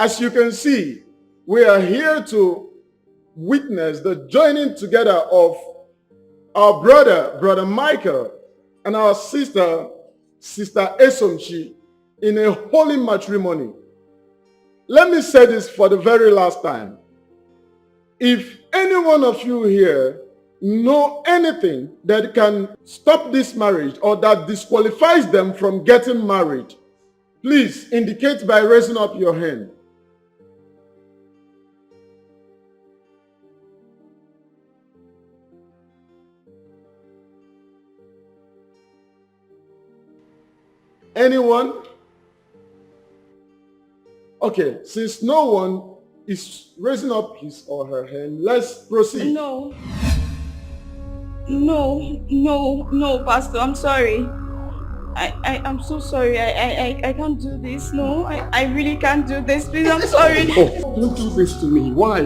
As you can see, we are here to witness the joining together of our brother Michael, and our sister Esomchi, in a holy matrimony. Let me say this for the very last time. If any one of you here know anything that can stop this marriage or that disqualifies them from getting married, please indicate by raising up your hand. Anyone? Okay, since no one is raising up his or her hand, let's proceed. No, Pastor, I'm sorry. I'm so sorry. I can't do this. No, I really can't do this. Please, I'm sorry. Oh, don't do this to me. Why?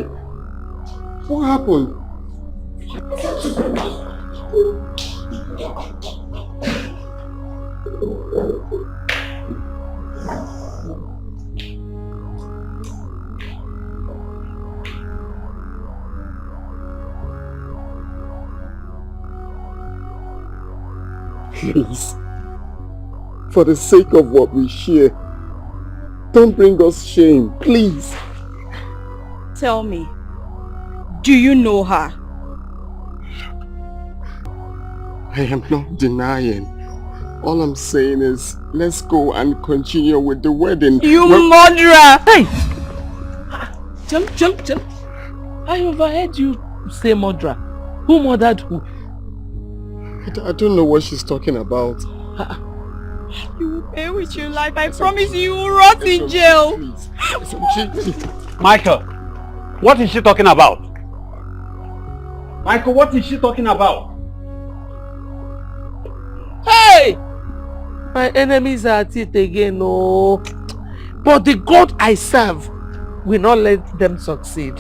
What happened? Please, for the sake of what we share, don't bring us shame, please. Tell me, do you know her? I am not denying. All I'm saying is, let's go and continue with the wedding. You murderer! Hey! Jump. I overheard you say murderer. Who murdered who? I don't know what she's talking about. You will pay with your life. I promise you will rot in jail. Please. Michael, what is she talking about? Michael, what is she talking about? Hey! My enemies are at it again, no. But the God I serve will not let them succeed.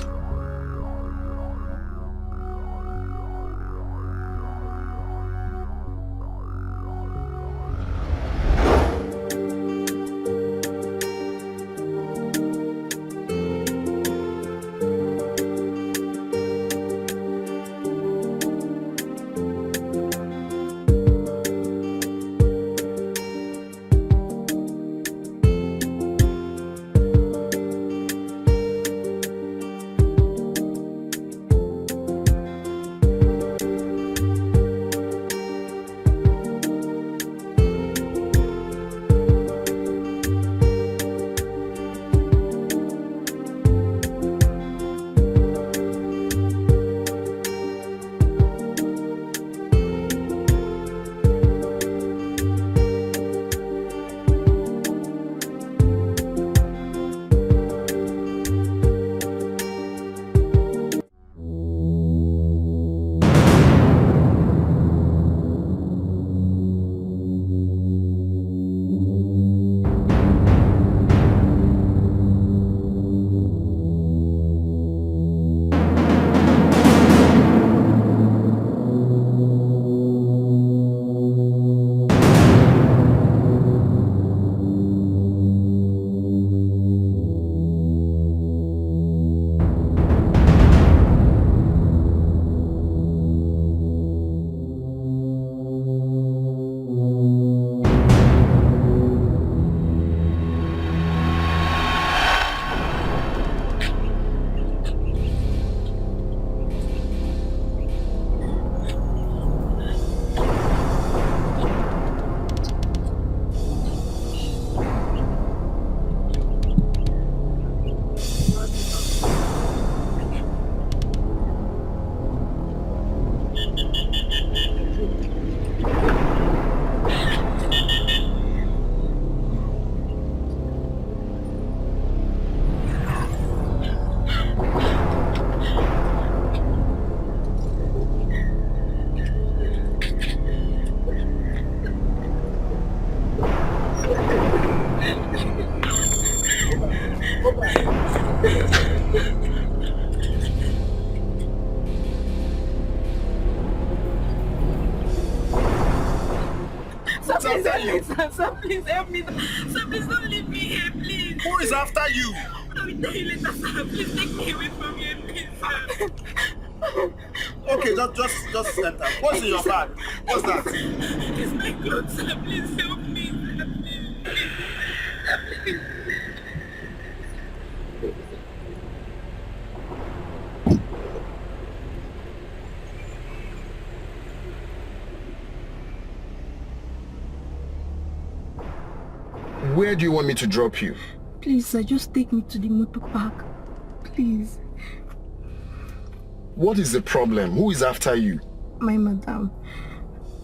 Sir, please help me. Sir, please don't leave me here, please. Who is after you? will tell you later, sir. Please take me away from here, please, sir. Okay, just enter. What's in your bag? What's that? It's my clothes, sir. Please help me, sir. Please. Where do you want me to drop you? Please, sir, just take me to the motor park. Please. What is the problem? Who is after you? My madam.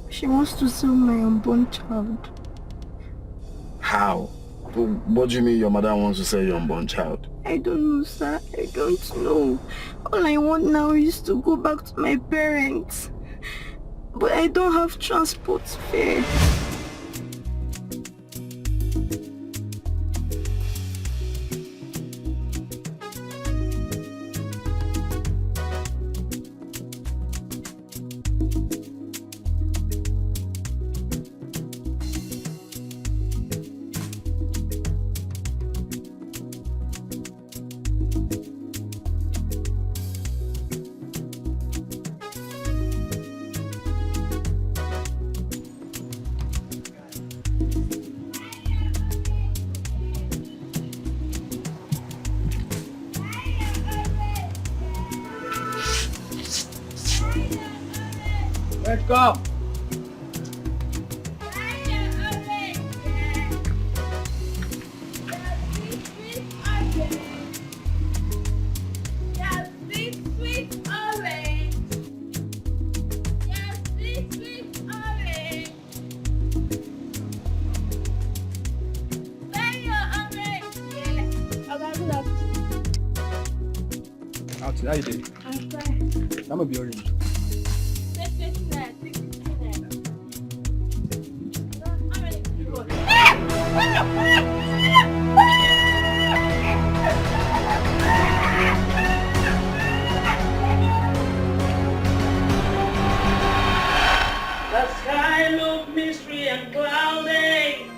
She wants to sell my unborn child. How? What do you mean your mother wants to sell your unborn child? I don't know, sir. I don't know. All I want now is to go back to my parents. But I don't have transport fare. Come. How you doing? I'm fine. I'm gonna be orange. The sky looked mystery and cloudy.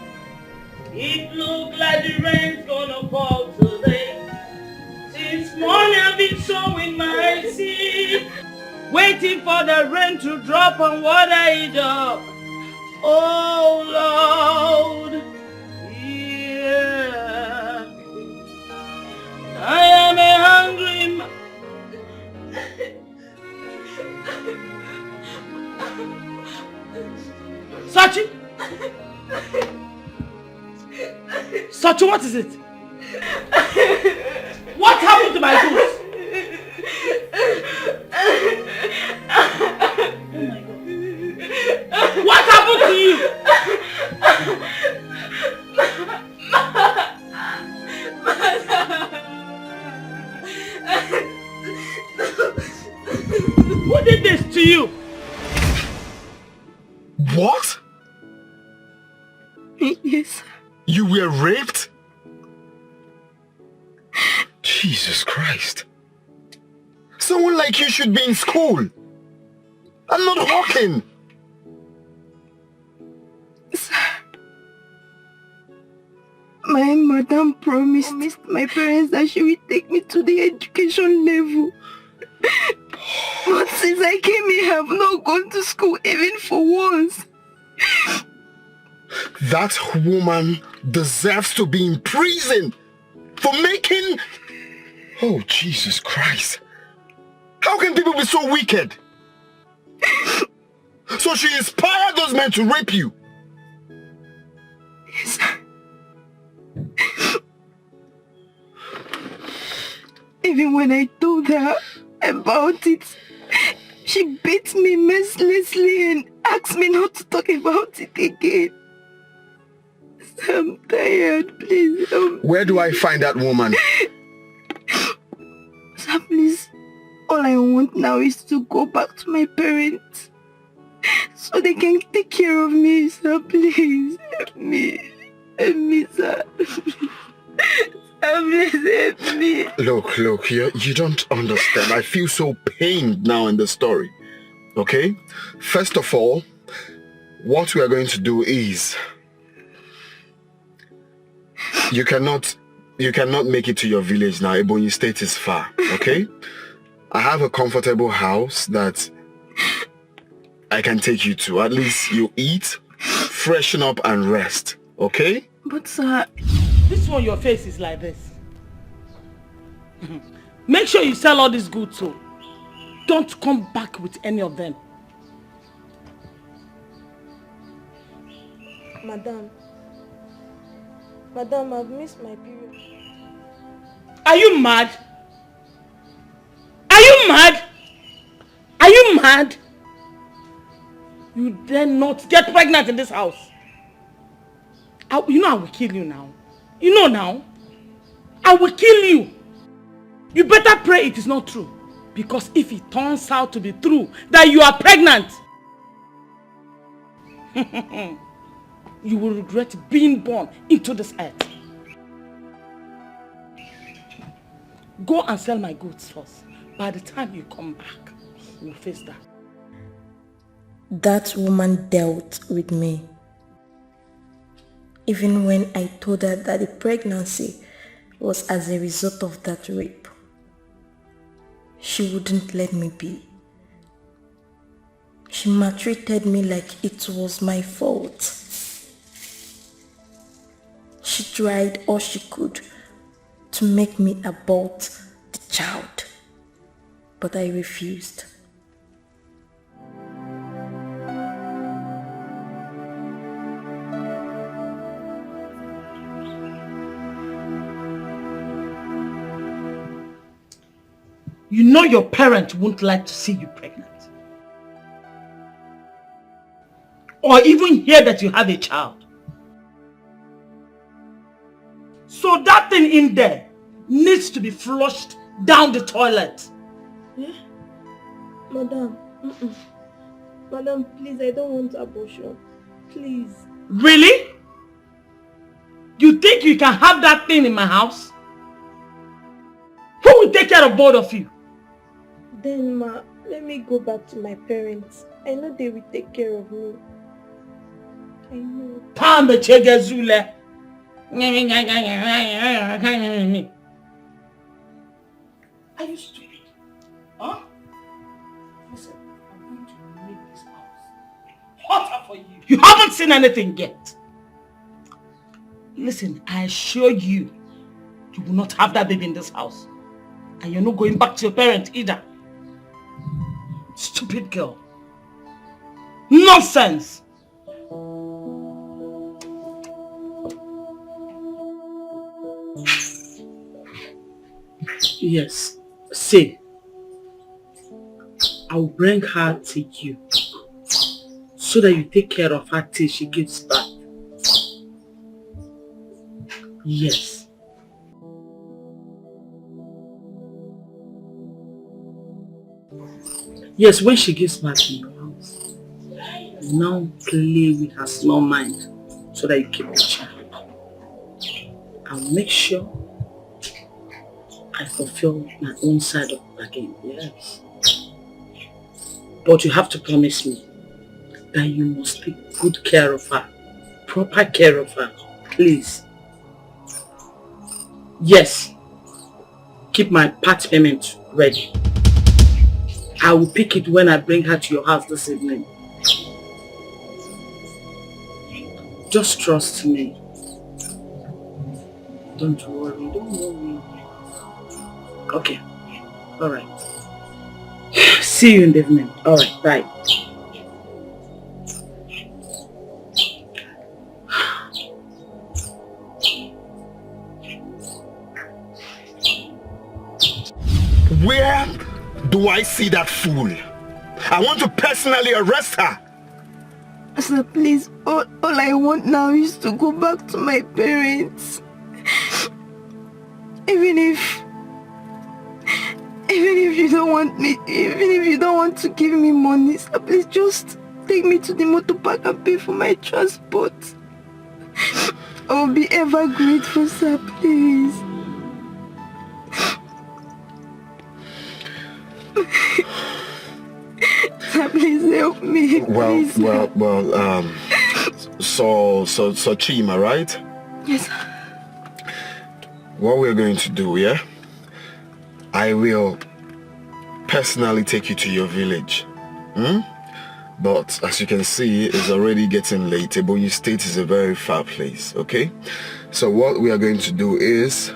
It looked like the rain's gonna fall today. Since morning I've been sowing my seed, waiting for the rain to drop and water it up. Oh Lord, yeah. I am a hungry man. Sachi? Sachi, what is it? What happened to my goods? Oh my God. What happened to you? Who did this to you? What? Yes. You were raped? Jesus Christ. Someone like you should be in school. I'm not walking. Sir, my madam promised my parents that she will take me to the education level. But since I came here, I have not gone to school even for once. That woman deserves to be in prison for making... Oh, Jesus Christ. How can people be so wicked? So she inspired those men to rape you? Yes. Even when I told her about it, she beat me mercilessly and asked me not to talk about it again. So I'm tired, please help me. Where do I find that woman? Sir, please, all I want now is to go back to my parents so they can take care of me, sir. Please help me. Help me, sir. Please help me. Look, you don't understand. I feel so pained now in the story. Okay? First of all, what we are going to do is you cannot You cannot make it to your village now. Ebonyi State is far, okay? I have a comfortable house that I can take you to. At least you eat, freshen up and rest, okay? But sir... This one, your face is like this. Make sure you sell all these goods so don't come back with any of them. Madam, I've missed my period. Are you mad? Are you mad? Are you mad? You dare not get pregnant in this house. You know I will kill you now. You know now. I will kill you. You better pray it is not true. Because if it turns out to be true that you are pregnant, you will regret being born into this earth. Go and sell my goods first. By the time you come back, we'll face that. That woman dealt with me. Even when I told her that the pregnancy was as a result of that rape, she wouldn't let me be. She maltreated me like it was my fault. She tried all she could to make me abort the child, but I refused. You know your parents won't like to see you pregnant. Or even hear that you have a child. So that thing in there needs to be flushed down the toilet. Yeah? Madam, Madam, please, I don't want abortion. Please. Really? You think you can have that thing in my house? Who will take care of both of you? Then, Ma, let me go back to my parents. I know they will take care of me. I know. Are you stupid? Huh? Listen, I'm going to make this house hotter for you. You haven't seen anything yet. Listen, I assure you, you will not have that baby in this house. And you're not going back to your parents either. Stupid girl. Nonsense! Yes, see, I'll bring her to you so that you take care of her till she gives birth. Yes. Yes, when she gives birth in your house, now play with her small mind so that you keep the child. I'll make sure I fulfill my own side of the bargain, yes. But you have to promise me that you must take good care of her, proper care of her, please. Yes, keep my part payment ready. I will pick it when I bring her to your house this evening. Just trust me. Don't worry, don't worry. Okay, alright. See you in the evening. Alright, bye. Where do I see that fool? I want to personally arrest her. Sir, please, all I want now is to go back to my parents. Even if you don't want me, even if you don't want to give me money, sir, please just take me to the motor park and pay for my transport. I will be ever grateful, sir, please. Sir, please help me. Please. So Chima, right? Yes. what we're going to do, yeah? I will personally take you to your village. But as you can see, it's already getting late. Ebonyi State is a very far place, okay? So what we are going to do is,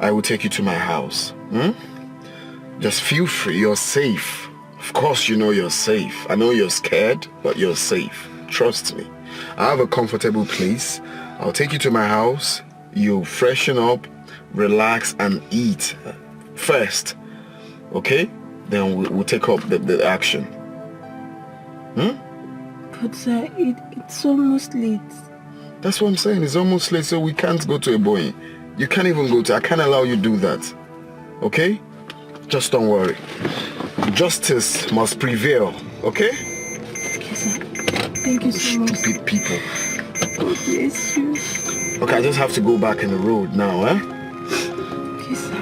I will take you to my house. Just feel free, you're safe. Of course you know you're safe. I know you're scared, but you're safe. Trust me. I have a comfortable place. I'll take you to my house. You freshen up, relax, and eat first. Okay? Then we'll take up the action. But sir, it's almost late. That's what I'm saying. It's almost late, so we can't go to Ebonyi. You can't even go to... I can't allow you to do that. Okay? Just don't worry. Justice must prevail. Okay? Okay, sir. Thank you so much. Stupid people. God bless you. Okay, I just have to go back in the road now, eh? Okay, sir.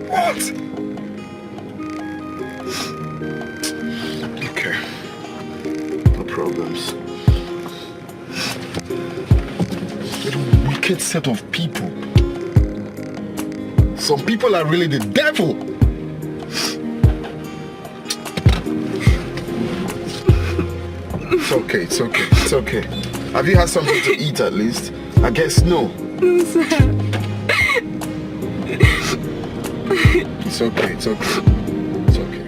What? Okay. No problems. What a wicked set of people. Some people are really the devil. It's okay, it's okay, it's okay. Have you had something to eat at least? I guess no. No, sir. It's okay, it's okay. It's okay.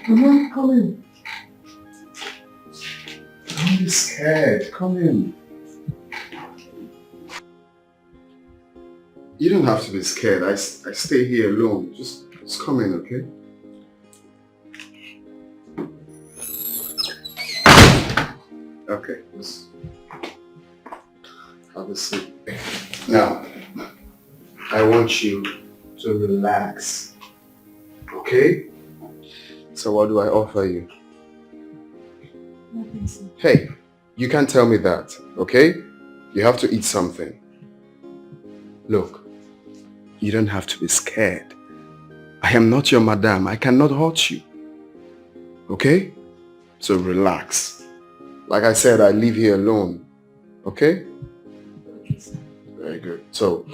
Come on, come in. Don't be scared. Come in. You don't have to be scared. I stay here alone. Just come in, okay? Okay, let's have a seat. Now, I want you to relax, okay? So what do I offer you? Nothing, sir. Hey, you can't tell me that, okay? You have to eat something. Look, you don't have to be scared. I am not your madam. I cannot hurt you. Okay? So relax. Like I said, I live here alone. Okay? Okay, sir. Very good. So,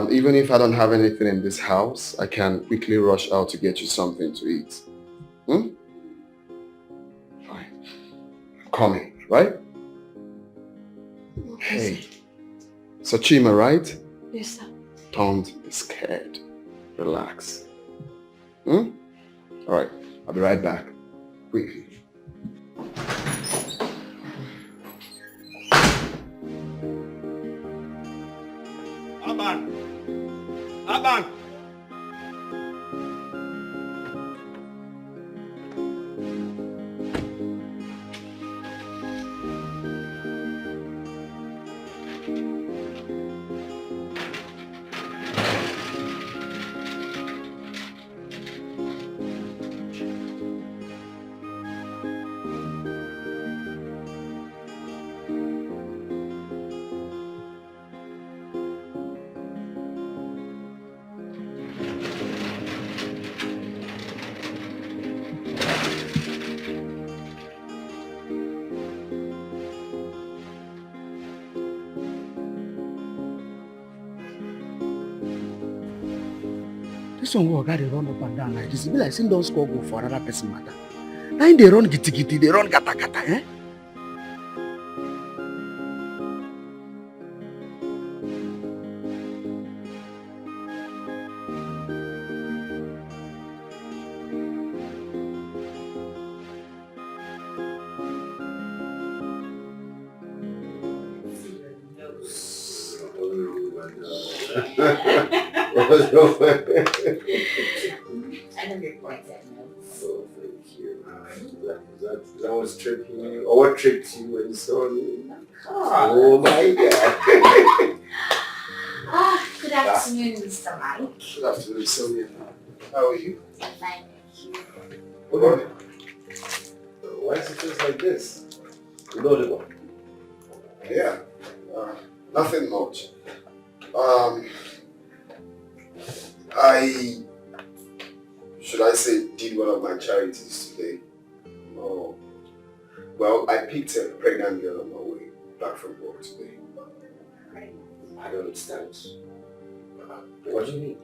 even if I don't have anything in this house, I can quickly rush out to get you something to eat. Fine. I'm coming, right? Okay, Hey. So Chima, right? Yes, sir. Don't be scared. Relax. Hmm? All right, I'll be right back. Quickly. Aban! This one will they run up and down like this. It be like saying don't score go for another person matter. Now they run gitty gitty, they run gata gata, eh? I know your point, Edmund. Oh, thank you. That was tripping you. Or what tripped you when you saw me? Oh my God. Good afternoon, Mr. Mike. Good afternoon, Sonia. How are you? I'm fine, thank you. What? Why does it feel like this? You know the one. Yeah, nothing much. Should I say, did one of my charities today. Oh, well, I picked a pregnant girl on my way back from work today. I don't understand. What do you mean?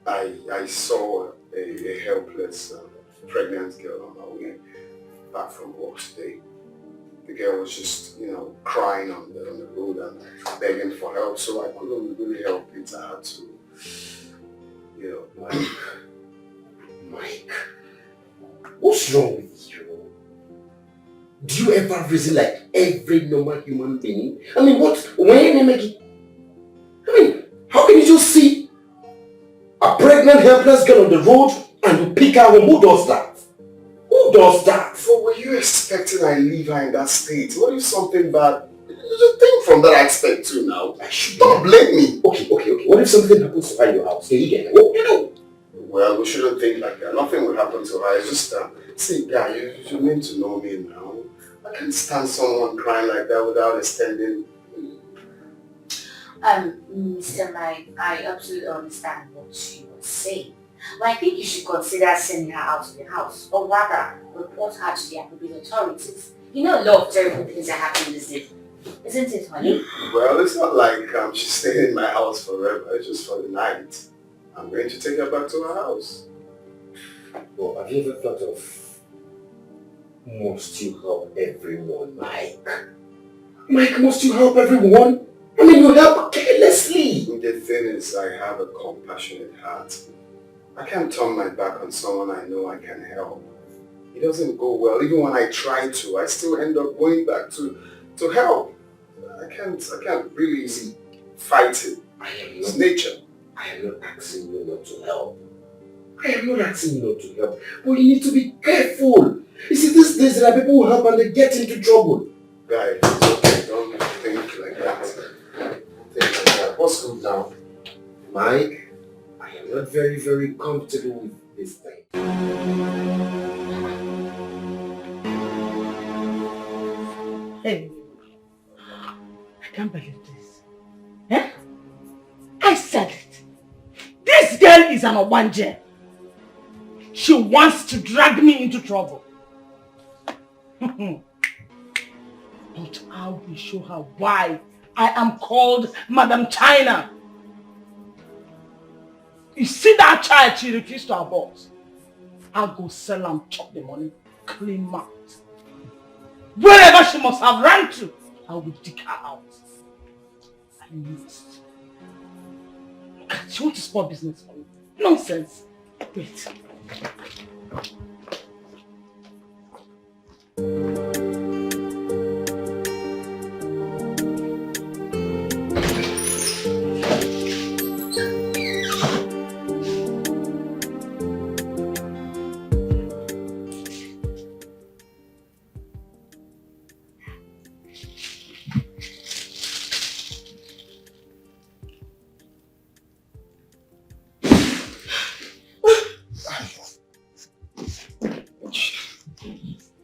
I saw a helpless pregnant girl on my way back from work today. The girl was just, crying on the road and begging for help, so I couldn't really help it. I had to, Mike, what's wrong with you? Do you ever reason like every normal human being? I mean, how can you just see a pregnant helpless girl on the road and you pick her home? Who does that? Who does that? So were you expecting I leave her in that state? What if something bad? Just think from that aspect too now. Don't blame me. Okay. What if something happens to her in your house? What do you do? Well, we shouldn't think like that. Nothing will happen to her. It's just, see, guy, you need to know me now. I can't stand someone crying like that without extending. Mr. Mike, I absolutely understand what you were saying. But I think you should consider sending her out of the house, or rather, report her to the appropriate authorities. You know a lot of terrible things are happening these days. Isn't it, honey? Well, it's not like she's staying in my house forever. It's just for the night. I'm going to take her back to her house. Well, have you ever thought of, must you help everyone, Mike? Mike, must you help everyone? I mean, you help carelessly. The thing is, I have a compassionate heart. I can't turn my back on someone I know I can help. It doesn't go well. Even when I try to, I still end up going back to help. I can't really fight it. It's nature. I am not asking you not to help. But you need to be careful. You see, these days there are people who help and they get into trouble. Guys, it's okay. Don't think like that. What's good now? Mike, I am not very, very comfortable with this thing. Hey, I can't believe this. Eh? I said it. This girl is an Obanje. She wants to drag me into trouble. But I will show her why I am called Madam China. You see that child she refused to abort? I'll go sell and chop the money, clean mouth. Wherever she must have run to, I will dig her out. I must. She wants to spoil business for me. Nonsense. Wait.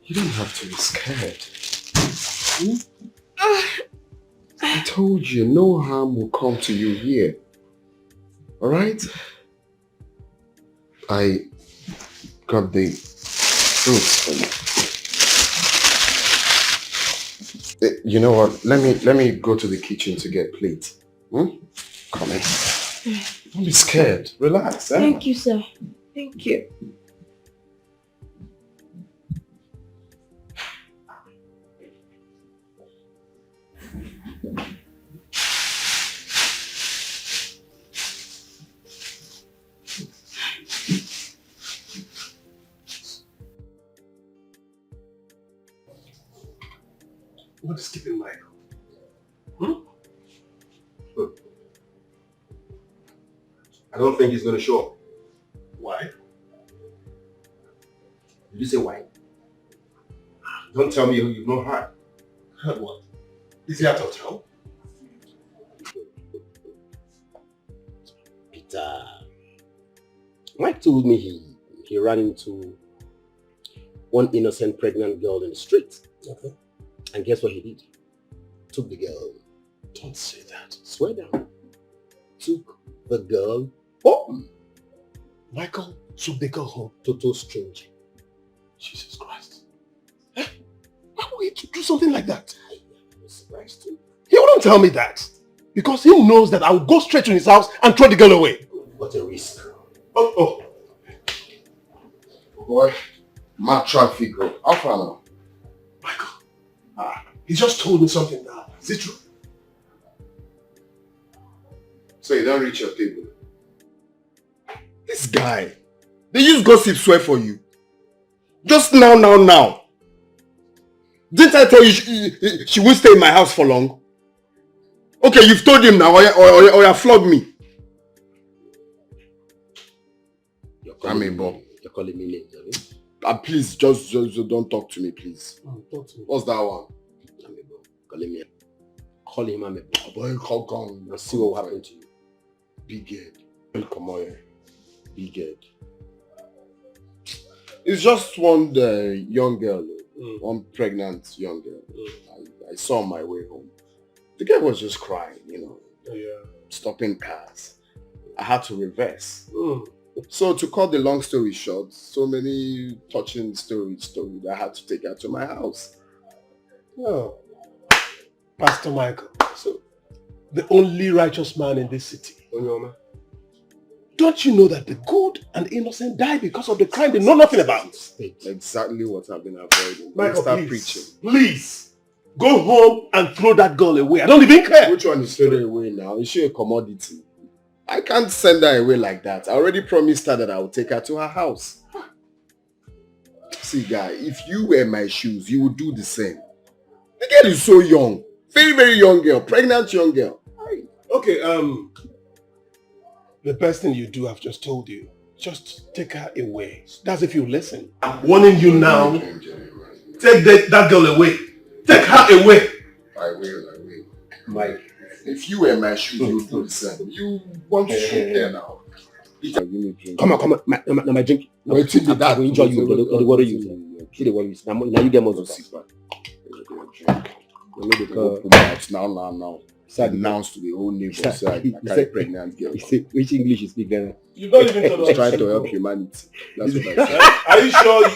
You don't have to be scared. I told you, no harm will come to you here. Alright? I got the fruits for you. You know what? Let me go to the kitchen to get plates. Come in. Don't be scared. Relax. Thank you, sir. Thank you. What is keeping Michael? I don't think he's going to show up. Why? Did you say why? Don't tell me you've not heard. Heard what? Is he at hotel? Peter. Mike told me he ran into one innocent pregnant girl in the street. Okay. And guess what he did? Took the girl. Don't say that. Swear down. Took the girl home. Michael took the girl home. Total stranger. Jesus Christ. Why would he do something like that? I'm surprised too. He wouldn't tell me that. Because he knows that I will go straight to his house and throw the girl away. What a risk. Oh. Boy, mad traffic. How far now? Michael. He just told me something now. Is it true? So you don't reach your table? This guy, they use gossip swear for you. Just now. Didn't I tell you she won't stay in my house for long? Okay, you've told him now, or you flog me. You're calling me names, have you? Please, just don't talk to me, please. Talk to me. What's that one? Call him Amebo. Boy, come. And see what will happen to you. Big head. Come on here. Big head. It's just one young girl, one pregnant young girl. I saw on my way home. The girl was just crying, stopping cars. I had to reverse. So to cut the long story short, so many touching stories told, I had to take her to my house. Oh, Pastor Michael, so the only righteous man in this city. Don't you know that the good and innocent die because of the crime they know nothing about? Exactly what I've been avoiding. Michael, start please, preaching. Please, go home and throw that girl away. I don't even care. Which one is thrown away now? Is she a commodity? I can't send her away like that. I already promised her that I would take her to her house. See, guy, if you wear my shoes, you would do the same. The girl is so young. Very, very young girl. Pregnant young girl. Okay, the best thing you do, I've just told you. Just take her away. That's if you listen. I'm warning you now. Take that girl away. Take her away. I will. Mike, if you wear my shoes, you would do the same. You want to shoot there now. Come on. My drink. Wait till I will enjoy you. The water you. See the water you. Now you get more to Now. Start announced to the whole neighbor. So I carry pregnant girl. Which English you speak then? You don't even tell us. Trying to help humanity. That's what I said. Are you sure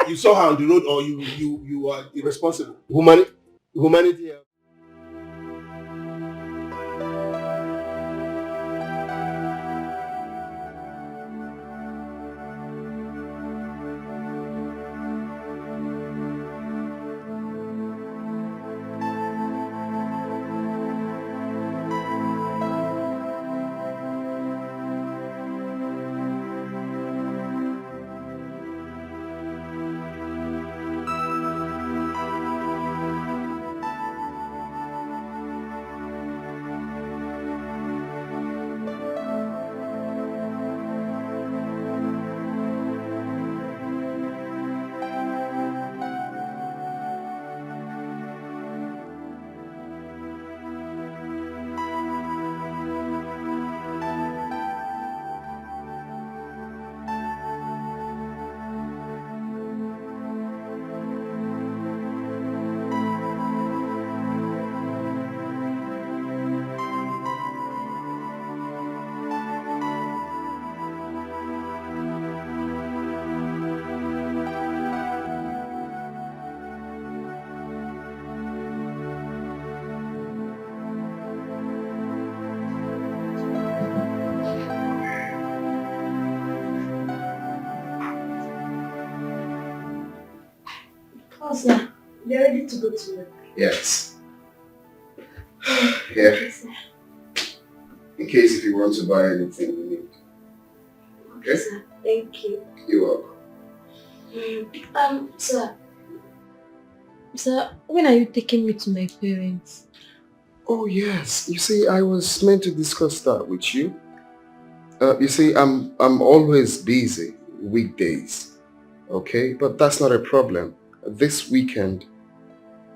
you saw her on the road, or you are irresponsible? Humanity. Oh, sir. They're ready to go to work. Yes. Yeah. Okay, sir. In case if you want to buy anything you need. Okay, sir. Thank you. You're welcome. Sir. Sir, when are you taking me to my parents? Oh yes. You see, I was meant to discuss that with you. You see, I'm always busy weekdays. Okay? But that's not a problem. This weekend,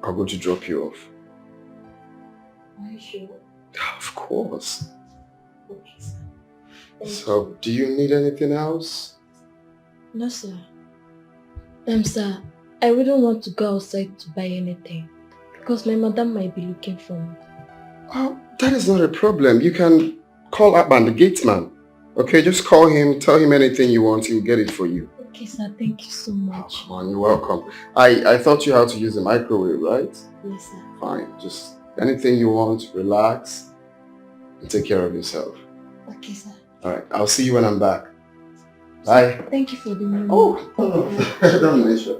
I'm going to drop you off. Are you sure? Of course. Okay, sir. Thank So, you. do you need anything else? No, sir. Sir, I wouldn't want to go outside to buy anything because my madam might be looking for me. Oh, that is not a problem. You can call Abban, the gate man. Okay, just call him, tell him anything you want, he'll get it for you. Okay, sir. Thank you so much. Oh, you're welcome. I thought you had to use the microwave, right? Yes, sir. Fine, just anything you want, relax, and take care of yourself. Okay, sir. Alright, I'll see you when I'm back. Bye. Thank you for the money. Oh, don't mention.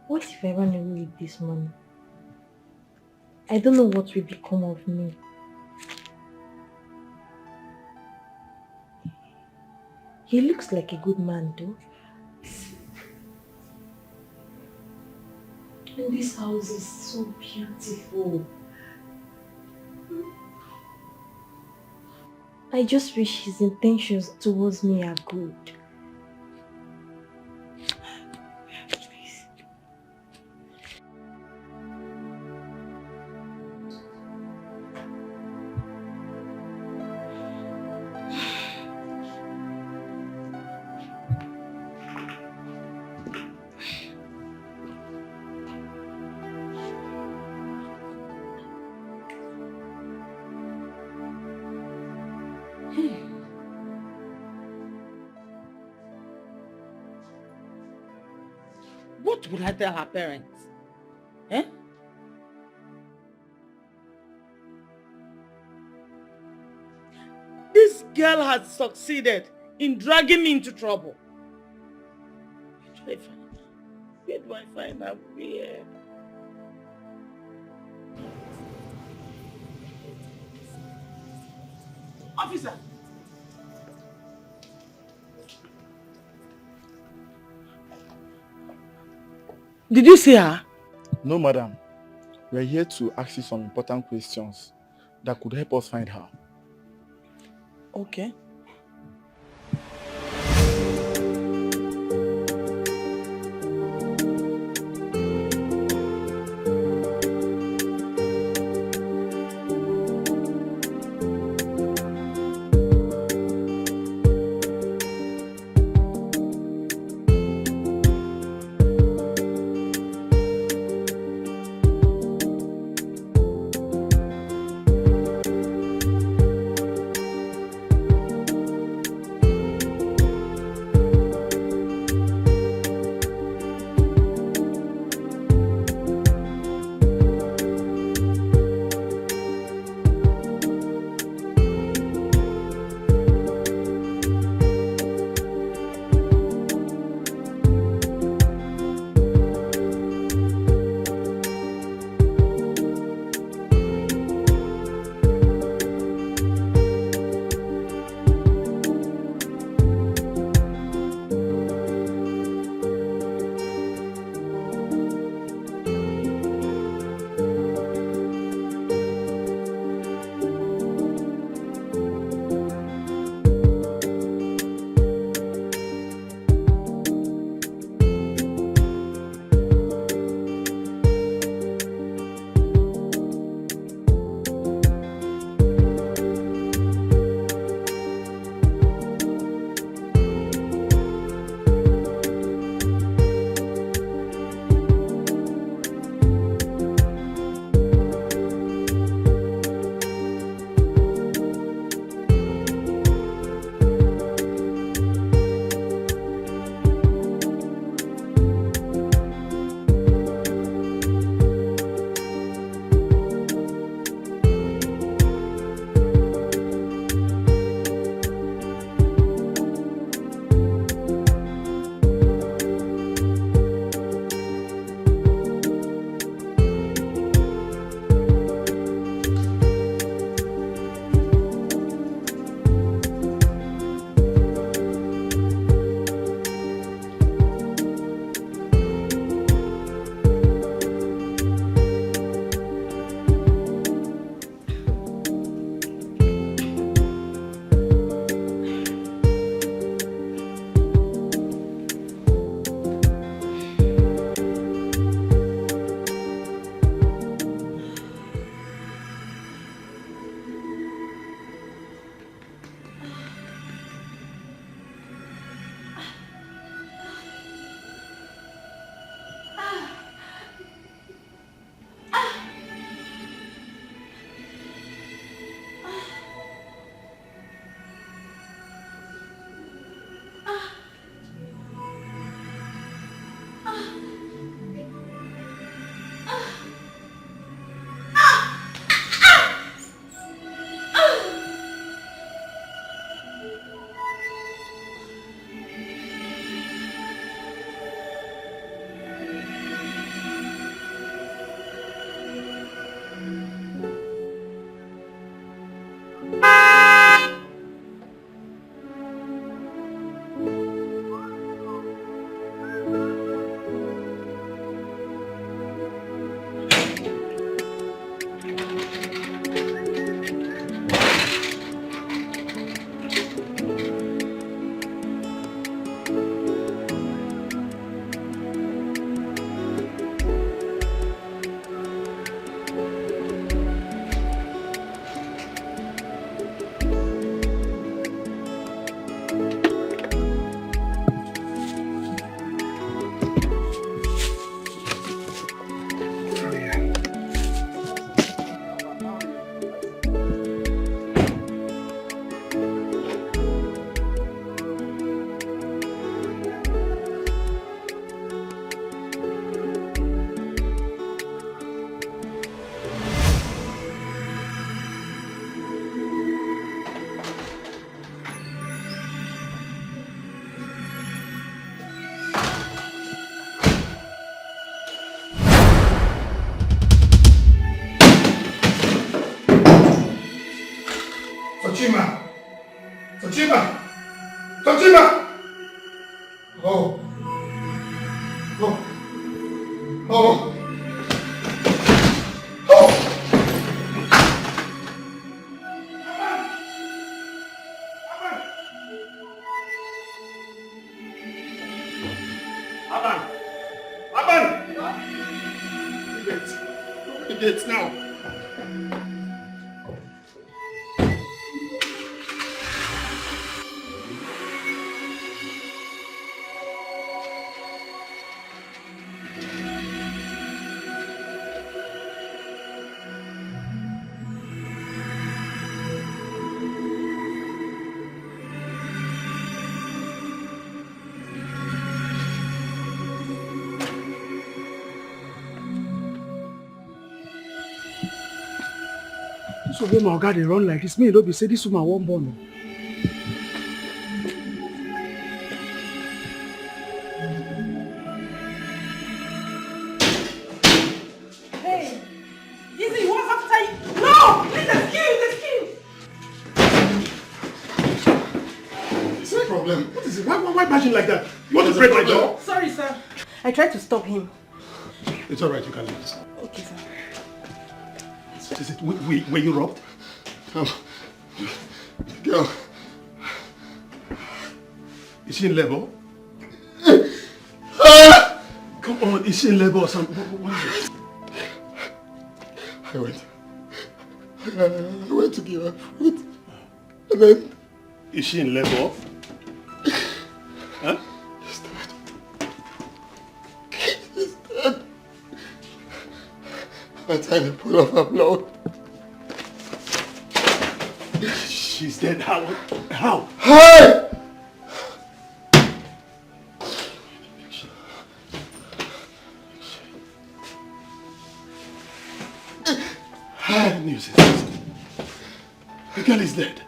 What if I run away with this money? I don't know what will become of me. He looks like a good man though. And this house is so beautiful. I just wish his intentions towards me are good. What will I tell her parents? Eh? This girl has succeeded in dragging me into trouble. Where do I find her? Where? Officer! Did you see her? No, madam. We are here to ask you some important questions that could help us find her. Okay. Fatima! Fatima! Fatima! Oh. Oh. Oh. The gates now. So when my guy they run like this, me don't be say this woman won't born. Hey, Izzy, what's after you? No, please excuse. What's the problem? What is it? Why bashing like that? You want to break my door? Sorry, sir. I tried to stop him. It's alright, you can leave. Okay, sir. What is it? Were you robbed? Girl. Is she in labor? Come on, is she in labor or something? What is it? I went to give her food. And then... Is she in labor? Huh? She's dead. I'm trying to pull off her blood. She's dead. How? Hey! The news is this. The girl is dead.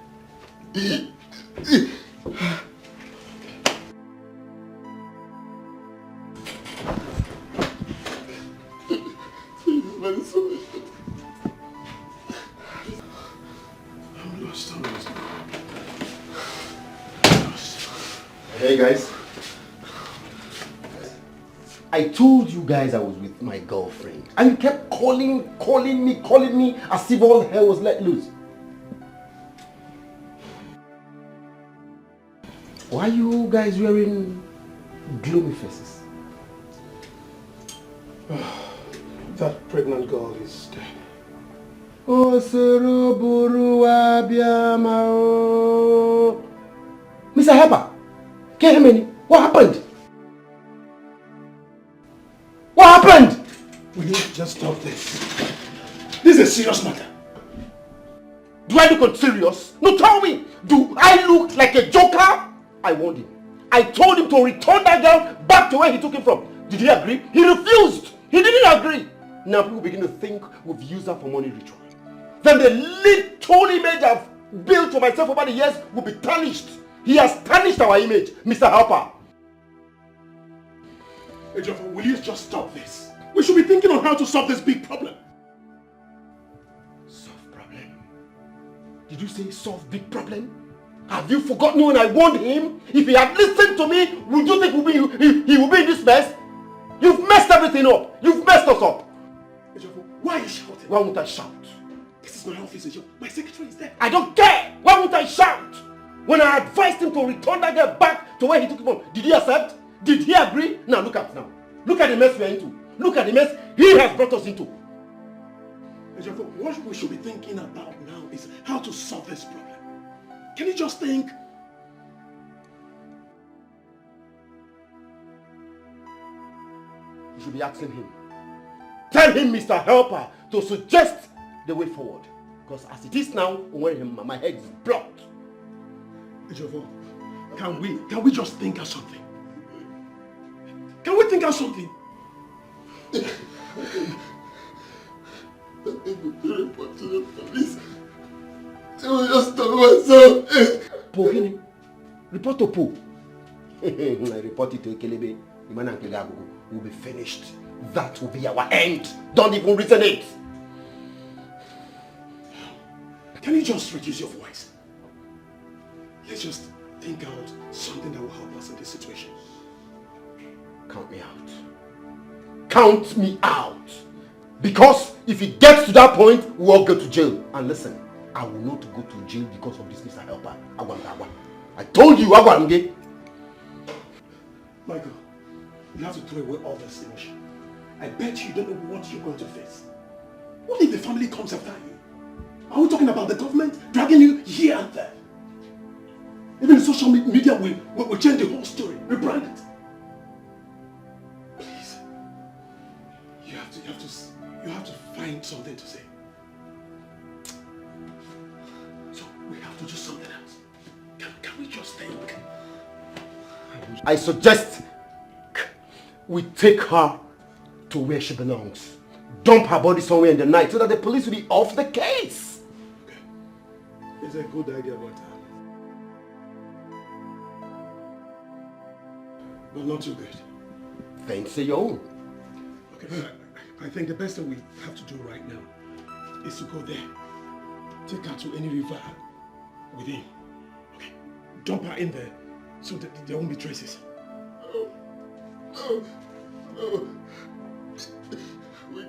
I'm lost. Hey guys. I told you guys I was with my girlfriend and you kept calling me as if all hell was let loose. Why are you guys wearing gloomy faces? That pregnant girl is dead. Oh, Soroburu Abiamao. Mr. Harper, what happened? What happened? Will you just stop this? This is a serious matter. Do I look serious? No, tell me. Do I look like a joker? I warned him. I told him to return that girl back to where he took him from. Did he agree? He refused. He didn't agree. Now people begin to think we've used her for money ritual. Then the little image I've built for myself over the years will be tarnished. He has tarnished our image, Mr. Harper. Hey, Joffa, will you just stop this? We should be thinking on how to solve this big problem. Solve problem? Did you say solve big problem? Have you forgotten when I warned him? If he had listened to me, would you think he would be in this mess? You've messed everything up. You've messed us up. Hey, Joffa, why are you shouting? Why won't I shout? This is my office, Joe. My secretary is there. I don't care. Why won't I shout? When I advised him to return that girl back to where he took him from, did he accept? Did he agree? Now look at now. Look at the mess we're into. Look at the mess he has brought us into. What we should be thinking about now is how to solve this problem. Can you just think? You should be asking him. Tell him, Mr. Helper, to suggest the way forward. Because as it is now, my head is blocked. Ejofo, can we just think of something? Can we think of something? Report to the police. I will just tell myself. Pogini, report to Po. I report it to Ekelebe. Iman and Keleago will be finished. That will be our end. Don't even reason it. Can you just reduce your voice? Let's just think out something that will help us in this situation. Count me out. count me out. Because if it gets to that point, we all go to jail. And listen, I will not go to jail because of this Mr. Helper. I told you, Agwange. Michael, you have to throw away all this emotion. I bet you don't know what you're going to face. What if the family comes after you? Are we talking about the government dragging you here and there? Even the social media will change the whole story, rebrand it. Please, you have to find something to say. So we have to do something else. Can we just think? I suggest we take her to where she belongs. Dump her body somewhere in the night so that the police will be off the case. Okay. It's a good idea, but not too good. Then say your own. Okay, but I think the best thing we have to do right now is to go there. Take her to any river within. Okay. Dump her in there so that there won't be traces. No. We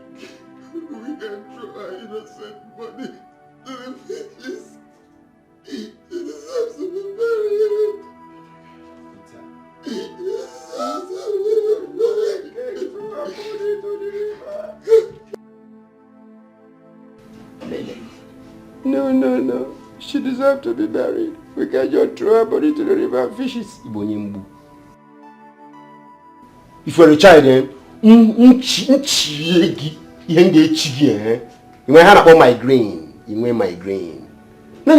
can throw our innocent body to the fishes. She deserves to be buried. She deserves to be buried. We can throw her body to the river. No. She deserves to be buried. We can just throw her body to the river and fishes. If you're a child, you might have about migraine. You might migraine. No.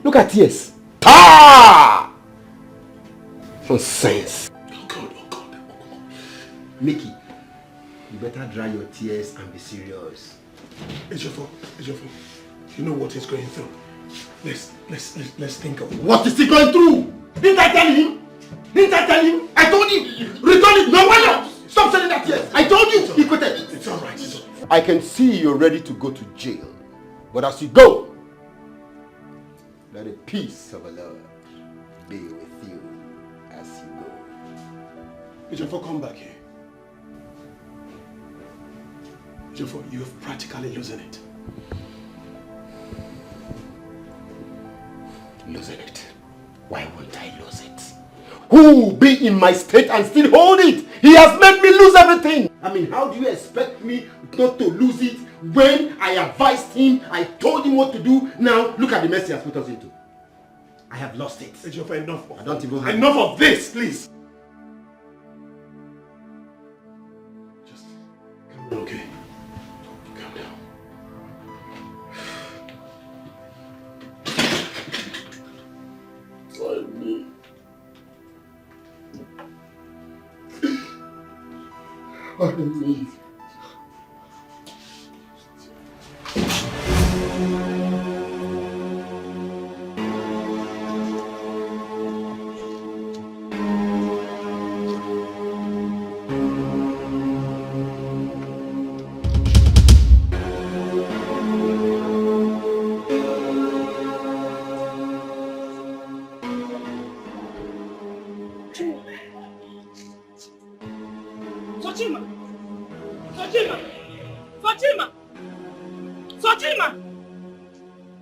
Look at tears. Ta! Nonsense. Oh God. Mickey, you better dry your tears and be serious. Ejiofor, you know what he's going through. Let's think of it. What is he going through? Didn't I tell him? I told him. Return it. No, why not? Stop selling that tears. I told you. He quitted. It's all right. I can see you're ready to go to jail. But as you go, let the peace of the Lord be with you as you go. Ejiofor, come back here. Ejiofor, you're practically losing it. Losing it? Why won't I lose it? Who will be in my state and still hold it? He has made me lose everything. I mean, how do you expect me not to lose it when I advised him, I told him what to do? Now, look at the mess he has put us into. I have lost it. Ejiofor, enough. I don't even have enough of this, please. Just calm down, okay? Calm down. Pardon me.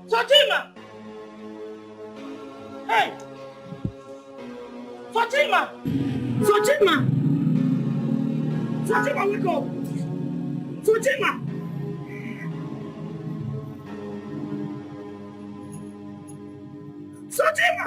Fatima! Hey! Fatima! Fatima! Fatima, wake up! Fatima! Fatima!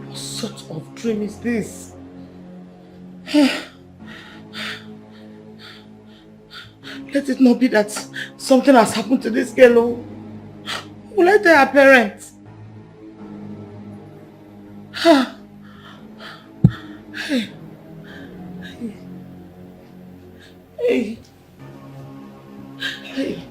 What sort of dream is this? Let it not be that something has happened to this girl. Oh. Will I tell her parents? Hey. Hey. Hey.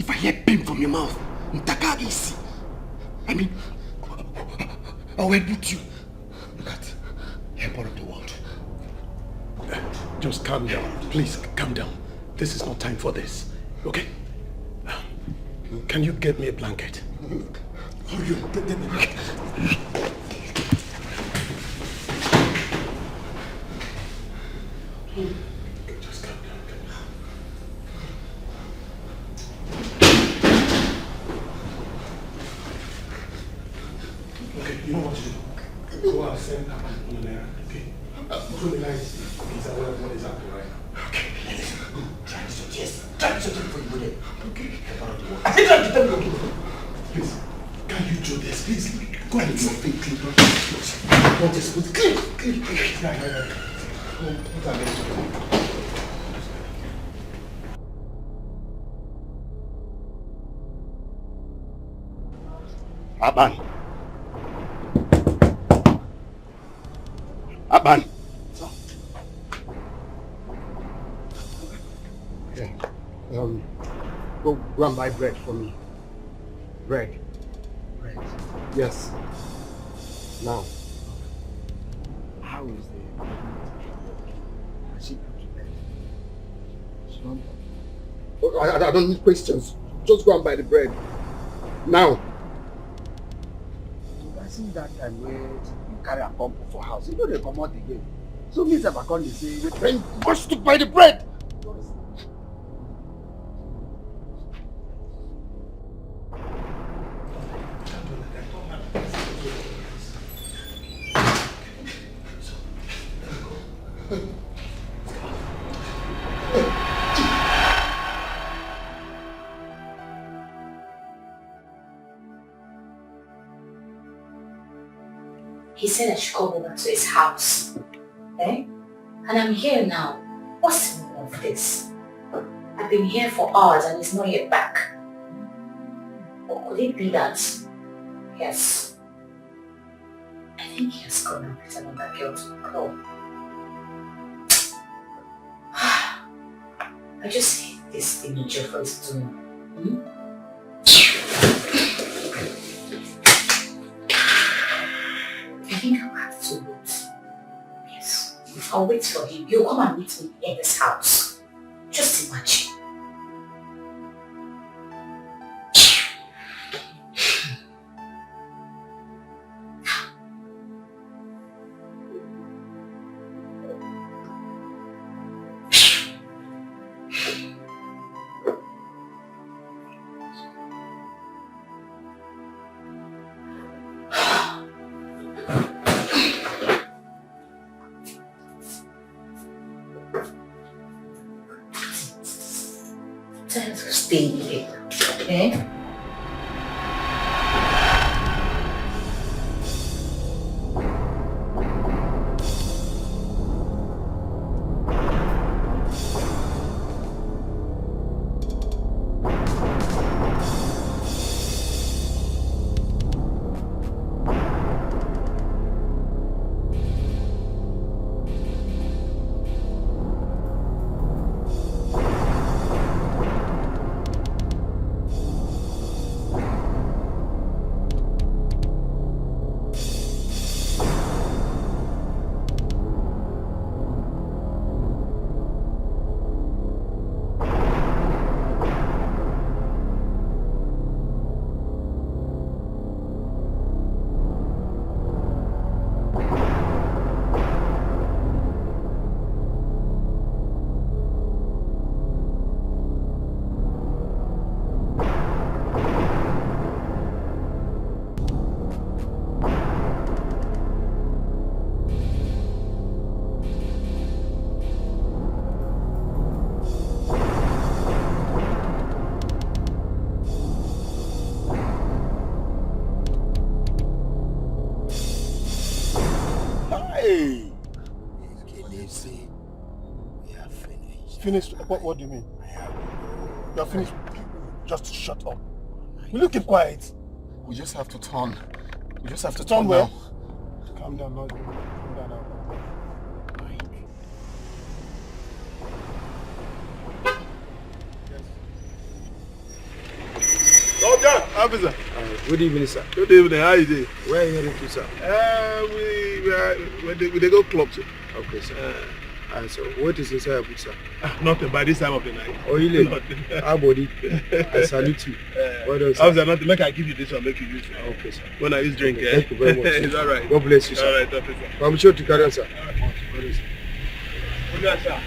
If I hear pim from your mouth, Ntakagisi. I mean, I will boot you. Look at Emperor of the world. Just calm down. Please, calm down. This is not time for this. Okay? Can you get me a blanket? Hurry up, get me a blanket. Just calm down. Okay, you know what to do. Go out, send Papa on an errand, okay? Between the lines, he's aware of what is happening right now. Okay. Try to suggest. Try to suggest before you go there. Okay. I said try to tell you. Please, can you do this? Please, go ahead. It's not fake clip. Not just put clip. Right. What are they doing? Aban. Aban. Yeah. Go and buy bread for me. Bread. Bread. Yes. Now. How is the Has she come to bed? She don't know. I don't need questions. Just go and buy the bread. Now. I see that time where you carry a pump for house. You know they come out again. So means if I come, they say, we train much to buy the bread. He said I should come over to his house. Eh? And I'm here now. What's the meaning of this? I've been here for hours and he's not yet back. Or could it be that? Yes. I think he has gone and with another girl to the club. I just hate this thing Jeffrey is doing. I think I'll have to wait. Yes. I'll wait for him. He'll come and meet me in this house. Just imagine. Stay here, okay? Finished? What do you mean? You are finished? Just shut up. Will you keep quiet? We just have to turn. We just have to turn turn where? now. Calm down, Lord. Calm down now. Soldier, officer. Good evening, sir. Good evening. How you doing? Where are you heading to, sir? We go club, sir. Okay, sir. So what is inside your boot, sir? Nothing by this time of the night. Oh, really? Nothing. How about it? I salute you. What else? Officer, nothing. Make I give you this one. Make you use it. Okay, sir. When I use drink, Okay, thank you very much. It's all right. God bless you, sir. All right, officer. I'm sure to carry on, sir. Good, sir.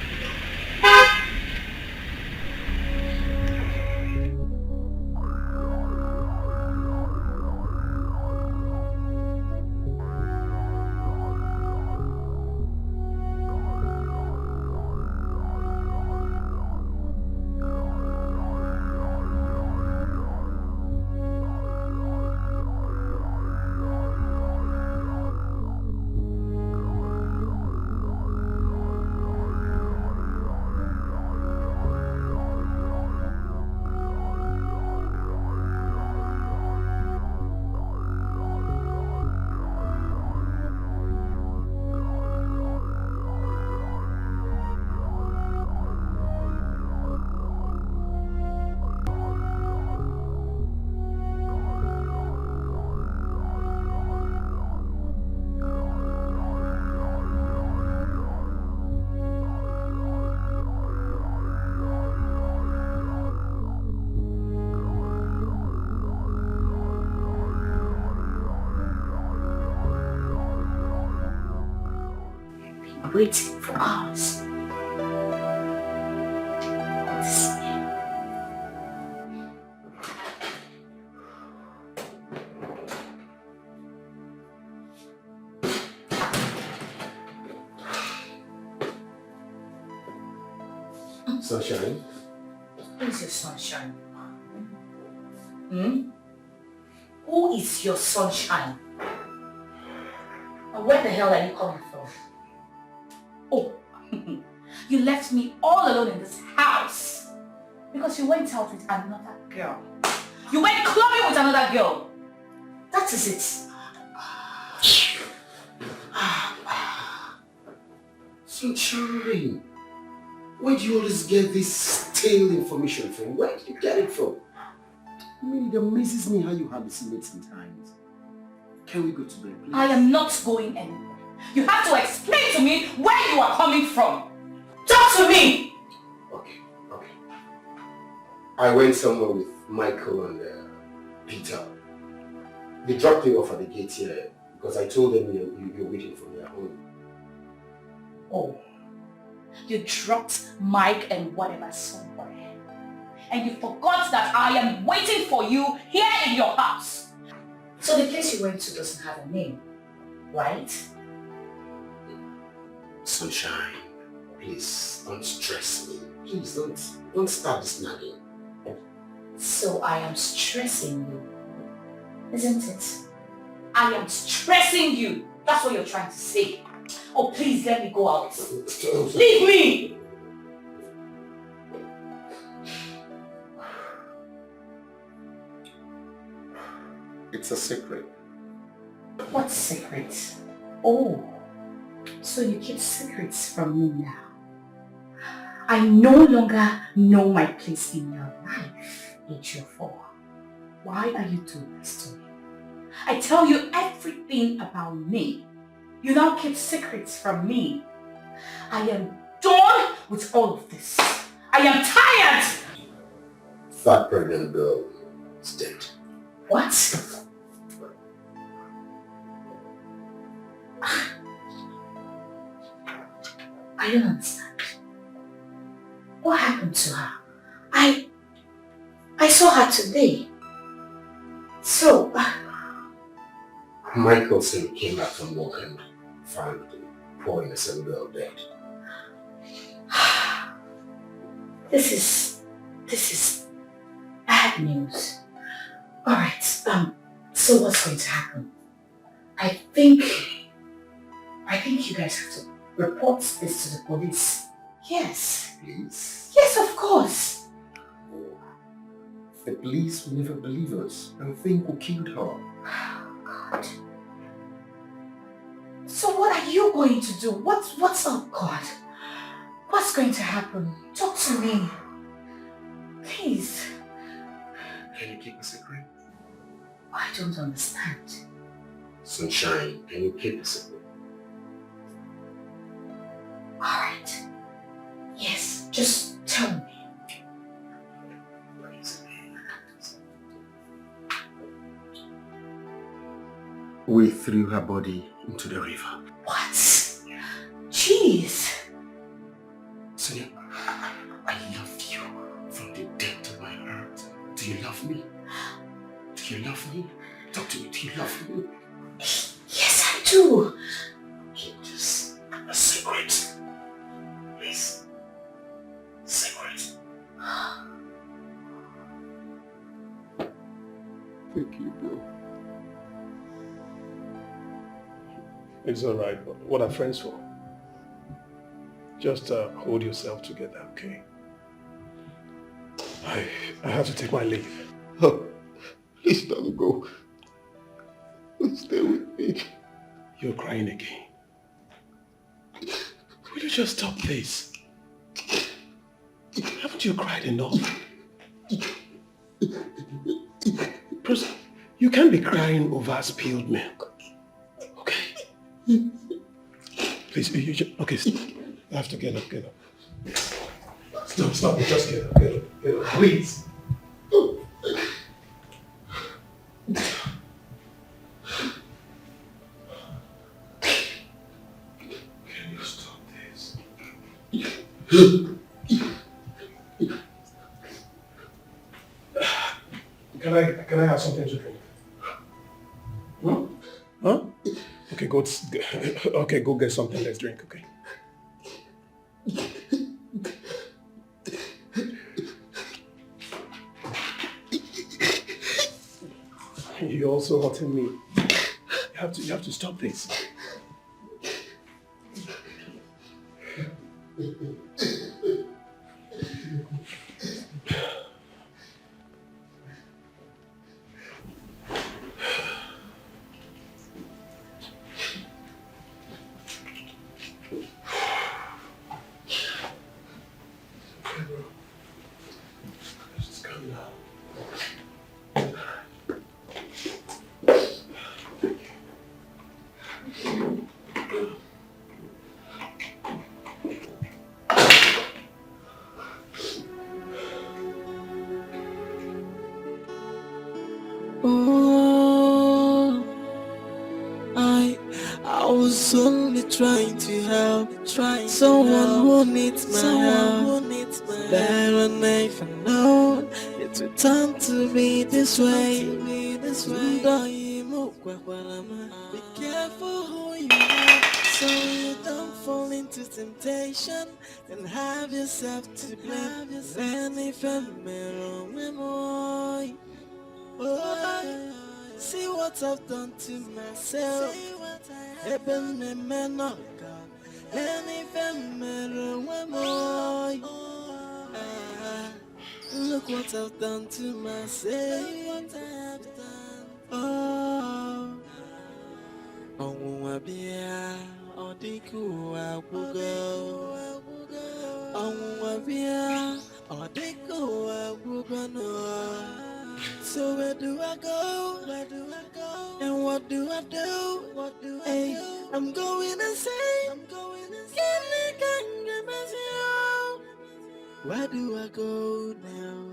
Waiting for hours. Sunshine? Who's your sunshine? Who is your sunshine? And where the hell are you coming from? Oh, you left me all alone in this house because you went out with another girl. You went clubbing with another girl. That is it. Sunshine, where do you always get this stale information from? Where did you get it from? I mean, it amazes me how you hallucinate sometimes. Can we go to bed, please? I am not going anywhere. You have to explain to me where you are coming from. Talk to me! Okay. I went somewhere with Michael and Peter. They dropped me off at the gate here because I told them you're waiting for me at home. Oh, you dropped Mike and whatever somewhere. And you forgot that I am waiting for you here in your house. So the place you went to doesn't have a name, right? Sunshine, please don't stress me. Please don't start this nagging. So I am stressing you, isn't it? I am stressing you. That's what you're trying to say. Oh, please let me go out. Leave me! It's a secret. What secret? Oh, so you keep secrets from me now. I no longer know my place in your life, H4. Why are you doing this to me? I tell you everything about me. You now keep secrets from me. I am done with all of this. I am tired! That pregnant girl is dead. What? I don't understand. What happened to her? I saw her today. So... Michael said he came back from work and found the poor innocent girl dead. This is bad news. Alright, so what's going to happen? I think you guys have to report this to the police. Yes. Please? Yes, of course. The police will never believe us and think we killed her. God. So what are you going to do? What's up, God? What's going to happen? Talk to me. Please. Can you keep a secret? I don't understand. Sunshine, can you keep a secret? Alright. Yes, just tell me. We threw her body into the river. What? Jeez. Sonia, I love you from the depth of my heart. Do you love me? Do you love me? Talk to me. Do you love me? Yes, I do. Keep this a secret. Please. Secret. Thank you, bro. It's all right. What are friends for? Just hold yourself together, okay? I have to take my leave. Oh, please don't go. Please stay with me. You're crying again. Will you just stop this? Haven't you cried enough? Bruce, you can't be crying over spilled milk. Okay? Please, you just, okay, I have to get up. Stop, just get up, please. Can you stop this? Can I have something to drink? Huh? Okay, go get something. Let's drink, okay? You're also hurting me. You have to stop this. Just calm down. Oh, I was only trying to help, someone who needs my help. But I never known it would turn to be this way. Be careful who you are, so you don't fall into temptation and have yourself to blame. Then if I'm wrong, oh, see what I've done to myself. Eben me menor God, and if I'm wrong, look what I've done to myself. Oh, Wabia, Odiku, Abugo, Wabia, Odiku, Abugo. So where do I go? And what do I do? Hey, I'm going insane. Where do I go now?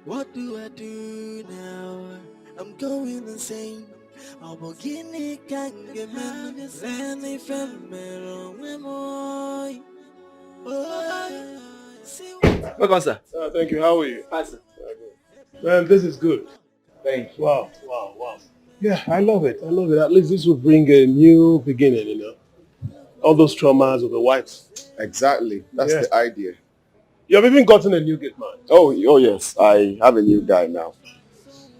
What do I do now? I'm going insane. Abogini kangemen, Lenny Femero, Memoy. Welcome, sir. Thank you. How are you? Hi, sir. Man, this is good. Thank you. Wow. Yeah, I love it. At least this will bring a new beginning, you know. All those traumas will be wiped. Exactly. That's the idea. You have even gotten a new gate man. Oh yes. I have a new guy now.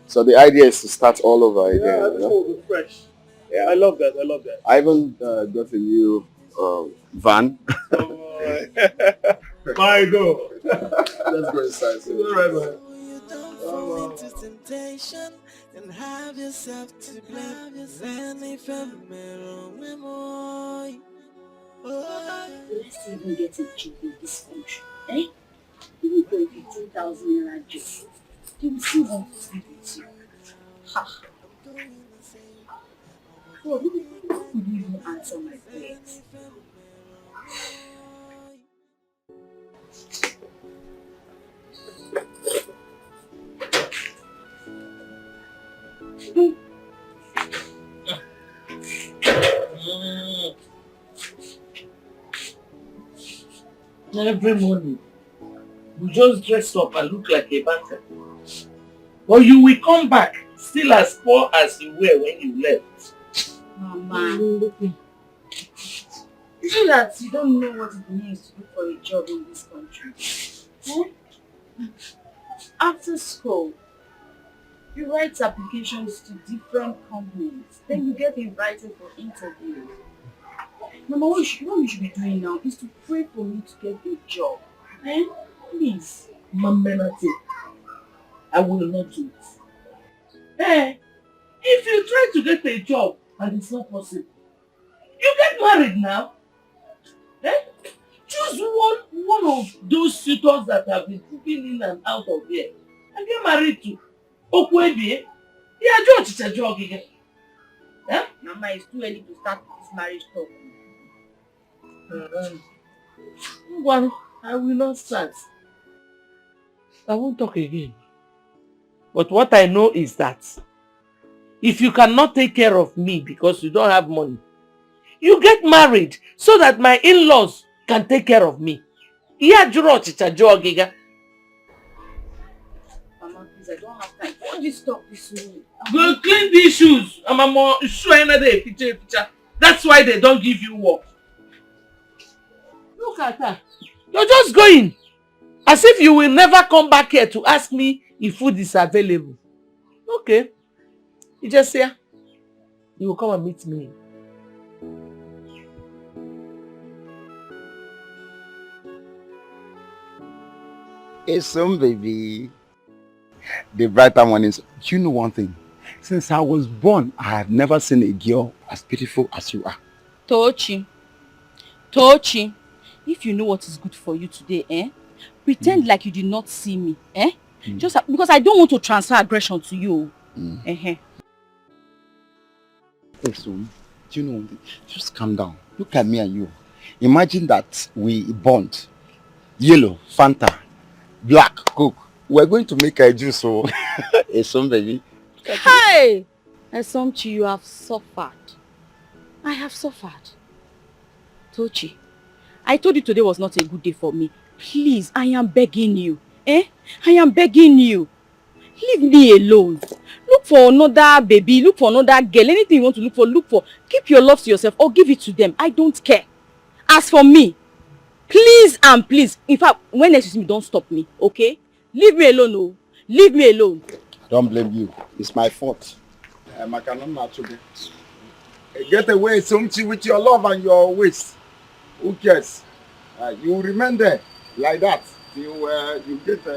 So the idea is to start all over again. Yeah, this will be fresh. Yeah. I love that. I even got a new van. My God. Let's go inside. All right, man. You don't fall into temptation and have yourself to blame. Then if I'm wrong, let's even get a job in this country, eh? Even for a 15,000 naira job. He will still want to sleep with you. Ha. God, who could even answer my prayers? Every morning, you just dress up and look like a banker. But you will come back still as poor as you were when you left. Mama, is it that you don't know what it means to look for a job in this country? Eh? After school, you write applications to different companies. Then you get invited for interviews. Mama, what you should be doing now is to pray for me to get a job. Eh? Please. Mamenate, I will not do it. Eh? If you try to get a job and it's not possible, you get married now. Eh? Choose one of those suitors that have been moving in and out of here and get married to. Okwebie, yeah, George again. Eh? Mama, it's too early to start this marriage talk. Well, I will not start. I won't talk again. But what I know is that if you cannot take care of me because you don't have money, you get married so that my in-laws can take care of me. Yeah, Mama, please, I don't have time. Why you stop this way? Go clean these shoes. I'm more sure another picture. That's why they don't give you work. Look at her. You're just going. As if you will never come back here to ask me if food is available. Okay. You just say, you will come and meet me. It's some baby. The brighter one is, you know one thing? Since I was born, I have never seen a girl as beautiful as you are. Tochi, if you know what is good for you today, pretend like you did not see me, Just because I don't want to transfer aggression to you. Hey, so, do you know one thing? Just calm down. Look at me and you. Imagine that we bond. Yellow, Fanta, black, Coke. We're going to make a juice, so it's some baby. Hey! Esomchi, you have suffered. I have suffered. Tochi, I told you today was not a good day for me. Please, I am begging you. I am begging you. Leave me alone. Look for another baby, look for another girl. Anything you want to look for. Keep your love to yourself or give it to them. I don't care. As for me, please and please, in fact, when next you see me, don't stop me, okay? Leave me alone, oh. Leave me alone. I don't blame you. It's my fault. I cannot match you. Get away, Somchi, with your love and your waist. Who cares? You remain there like that till you get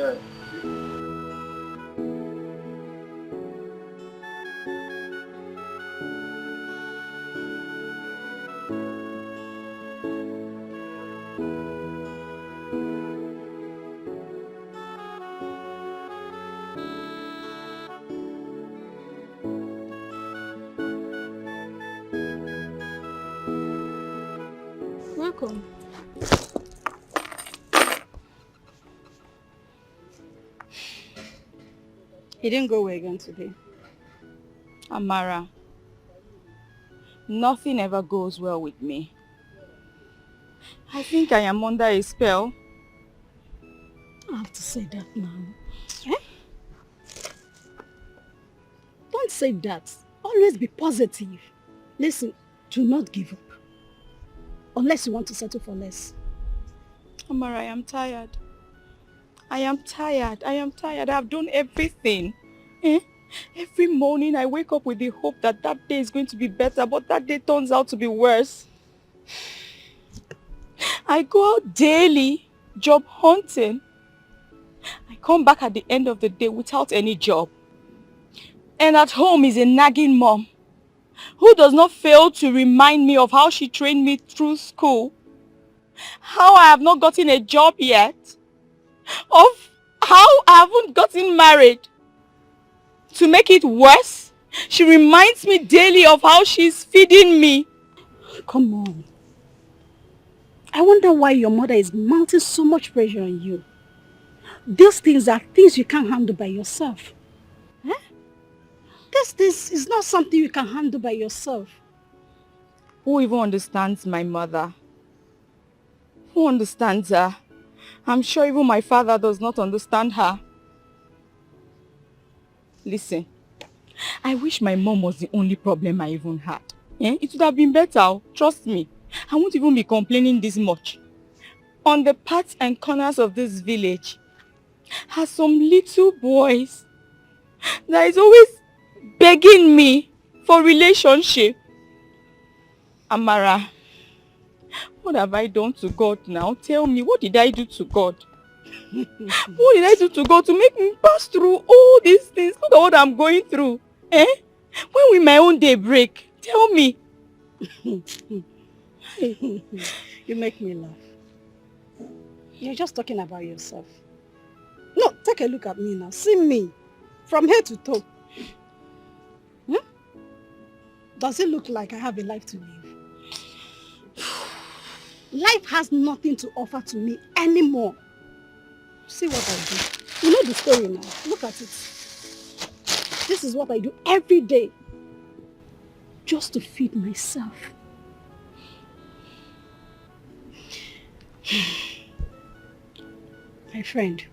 Welcome. He didn't go away again today. Amara, nothing ever goes well with me. I think I am under a spell. I have to say that now. Don't say that. Always be positive. Listen, do not give up. Unless you want to settle for less. Amara, I am tired. I am tired. I have done everything. Every morning I wake up with the hope that that day is going to be better, but that day turns out to be worse. I go out daily, job hunting. I come back at the end of the day without any job. And at home is a nagging mom who does not fail to remind me of how she trained me through school, how I have not gotten a job yet, of how I haven't gotten married. To make it worse, she reminds me daily of how she's feeding me. Come on. I wonder why your mother is mounting so much pressure on you. These things are things you can't handle by yourself. Eh? This is not something you can handle by yourself. Who even understands my mother? Who understands her? I'm sure even my father does not understand her. Listen, I wish my mom was the only problem I even had. It would have been better, trust me. I won't even be complaining this much. On the parts and corners of this village are some little boys that is always begging me for relationship. Amara, what have I done to God now? Tell me, what did I do to God? What did I do to God to make me pass through all these things? Look at what I'm going through. When will my own day break? Tell me. You make me laugh. You're just talking about yourself. No, take a look at me now. See me. From head to toe. Does it look like I have a life to live? Life has nothing to offer to me anymore. See what I do. You know the story now. Look at it. This is what I do every day. Just to feed myself. My friend.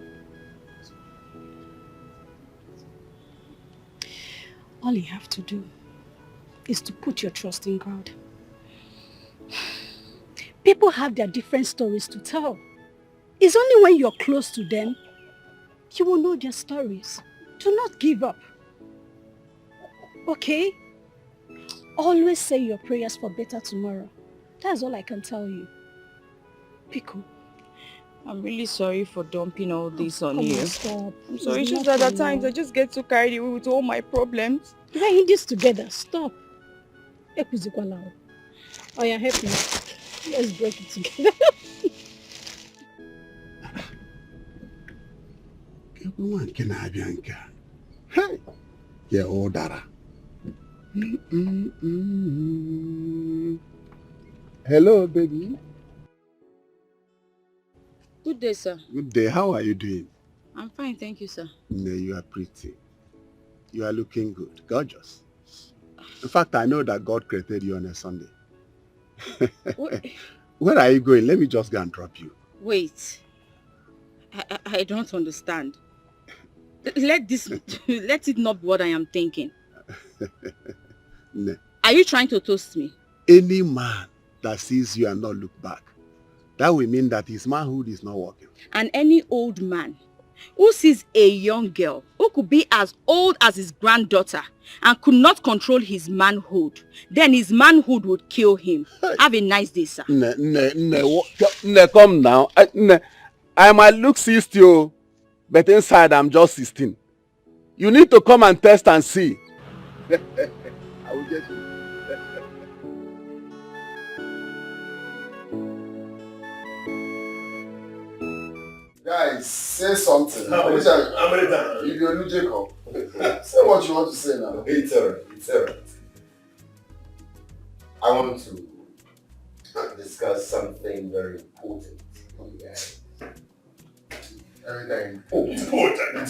All you have to do is to put your trust in God. People have their different stories to tell. It's only when you're close to them, you will know their stories. Do not give up. Okay? Always say your prayers for better tomorrow. That's all I can tell you. Pico. I'm really sorry for dumping all this on you. Stop. I'm sorry, it's just that at times I just get too carried away with all my problems. We're in this together. Stop. Oh yeah, help me. Let's break it together. Yeah, all that. Hello, baby. Good day, sir. Good day. How are you doing? I'm fine, thank you, sir. No, you are pretty. You are looking good. Gorgeous. In fact, I know that God created you on a Sunday. Where are you going? Let me just go and drop you. Wait. I don't understand. Let it not be what I am thinking. No. Are you trying to toast me? Any man that sees you and not look back, that will mean that his manhood is not working. And any old man who sees a young girl who could be as old as his granddaughter and could not control his manhood, then his manhood would kill him. Have a nice day, sir. Come now. I might look 60, but inside I'm just 16. You need to come and test and see. I will get you. Guys, say something. I'm ready down. If you're Jacob, say what you want to say now. It's alright. I want to discuss something very important with you guys. Everything. Important.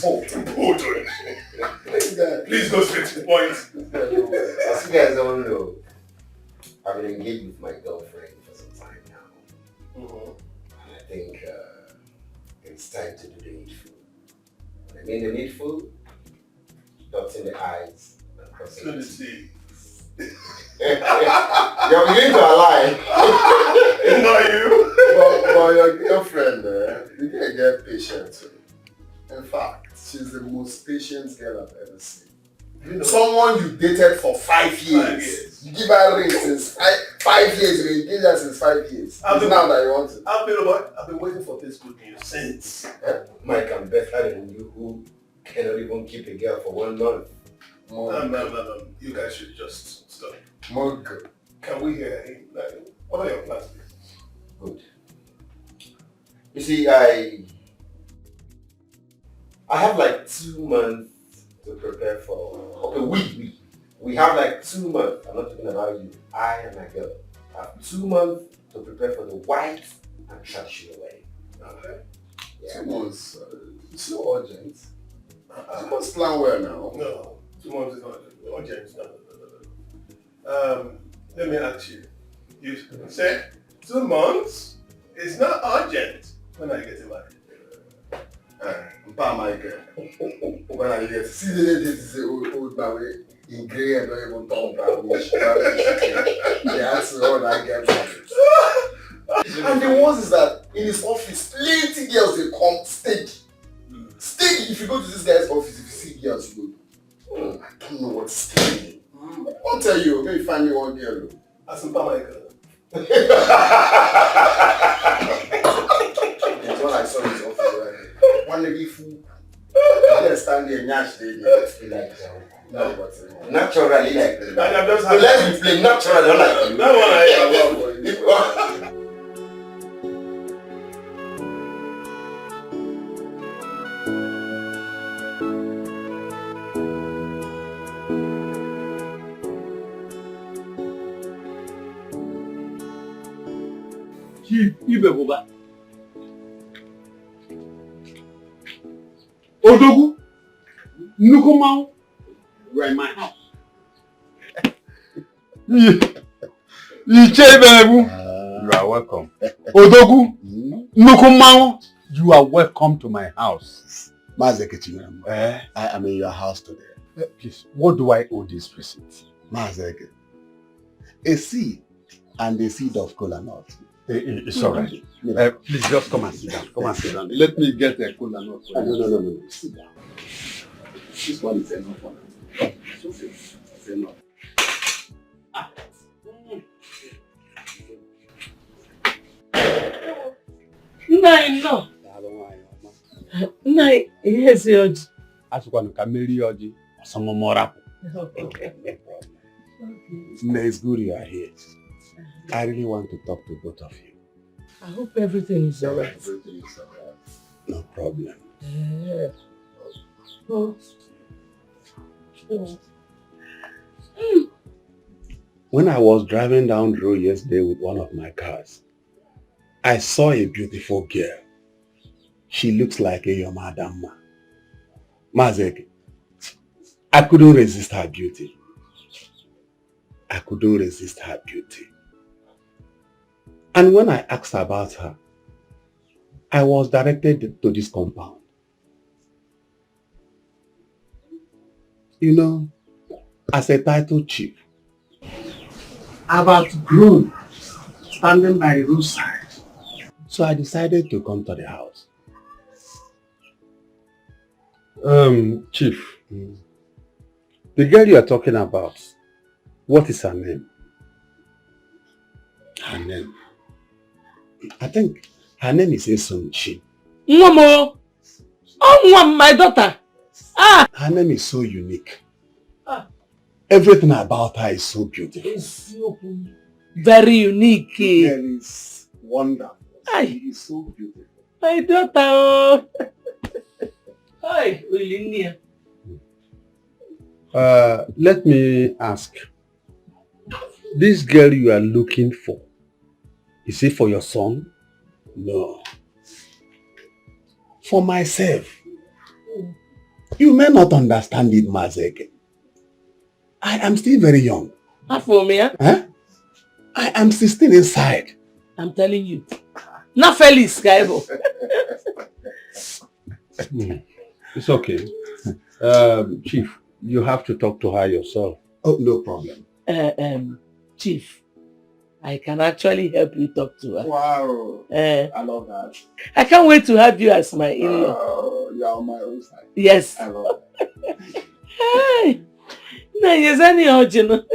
Please go straight to the point. As you guys all know, I've been engaged with my girlfriend for some time now. And I think it's time to do the needful. When I mean the needful, dotting the I's and crossing the T's. You're beginning to lie. Not you. But your girlfriend, you can get patient. In fact, she's the most patient girl I've ever seen. You know, someone you dated for 5 years. You give her ring since 5 years. You engaged her since 5 years. It's now that you want it. I've been waiting for this good news since. Mike, I'm better than you who cannot even keep a girl for 1 month. No. You guys should just stop. Mug. Can we hear him? What are your plans? Good. You see, I have like 2 months to to prepare for... Okay, we have like 2 months. I'm not talking about you. I and my girl have 2 months to prepare for the white and traditional wedding. Okay. Yeah. 2 months. It's not urgent. 2 months plan well now. No, 2 months is not urgent. No. Let me ask you. You said 2 months is not urgent. When are you getting married? Mpa Michael. When I get see the lady is old man in grey and not even talk about me. They ask me when I get married. And the worst is that in his office, plenty girls they come steady. Steady. If you go to this guy's office, if you see girls, you go, I don't know what's steady. I'll tell you, maybe find me one girl. As Mpa Michael. That's what I saw in his office right there. One lady fool. You stand there and yash lady. Like No, but naturally like I'm just so let me play naturally, not like you. That one Chief Ibebuba. Odogu, Nukumau, you are in my house. You are welcome. Odogu, Nukumau, you are welcome to my house. Mazeke, I am in your house today. Please, what do I owe this visit? Mazeke, a seed and a seed of kola nut. It's all right. Please just come and sit down. Come and sit down. Let me get a kola nut for you. No. Sit down. This one is enough for now. It's okay. It's enough. No. Nai, yes, Yoji. Asukwa nuka meri Yoji. Osango mora. Okay. It's good you are here. I really want to talk to both of you. I hope everything is alright. Everything is alright. No problem. Yeah. Oh. When I was driving down the road yesterday with one of my cars, I saw a beautiful girl. She looks like a Yomadama. Mazek, I couldn't resist her beauty. And when I asked about her, I was directed to this compound. You know, as a title chief, I've outgrown standing by the roadside. So I decided to come to the house. Chief, the girl you are talking about, what is her name? Her name? I think her name is Esonchi. Momo! Oh, my daughter! Her name is so unique. Everything about her is so beautiful. Very unique. Girl is wonderful. She is so beautiful. My daughter! Hi, Olinia. Let me ask. This girl you are looking for, is it for your son? No. For myself. You may not understand it, Mazeke. I am still very young. For me, Huh? I am 16 inside. I'm telling you. Not Felix, Kaibo. It's okay. Chief, you have to talk to her yourself. Oh, no problem. Chief, I can actually help you talk to her. Wow. I love that. I can't wait to have you as my in-law. Oh, you are on my own side. Yes. I love that. Hey. No, yes, any original.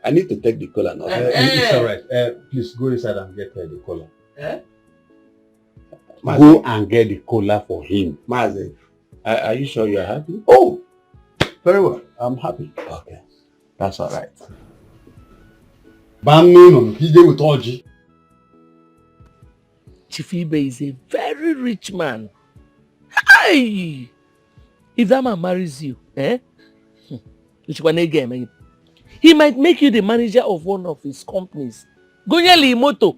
I need to take the collar now. It's all right. Please go inside and get the collar. Go and get the collar for him. Maze, are you sure you are happy? Oh, very well. I'm happy. Okay, that's all right. Chief Ibe is a very rich man. Hey! If that man marries you, Eh? Which one again? He might make you the manager of one of his companies. Gonyeli Moto.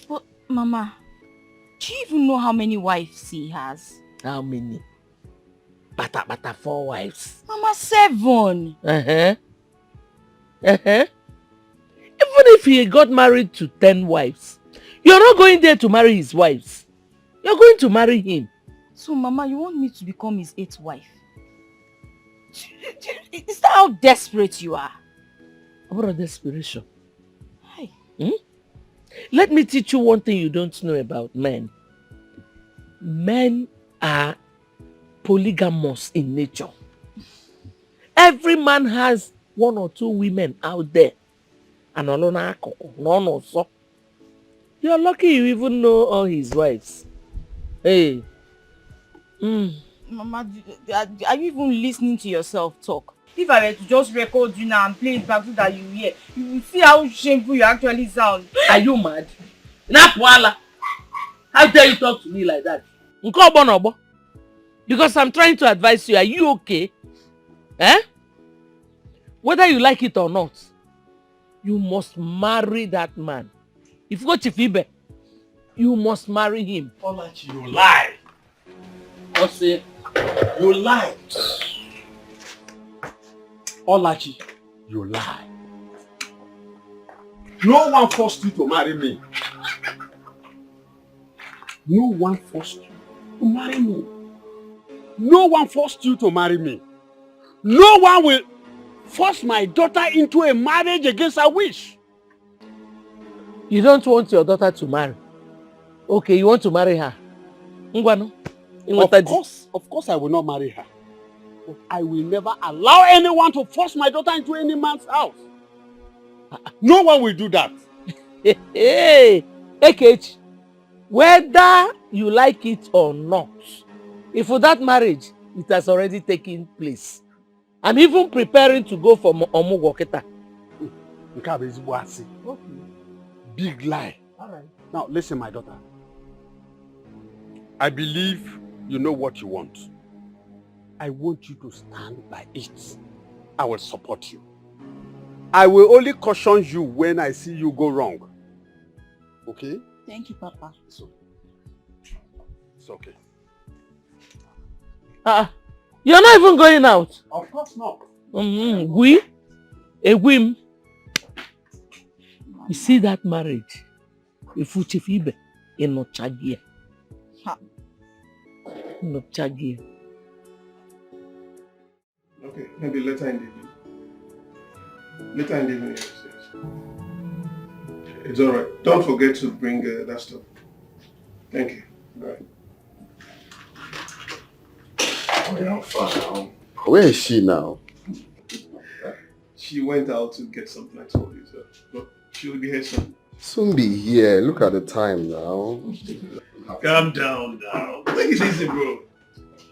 But, Mama, do you even know how many wives he has? How many? Bata 4 wives. Mama, 7. Uh-huh. Uh-huh. Even if he got married to 10 wives, you're not going there to marry his wives. You're going to marry him. So, Mama, you want me to become his 8th wife? Is that how desperate you are? About desperation. Hi. Let me teach you one thing you don't know about men. Men are polygamous in nature. Every man has 1 or 2 women out there. And you're lucky you even know all his wives. Hey. Mama, are you even listening to yourself talk? If I were to just record you now and play it back so that you hear, you will see how shameful you actually sound. Are you mad? Napwala. How dare you talk to me like that? Because I'm trying to advise you. Are you okay? Eh? Whether you like it or not, you must marry that man. If you go to Chifibe, you must marry him. Olachi, you lie. What's it? You lie. Olachi, you lie. No one forced you to marry me. No one forced you to marry me. No one forced you to marry me. No one will force my daughter into a marriage against her wish. You don't want your daughter to marry. Okay, you want to marry her. Of course I will not marry her. But I will never allow anyone to force my daughter into any man's house. No one will do that. Hey, Ekech, whether you like it or not, if for that marriage, it has already taken place. I'm even preparing to go for Omugwoketa. Big lie. All right. Now listen, my daughter. I believe you know what you want. I want you to stand by it. I will support you. I will only caution you when I see you go wrong. Okay? Thank you, Papa. It's okay. You're not even going out. Of course not. You see that marriage? If you chifibe, in no chagia. No chagia. Okay, maybe later in the evening. Later in the evening, yes. It's alright. Don't forget to bring that stuff. Thank you. Alright. Where is she now? She went out to get something, I told you, so. But she'll be here soon. Soon be here. Look at the time now. Calm down now. Take it easy, bro.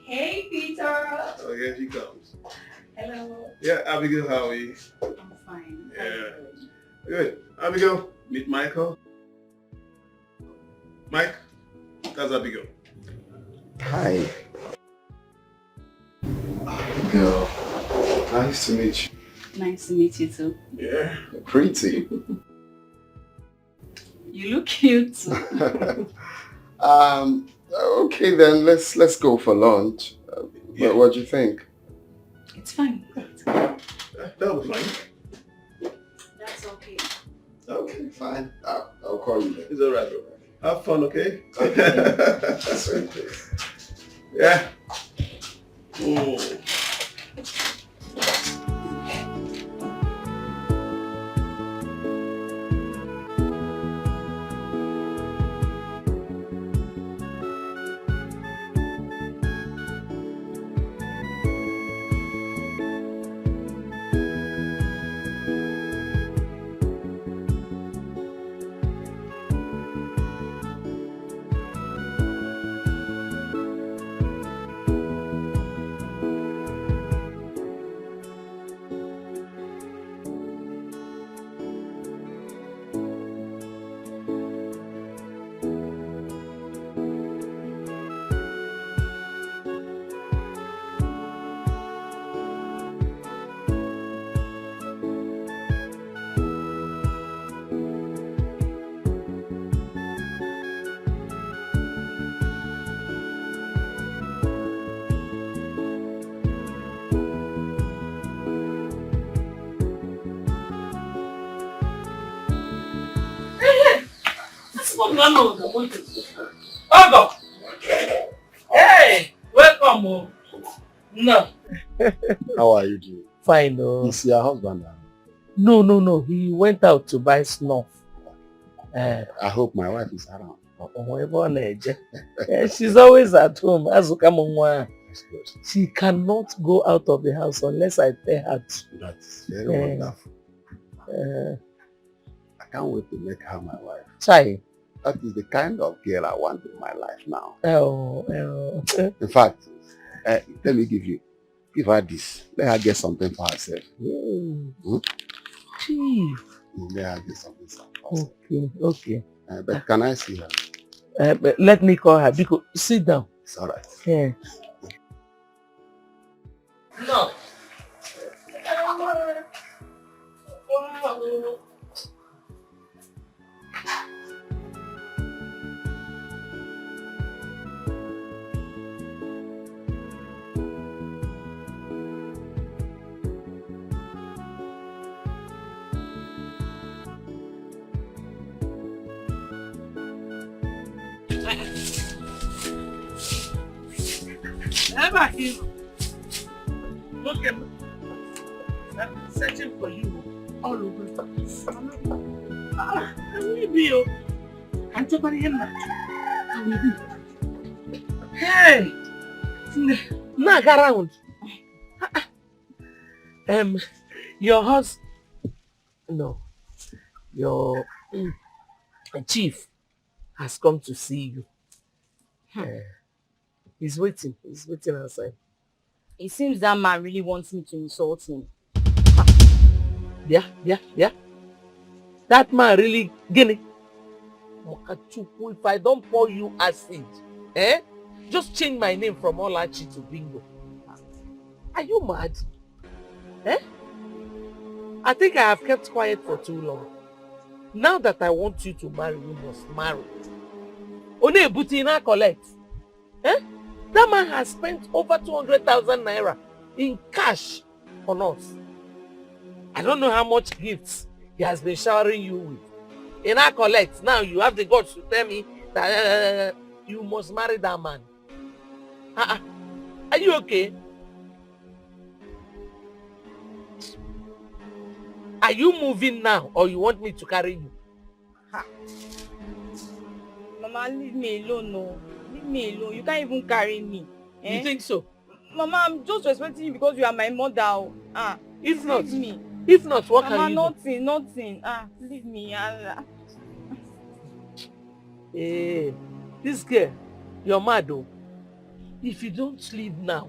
Hey, Peter. Oh, here she comes. Hello. Yeah, Abigail, how are you? I'm fine. Yeah. Good. Abigail, meet Michael. Mike, that's Abigail. Hi. Abigail, nice to meet you. Nice to meet you too. Yeah. Pretty. You look cute. Okay then, let's go for lunch. What do you think? It's fine. That'll be fine. That's okay. Okay, fine. I'll call you then. It's alright, bro. Have fun, okay? Okay. Yeah. Ogo! Hey! Welcome. No. How are you doing? Fine, no. Is your husband around? No. He went out to buy snuff. I hope my wife is around. She's always at home. That's good. She cannot go out of the house unless I tell her to. That's very wonderful. I can't wait to make her my wife. Chai. That is the kind of girl I want in my life now. Oh. In fact, let me give her this. Let her get something for herself. Chief. Let her get something for herself. Okay. But can I see her? But let me call her. Because sit down. It's all right. Yeah. No. Look at me. I'm searching for you all over the place. I will be you. I'm talking him now. I will be. Hey! Knock around. Your husband. No. Your chief has come to see you. He's waiting outside. It seems that man really wants me to insult him. Yeah. That man really guinea. If I don't pour you acid, just change my name from Olachi to Bingo. Are you mad? I think I have kept quiet for too long. Now that I want you to marry, you must marry. One Butina collect. That man has spent over 200,000 naira in cash on us. I don't know how much gifts he has been showering you with. In our collect, now you have the guts to tell me that you must marry that man. Are you okay? Are you moving now or you want me to carry you? Mama, leave me alone, no. Leave me alone. You can't even carry me. You think so? Mama, I'm just respecting you because you are my mother. If leave me. If not, what Mama, can you do? nothing. Leave me. Hey, this girl, you're mad though. If you don't leave now,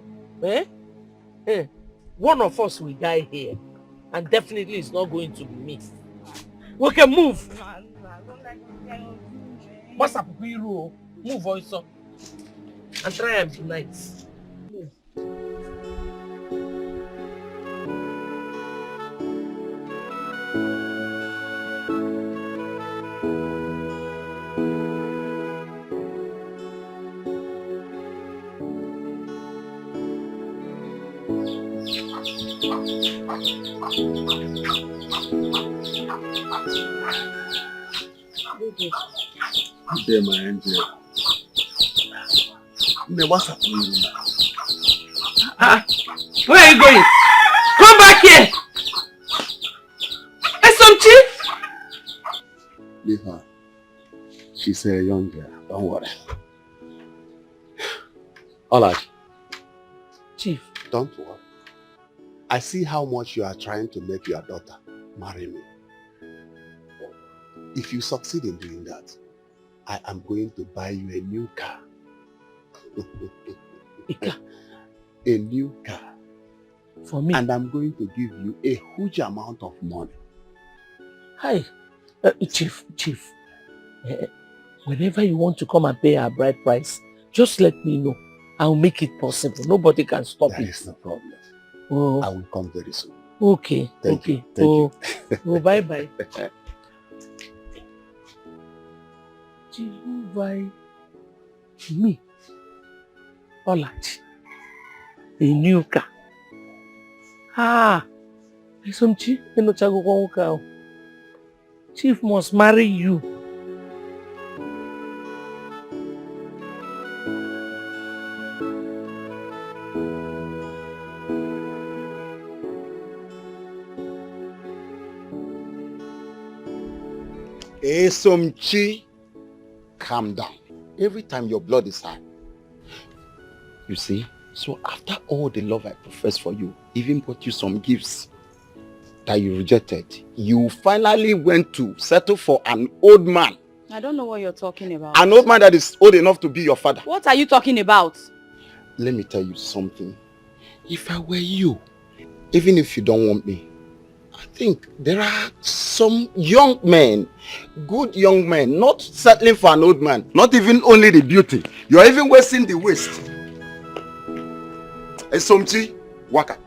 one of us will die here. And definitely it's not going to be me. We can move. What's up, Move also. And try and be nice. Move. Good day, my angel. What's up with you now? Where are you going? Come back here! SMG! Leave her. She's a young girl. Don't worry. Alright. Chief. Don't worry. I see how much you are trying to make your daughter marry me. If you succeed in doing that, I am going to buy you a new car. A new car. For me? And I'm going to give you a huge amount of money. Hi. Chief. Whenever you want to come and pay our bride price, just let me know. I'll make it possible. Nobody can stop it. That is no problem. Oh. I will come very soon. Okay. Thank you. Bye-bye. Jehovah, me, Olachi, a new car. Chief must marry you. Esomchi, calm down. Every time your blood is high. You see, so after all the love I profess for you, even bought you some gifts that you rejected, you finally went to settle for an old man. I don't know what you're talking about. An old man that is old enough to be your father. What are you talking about? Let me tell you something. If I were you, even if you don't want me, I think there are some young men, good young men, not settling for an old man, not even only the beauty. You're even wasting the waste. Esomchi, waka.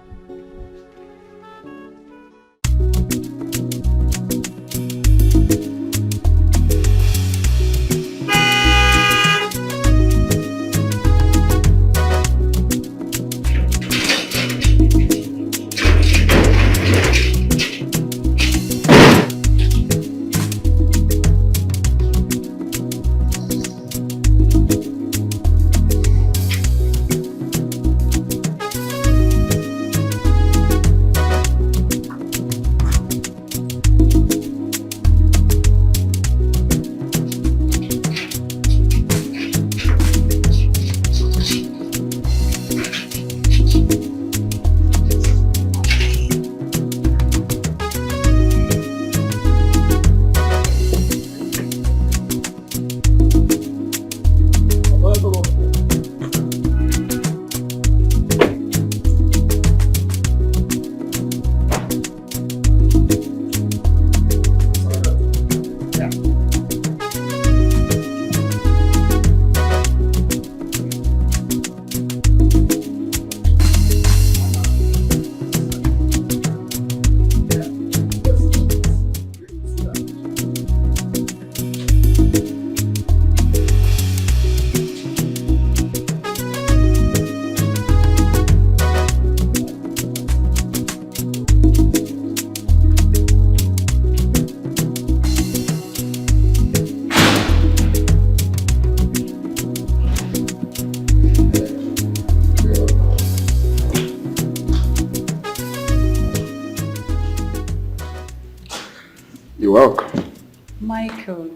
You're welcome. Michael,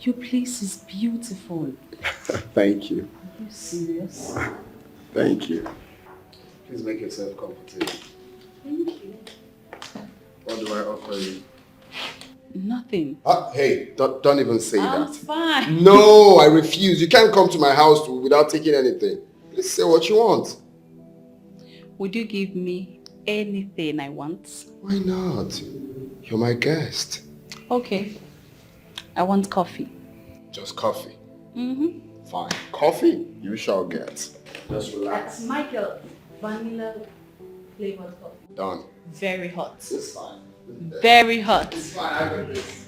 your place is beautiful. Thank you. Are you serious? Thank you. Please make yourself comfortable. Thank you. What do I offer you? Nothing. Hey, don't even say I'm that. fine. No, I refuse. You can't come to my house without taking anything. Please say what you want. Would you give me anything I want? Why not? You're my guest. Okay. I want coffee. Just coffee. Mm-hmm. Fine. Coffee? You shall get. Just relax. Michael, vanilla flavored coffee. Done. Very hot. It's fine. Very hot. It's fine. I got this.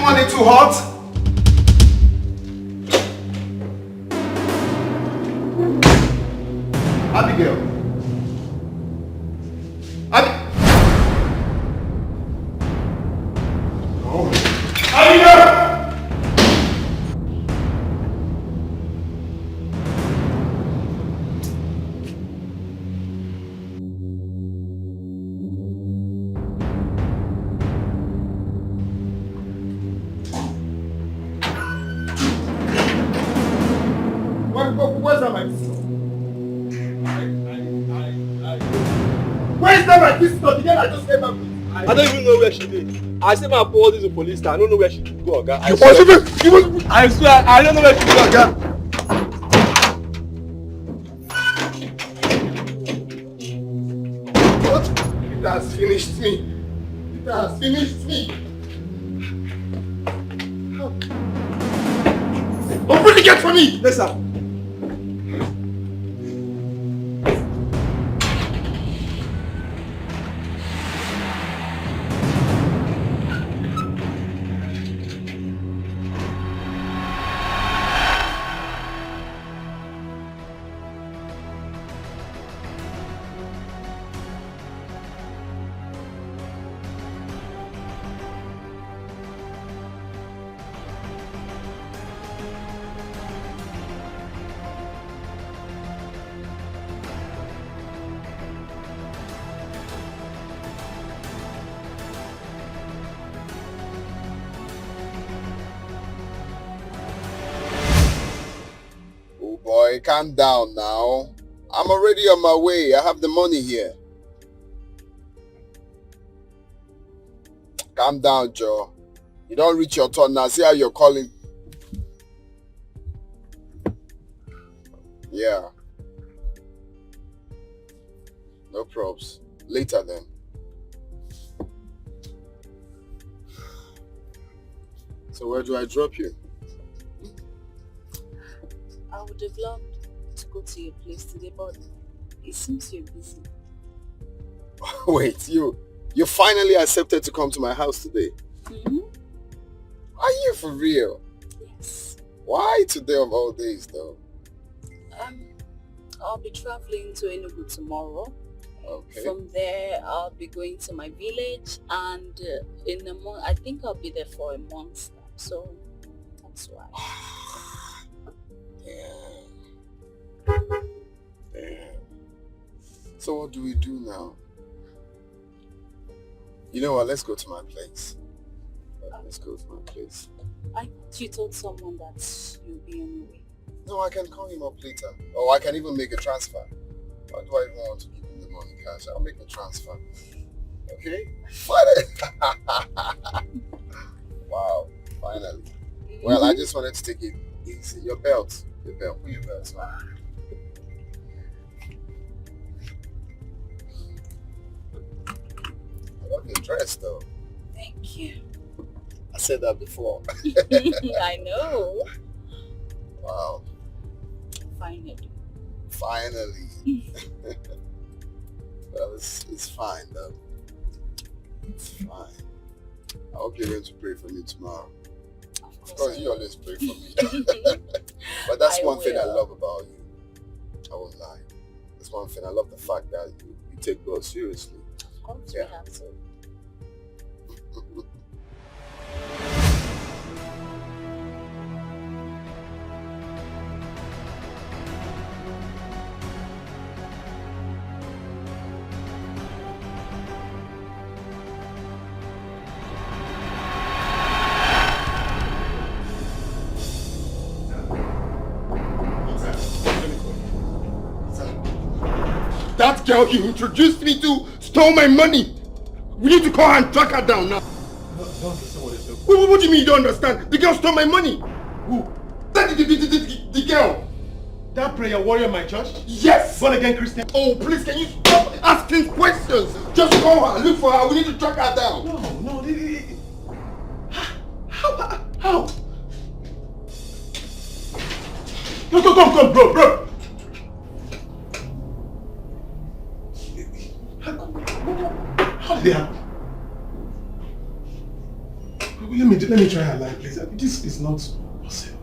Money too hot? Abigail. Oh. Abigail! Where's that my visitor? Where's that my visitor? The girl I just came back with. I don't even know where she is. I say my report this to police station. I don't know where she go, Oga. I swear, I don't know where she go, Oga. What? It has finished me. It has finished me. Open the gate for me! Yes, sir. Oh boy, calm down now. I'm already on my way. I have the money here. Calm down, Joe. You don't reach your turn now. See how you're calling. Yeah. No probs. Later then. So where do I drop you? I would have loved to go to your place today, but it seems you're busy. Wait, you finally accepted to come to my house today? Mm-hmm. Are you for real? Yes. Why today of all days though? I'll be traveling to Enugu tomorrow. Okay. From there, I'll be going to my village, and in a month, I think I'll be there for a month. So that's why. Damn. So what do we do now? You know what? Let's go to my place. Let's go to my place. I thought you told someone that you'll be on your way. No, I can call him up later. Or I can even make a transfer. Why do I even want to give him the money cash? I'll make a transfer. Okay? Wow, finally. Well, I just wanted to take it easy. Your belt. Put your belt on. I love your dress though. Thank you. I said that before. I know. Wow. Finally. Well, it's fine though. It's fine. I hope you're going to pray for me tomorrow. Of course, you always pray for me. But that's one thing I love about you. I won't lie. That's one thing. I love the fact that you take God seriously. Of course, we have to. That girl you introduced me to stole my money. We need to call her and track her down now. Don't understand what you're saying. What do you mean you don't understand? The girl stole my money. Who? The girl. That prayer warrior in my church? Yes! Born again Christian? Oh, please, can you stop asking questions? Just call her, look for her, we need to track her down. No. How? Come, bro. How did it happen? Let me try her line, please. This is not possible.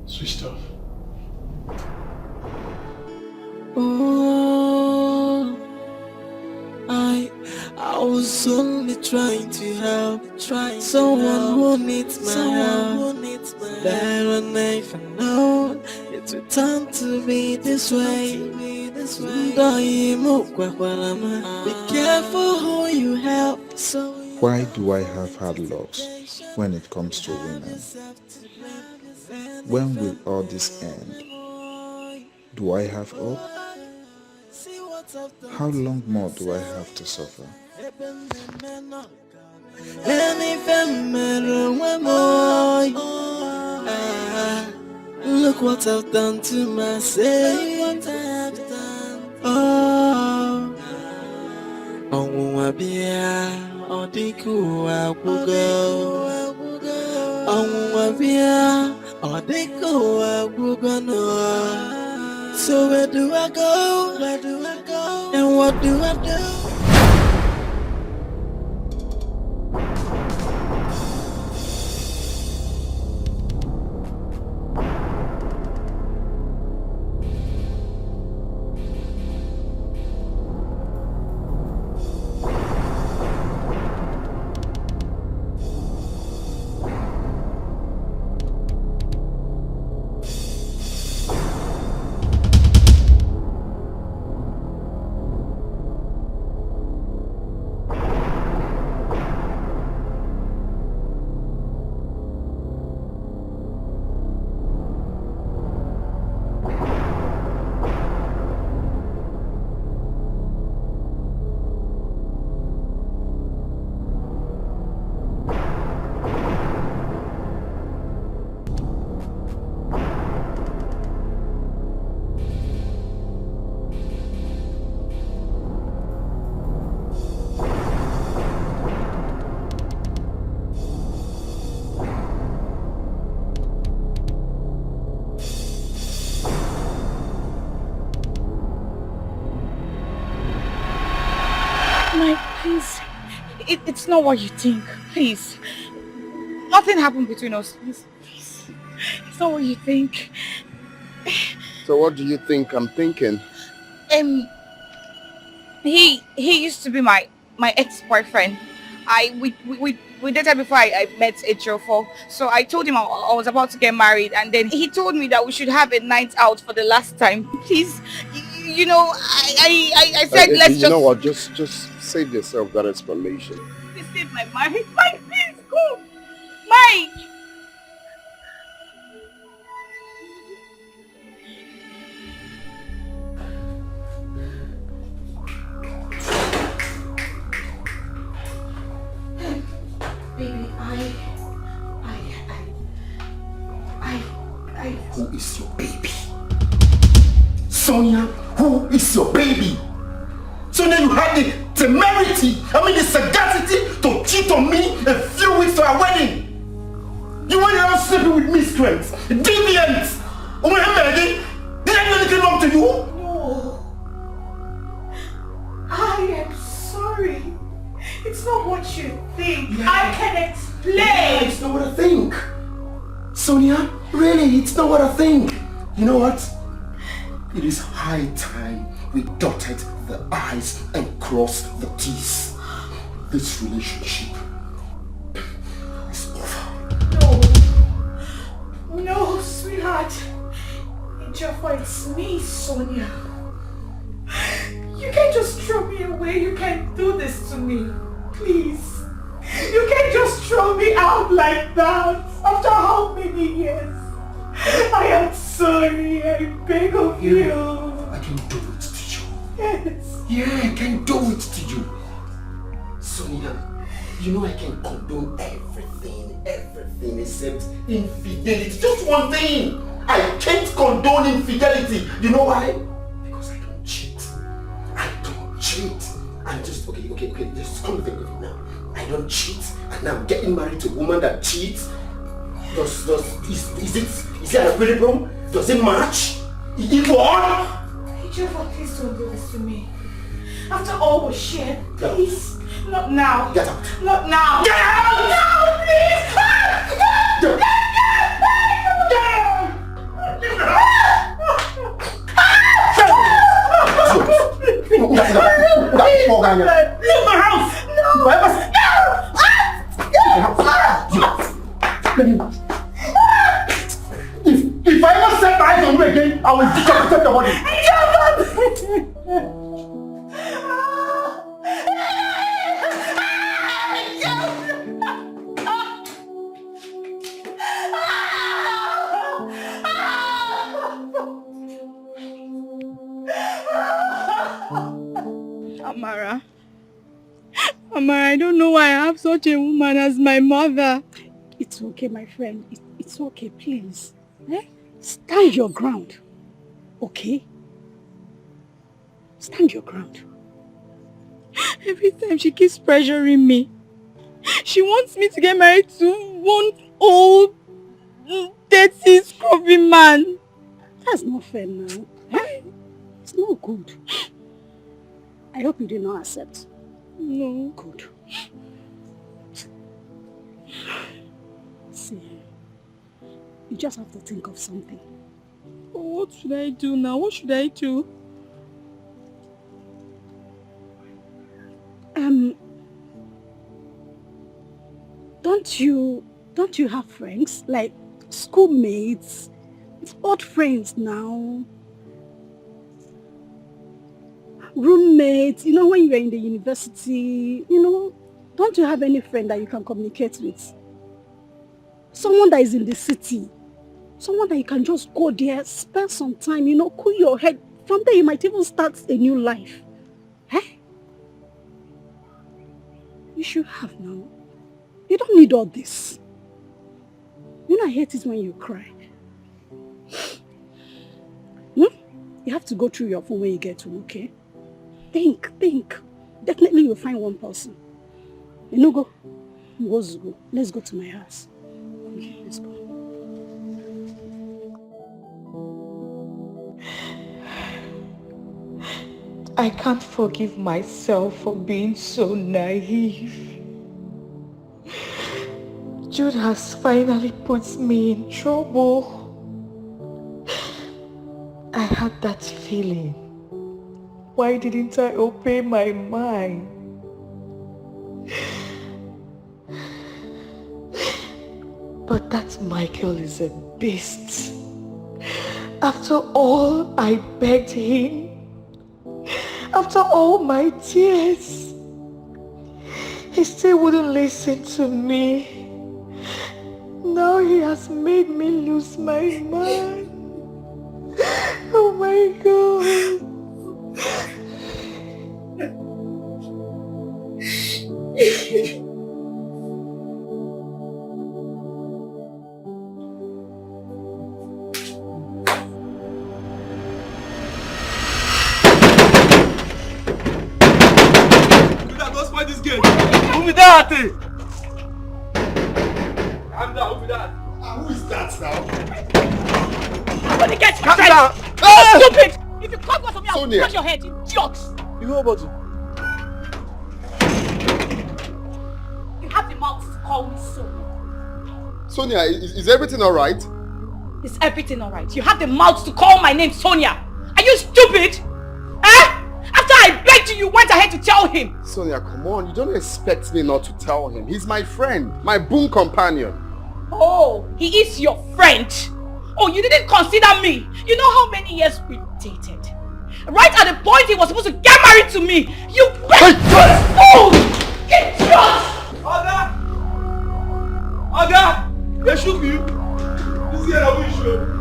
Switched off. Oh, I was only trying to help, someone who needs my help. Better than if I known it would turn to be this way. Be careful who you help. Why do I have hard loves when it comes to women? When will all this end? Do I have hope? How long more do I have to suffer? Look what I've done to myself. Oh, Onwabia, Odiku Abugo. Onwabia, Odiku Abugo no. So where do I go? Where do I go? And what do I do? Mike, please. It's not what you think. Please. Nothing happened between us. Please. It's not what you think. So what do you think I'm thinking? He used to be my ex-boyfriend. We dated before I met Ejiofor. So I told him I was about to get married, and then he told me that we should have a night out for the last time. Please, you know, I said let's just. You know what? Just save yourself that explanation. Please save my marriage. Mike, please go. Mike. Baby, who is your baby? Sonia, who is your baby? Sonia, you had the temerity, the sagacity to cheat on me a few weeks to our wedding. You went around sleeping with miscreants, deviants. Did I do anything wrong to you? No. I am sorry. It's not what you think. Yeah. I can explain. Yeah, it's not what I think. Sonia, really, it's not what I think. You know what? It is high time we dotted the I's and crossed the T's. This relationship is over. No, sweetheart. Ejiofor, it's me, Sonia. You can't just throw me away. You can't do this to me. Please. You can't just throw me out like that. After how many years? I am sorry. I beg of you. I can do it to you. Yes. Yeah, I can do it to you. Sonia, you know I can condone everything except infidelity. Just one thing. I can't condone infidelity. You know why? Because I don't cheat. I'm just, okay, just come think of it now. I don't cheat, and now I'm getting married to a woman that cheats. Is it an equilibrium? Does it match? Equal? Ejiofor, please don't do this to me. After all we shared, please. Not now. Get out. Not now. Get out! No, please! Get out! Leave my house! If I ever set my eyes on you again, I will decapitate your body. Amara. Amara, I don't know why I have such a woman as my mother. It's okay, my friend. It's okay, please. Eh? Stand your ground. Okay? Stand your ground. Every time she keeps pressuring me. She wants me to get married to one old, dirty, scruffy man. That's not fair now. Eh? It's not good. I hope you did not accept. No. Good. See, you just have to think of something. What should I do now? What should I do? Don't you have friends? Like schoolmates? Old friends now? Roommates? You know, when you were in the university, don't you have any friend that you can communicate with? Someone that is in the city. Someone that you can just go there, spend some time, cool your head. From there, you might even start a new life. Eh? You should have now. You don't need all this. I hate it when you cry. You have to go through your phone when you get home, okay? Think. Definitely you'll find one person. Go. Wazico. Let's go to my house. Okay, let's go. I can't forgive myself for being so naive. Jude has finally put me in trouble. I had that feeling. Why didn't I obey my mind? But that Michael is a beast. After all I begged him, after all my tears, he still wouldn't listen to me. Now he has made me lose my mind. Oh my God. Don't spoil this game. Who be that? Calm down. Who be that? Who is that now? When you get Calm straight. down. Oh, stupid! If you come for me, I'll Sonia. crush your head, idiot! You know about it? You have the mouth to call me Sonia. Sonia, is everything all right? Is everything alright? You have the mouth to call my name Sonia. Are you stupid? Eh? After I begged you, you went ahead to tell him. Sonia, come on. You don't expect me not to tell him. He's my friend, my boon companion. Oh, he is your friend. Oh, you didn't consider me. You know how many years we dated? Right at the point he was supposed to get married to me, you fool! Get shot! Oga! They shoot you. This guy will shoot.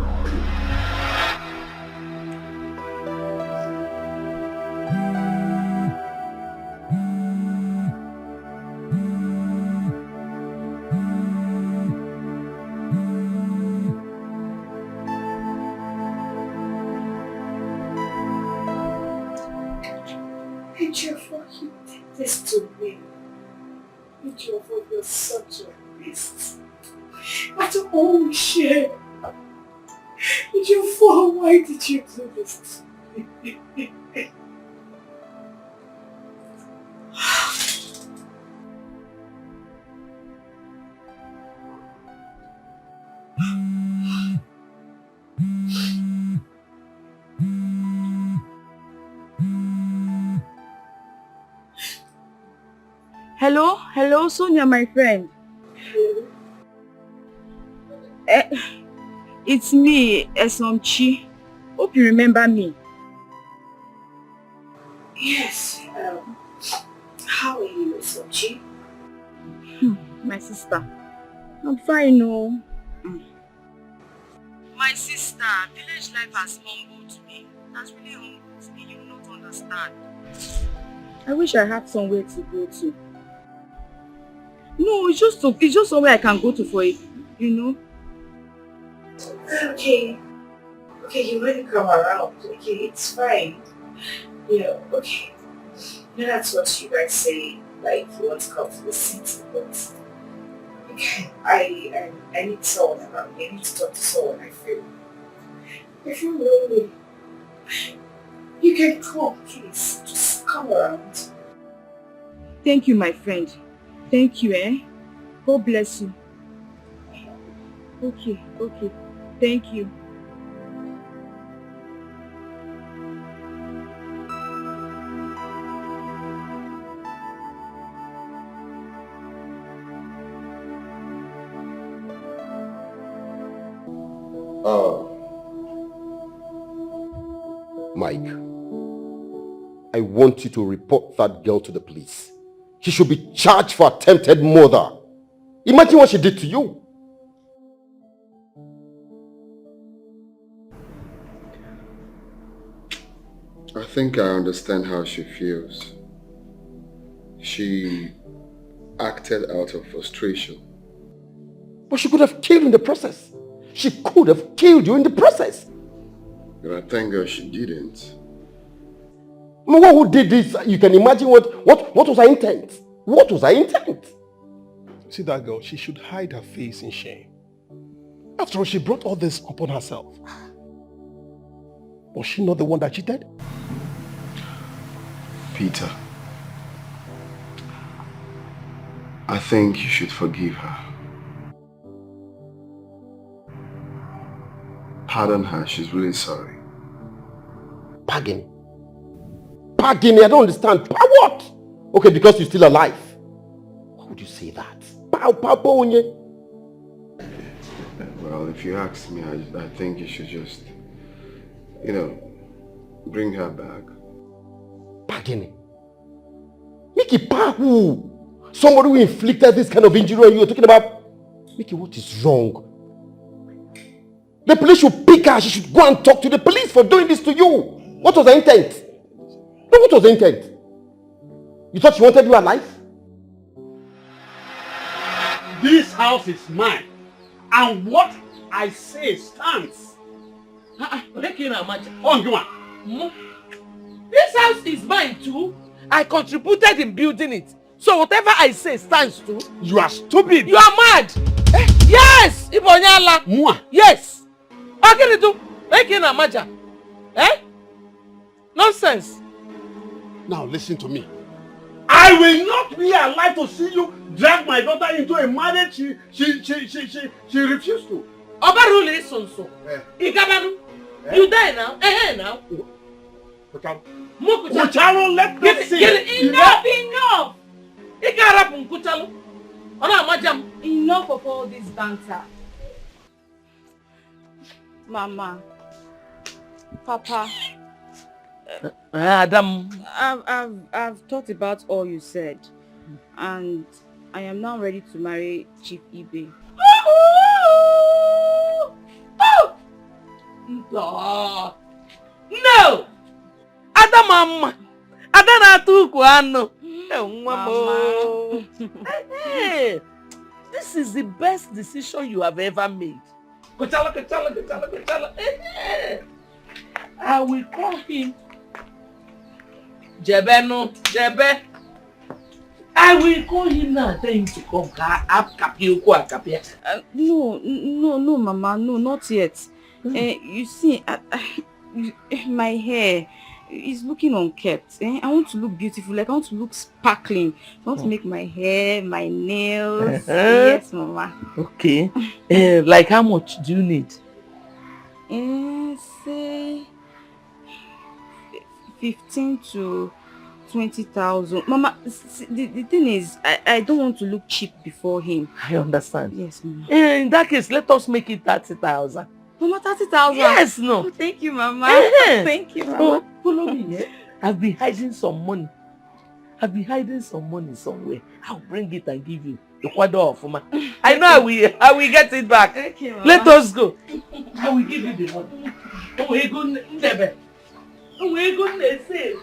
Ejiofor, you did this to me. Ejiofor, you're such a beast. After all we shared, Ejiofor, why did you do this to me? Hello, Sonia, my friend. It's me, Esomchi. Hope you remember me. Yes, how are you, Sochi? My sister. I'm fine, no. My sister, village life has humbled me. That's really humbled me. You will not understand. I wish I had somewhere to go to. No, it's just somewhere I can go to for it, you know. Okay. Okay, you really come around. Okay, it's fine. Yeah, okay. You know, that's what you guys say, like you want to come to the city, but okay, I need someone around me. I need to talk to someone. I feel lonely. You can come, please. Just come around. Thank you, my friend. Thank you, eh? God bless you. Okay. Thank you. Mike, I want you to report that girl to the police. She should be charged for attempted murder. Imagine what she did to you. I think I understand how she feels. She acted out of frustration. But she could have killed in the process. She could have killed you in the process. But I thank God she didn't. I mean, who did this? You can imagine what was her intent? What was her intent? See that girl, she should hide her face in shame. After all, she brought all this upon herself. Was she not the one that cheated? Peter, I think you should forgive her. Pardon her, she's really sorry. Pardon? Pardon? I don't understand. What? Okay, because you're still alive. Why would you say that? Well, if you ask me, I think you should just, bring her back. Pardon? Mickey, who? Somebody who inflicted this kind of injury on you. You're talking about? Mickey, what is wrong? The police should pick her. She should go and talk to the police for doing this to you. What was her intent? No, what was the intent? You thought she wanted you alive? This house is mine. And what I say stands. This house is mine too. I contributed in building it. So whatever I say stands too. You are stupid. You are mad. Yes. Ibonyala. Yes. Nonsense. Now listen to me. I will not be alive to see you drag my daughter into a marriage she refused to. Obaru listen so. Igabanu. You die now. Now. Kuchalo, let me see. Enough. Igarapun Kuchalo. Enough of all this banter. Mama, Papa, Adam. I've thought about all you said, and I am now ready to marry Chief Ibe. No! Adam, Hey, this is the best decision you have ever made. I will call him Jebe. I will call him now and tell him to come. No, Mama, no, not yet. You see, my hair is looking unkept. I want to look beautiful, like I want to look sparkling. I want to make my hair, my nails. Yes, Mama. Okay. Like how much do you need? Say 15 to 20,000. Mama, the thing is, I don't want to look cheap before him. I understand. Yes, Mama. In that case, let us make it 30,000. Mama, 30,000? Yes, no. Oh, thank you, Mama. Thank you, Mama. Oh, follow me, eh? I've been hiding some money. Somewhere. I'll bring it and give you the quarter of Mama. I know I will get it back. Okay, Mama. Let us go. I will give you the money. Oh, we go never. Oh, we go never.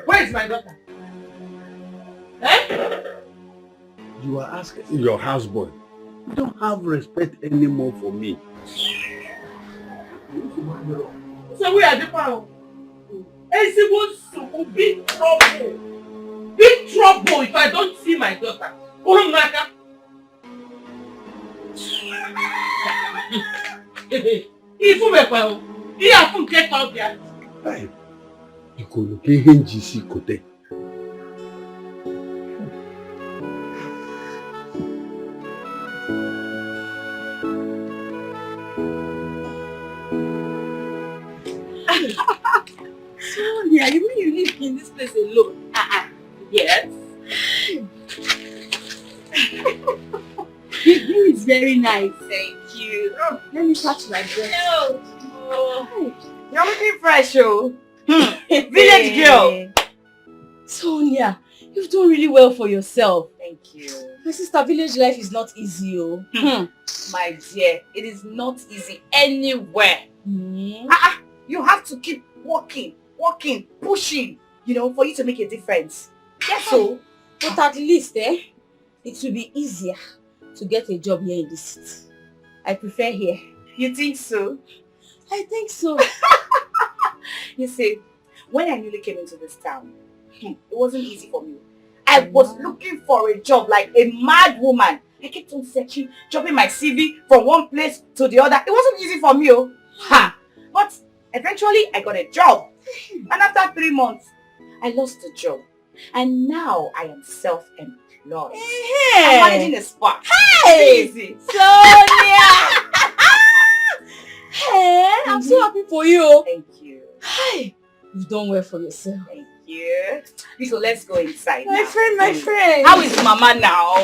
Where is my daughter? Eh? You are asking your houseboy. You don't have respect anymore for me. So we are the power. Ezi wants to big trouble. Big trouble if I don't see my daughter. Urumnaka. If you me you have to get out there. Hey, you could look at NGC Kote. Sonia, you mean you live in this place alone? Yes. The view is very nice. Thank you. Oh, let me touch my breast. No. Oh. You're looking fresh, oh. Village girl. Sonia, you've done really well for yourself. Thank you. My sister, village life is not easy, oh. My dear, it is not easy anywhere. You have to keep working, pushing, for you to make a difference. Yes, so. But at least, it will be easier to get a job here in the city. I prefer here. You think so? I think so. You see, when I newly came into this town, it wasn't easy for me. I was looking for a job like a mad woman. I kept on searching, dropping my CV from one place to the other. It wasn't easy for me. But eventually, I got a job. And after 3 months, I lost the job. And now I am self-employed. I'm managing a spa. Hey! Easy. Sonia! Hey, I'm so happy for you. Thank you. Hey, you've done well for yourself. Thank you. So let's go inside My now. friend. How is Mama now?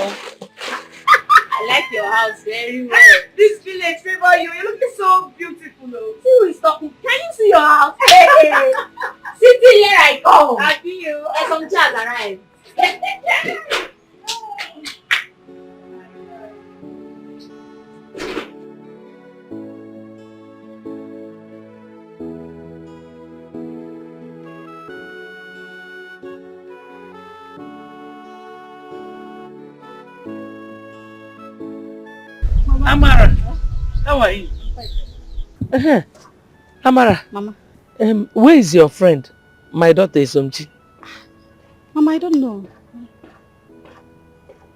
I like your house very well. This village favor you. You're looking so beautiful. See who is talking. Can you see your house? Hey. Sitting here I come. I see you. And some chairs arrive. Amara, how are you? Amara, Mama. Where is your friend? My daughter is Somchi. Mama, I don't know.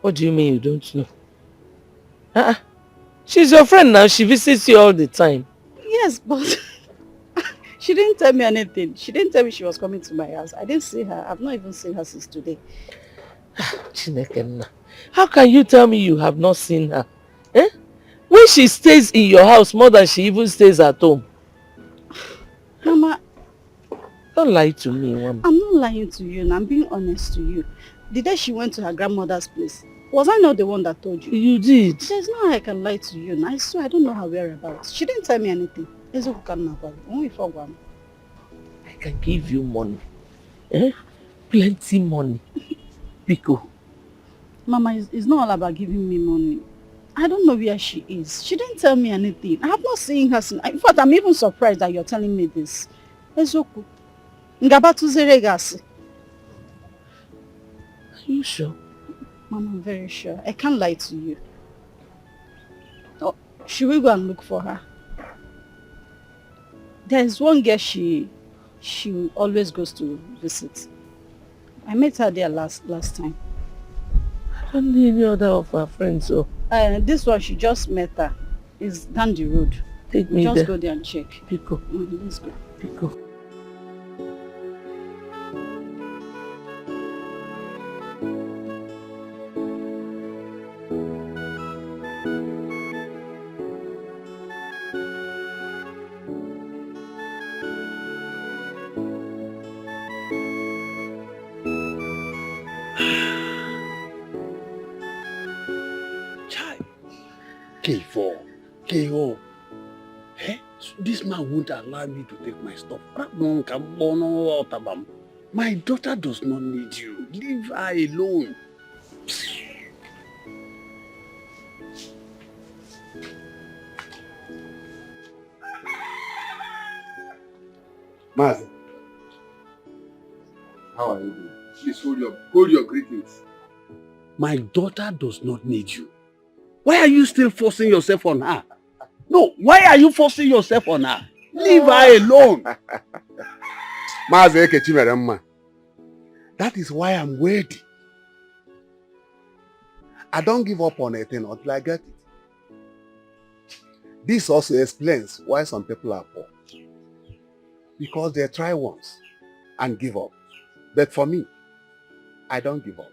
What do you mean you don't know? She's your friend now. She visits you all the time. Yes, but she didn't tell me anything. She didn't tell me she was coming to my house. I didn't see her. I've not even seen her since today. Chineke, how can you tell me you have not seen her? Eh? When she stays in your house more than she even stays at home. Mama, don't lie to me, Mama. I'm not lying to you, and I'm being honest to you. The day she went to her grandmother's place, was I not the one that told you? You did. There's no way I can lie to you. And I swear I don't know her whereabouts. She didn't tell me anything. I can give you money. Eh? Plenty money. Pico. Mama, it's not all about giving me money. I don't know where she is. She didn't tell me anything. I have not seen her since. In fact, I'm even surprised that you're telling me this. Ezoku. Are you sure? Mama, I'm very sure. I can't lie to you. Oh, should we go and look for her? There's one girl she always goes to visit. I met her there last time. I don't need any other of her friends, so. This one, she just met her. It's down the road. Take me just there. Go there and check. Pico. Let's go. Pico. K4, KO. Eh? This man won't allow me to take my stuff. My daughter does not need you. Leave her alone. Mazi, how are you doing? Please hold your greetings. My daughter does not need you. Why are you still forcing yourself on her? No, why are you forcing yourself on her? Leave her alone. That is why I'm ready. I don't give up on anything until I get it. This also explains why some people are poor. Because they try once and give up. But for me, I don't give up.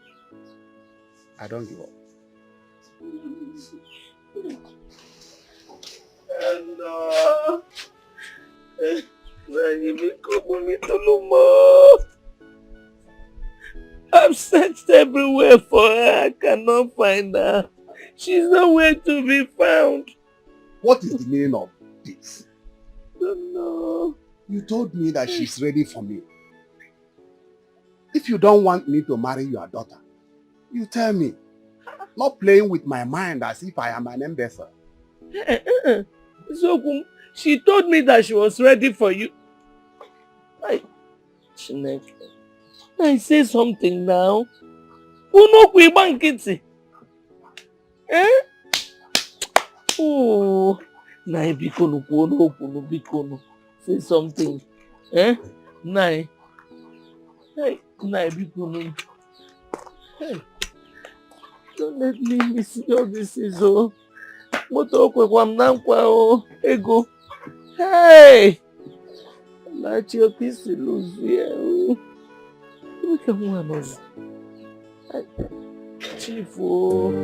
I don't give up. I've searched everywhere for her. I cannot find her. She's nowhere to be found. What is the meaning of this? I don't know. You told me that she's ready for me. If you don't want me to marry your daughter, you tell me. Not playing with my mind as if I am an imbecile. So, she told me that she was ready for you. I say something now. Eh? Oh, Nai bikono bikono. Say something. Eh? Nai. Hey, Nai bikono. Hey. Don't let me miss all this is oh. Moto kwe kwa mnankwa oh. Ego. Hey! Let your peace lose here. Look at one of us. Chief oh.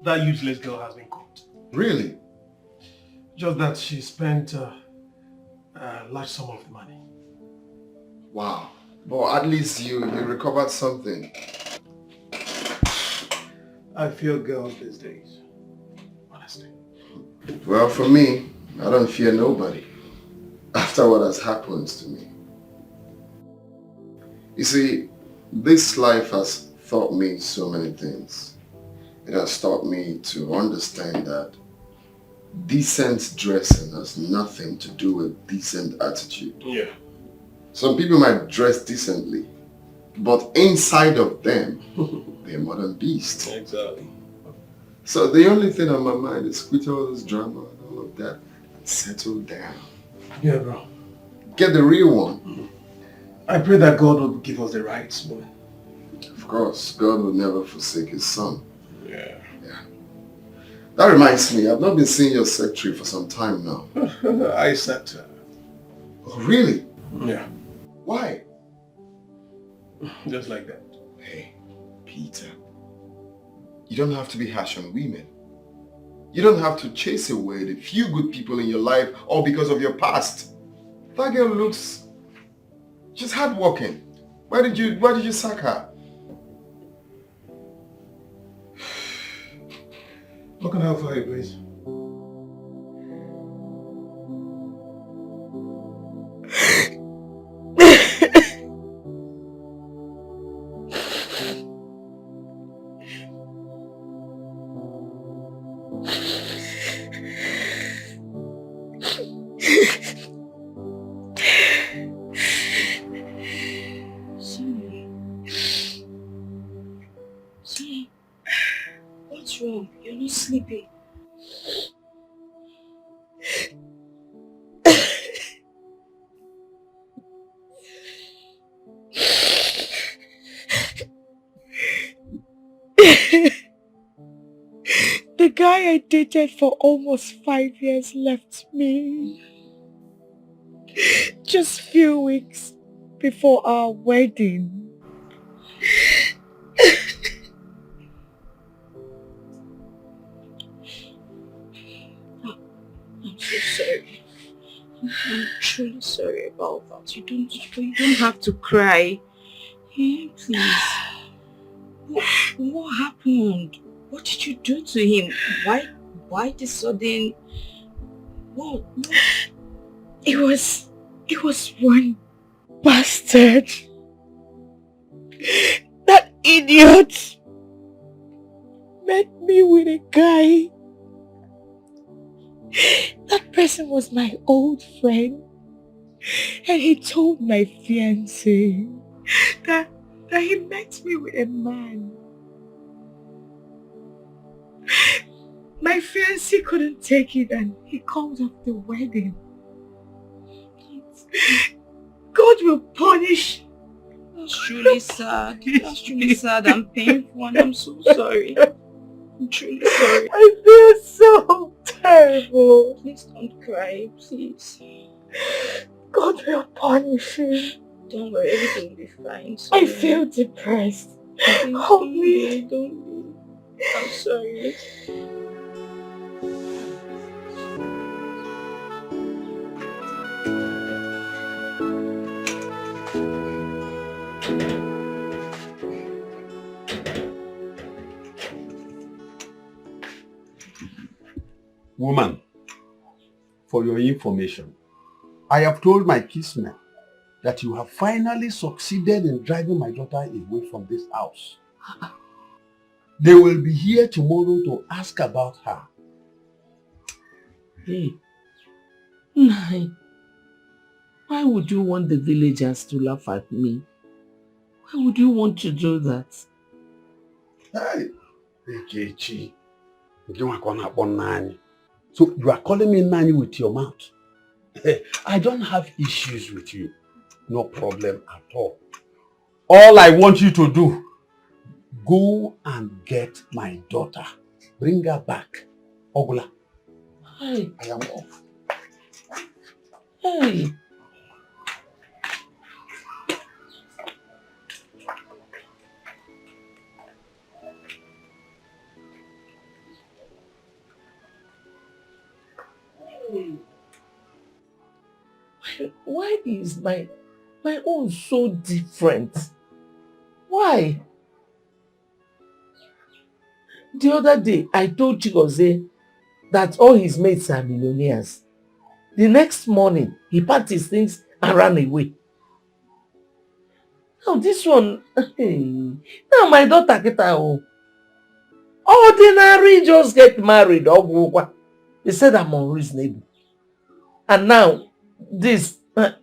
That useless girl has been caught. Really? Just that she spent a large sum of money. Wow. But at least you recovered something. I fear girls these days, honestly. Well, for me, I don't fear nobody after what has happened to me. You see, this life has taught me so many things. It has taught me to understand that decent dressing has nothing to do with decent attitude. Yeah. Some people might dress decently, but inside of them, they're modern beasts. Exactly. So the only thing on my mind is quit all this drama and all of that and settle down. Yeah, bro. Get the real one. I pray that God will give us the right woman. Of course, God will never forsake his son. Yeah. That reminds me, I've not been seeing your secretary for some time now. I said to her. Oh, really? Yeah. Why? Just like that. Hey, Peter. You don't have to be harsh on women. You don't have to chase away the few good people in your life all because of your past. That girl looks... she's hardworking. Why did you sack her? What can I help for you, please? Sorry. What's wrong? You're not sleeping. The guy I dated for almost 5 years left me. Just few weeks before our wedding. I'm so sorry. I'm truly sorry about that. You don't have to cry. Hey, please. What happened? What did you do to him? Why the sudden... What? It was one bastard. That idiot met me with a guy. That person was my old friend. And he told my fiancé that he met me with a man. My fiancé couldn't take it and he called off the wedding. God will punish. That's truly sad. That's truly sad and painful, and I'm so sorry. I'm truly sorry. I feel so terrible. Please don't cry, please. God will punish him. Don't worry, everything will be fine. I feel depressed. Help me. Don't be. I'm sorry. Woman, for your information, I have told my kinsmen that you have finally succeeded in driving my daughter away from this house. They will be here tomorrow to ask about her. Hey, Nai, why would you want the villagers to laugh at me? Why would you want to do that? Hey, Ekechi, so you are calling me Nani with your mouth? I don't have issues with you. No problem at all. All I want you to do, go and get my daughter. Bring her back. Ogula. Hey. I am off. Hey. Why is my own so different? Why? The other day, I told Chigozie that all his mates are millionaires. The next morning, he packed his things and ran away. Now this one, hey, now my daughter get her ordinary just get married. They said I'm unreasonable. And now, this,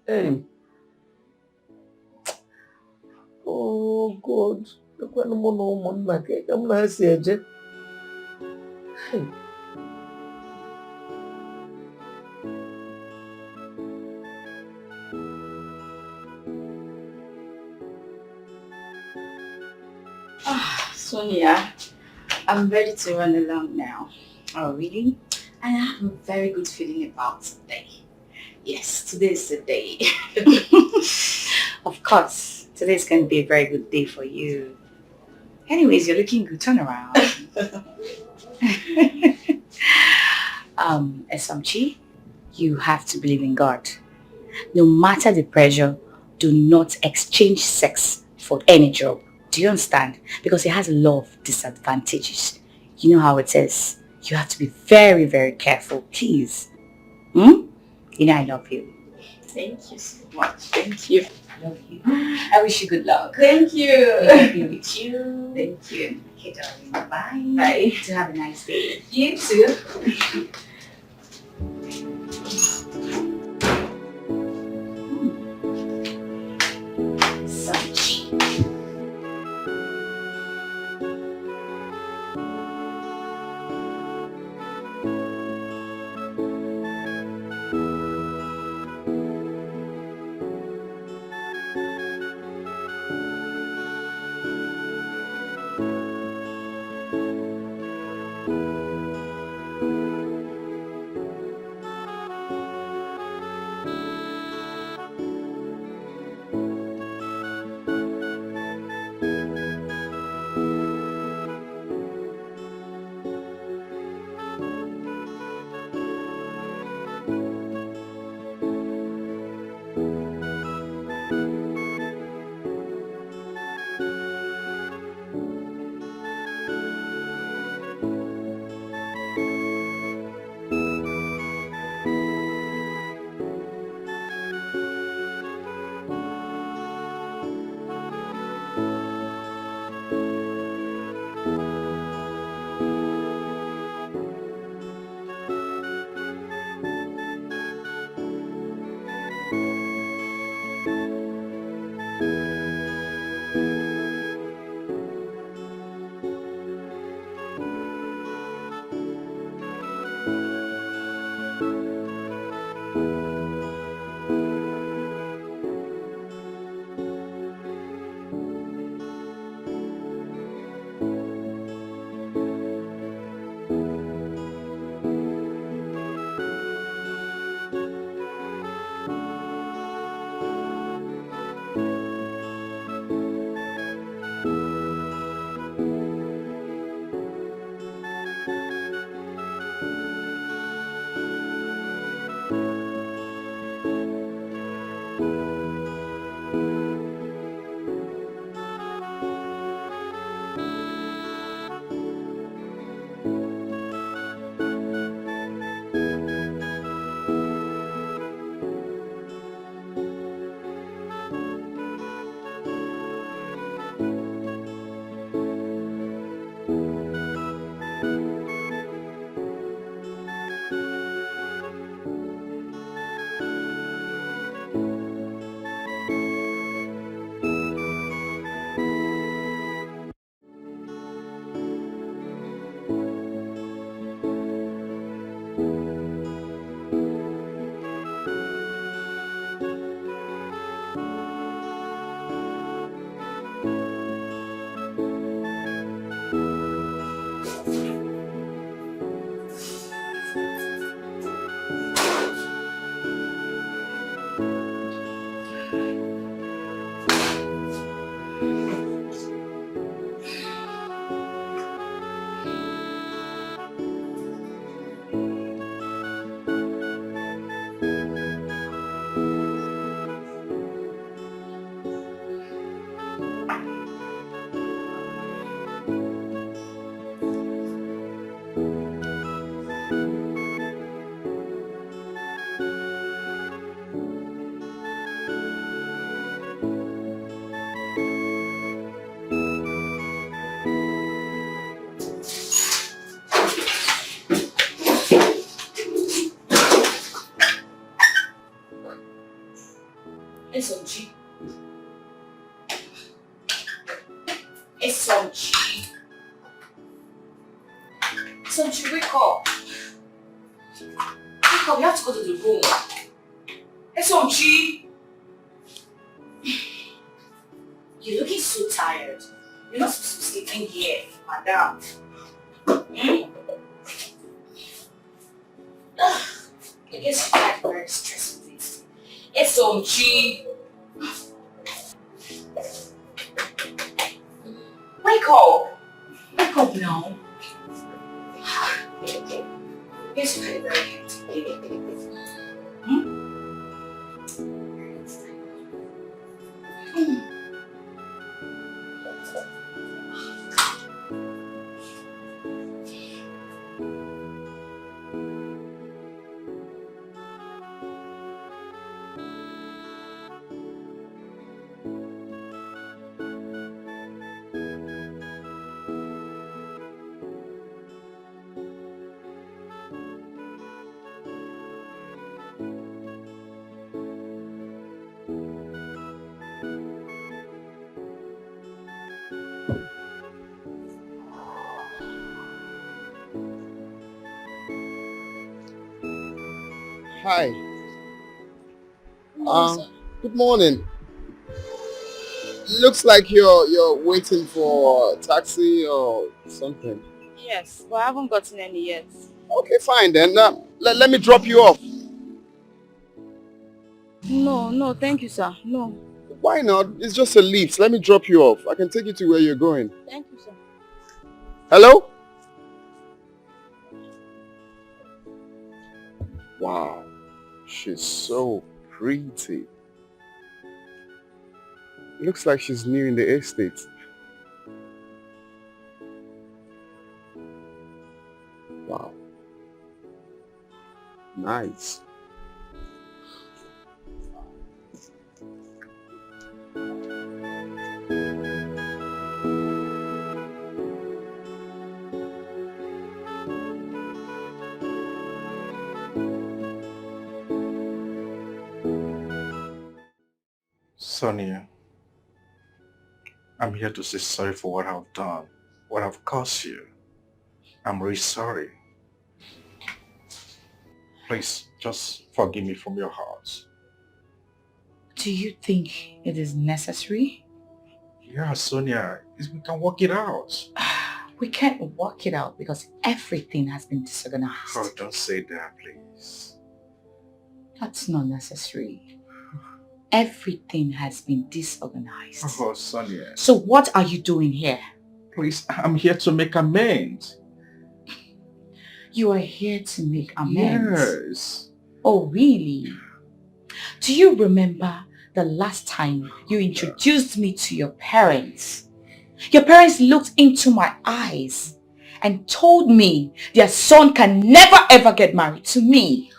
hey. Oh God. Hey. Sonia, I'm ready to run along now. Oh, really? And I have a very good feeling about today. Yes, today is the day. Of course, today is going to be a very good day for you. Anyways, you're looking good. Turn around. Esamchi, you have to believe in God. No matter the pressure, do not exchange sex for any job. Do you understand? Because it has a lot of disadvantages. You know how it is. You have to be very, very careful, please. Hmm? You know I love you. Thank you so much. Thank you. I love you. I wish you good luck. Thank you. Happy with you. Thank you. Okay, darling. Bye. Bye. To have a nice day. You too. Such. SOG. SOG. SOG, wake up. Wake up, you have to go to the room. SOG. You're looking so tired. You're not supposed to be sleeping here, madam. Hmm? I guess you had very stressful days. SOG. Wake up. Wake up now. Yes, you had very hectic day. Hmm? Hi. Good morning. Looks like you're waiting for a taxi or something. Yes, but I haven't gotten any yet. Okay, fine then. Let me drop you off. No, thank you, sir. No. Why not? It's just a lift. Let me drop you off. I can take you to where you're going. Thank you, sir. Hello? Wow. She's so pretty. Looks like she's new in the estate. Wow. Nice. Sonia, I'm here to say sorry for what I've done, what I've caused you. I'm really sorry. Please, just forgive me from your heart. Do you think it is necessary? Yeah, Sonia, we can work it out. We can't work it out because everything has been disorganized. Oh, don't say that, please. That's not necessary. Everything has been disorganized. Oh, Sonia. So what are you doing here? Please, I'm here to make amends. You are here to make amends? Yes. Oh, really? Do you remember the last time you introduced me to your parents? Your parents looked into my eyes and told me their son can never ever get married to me.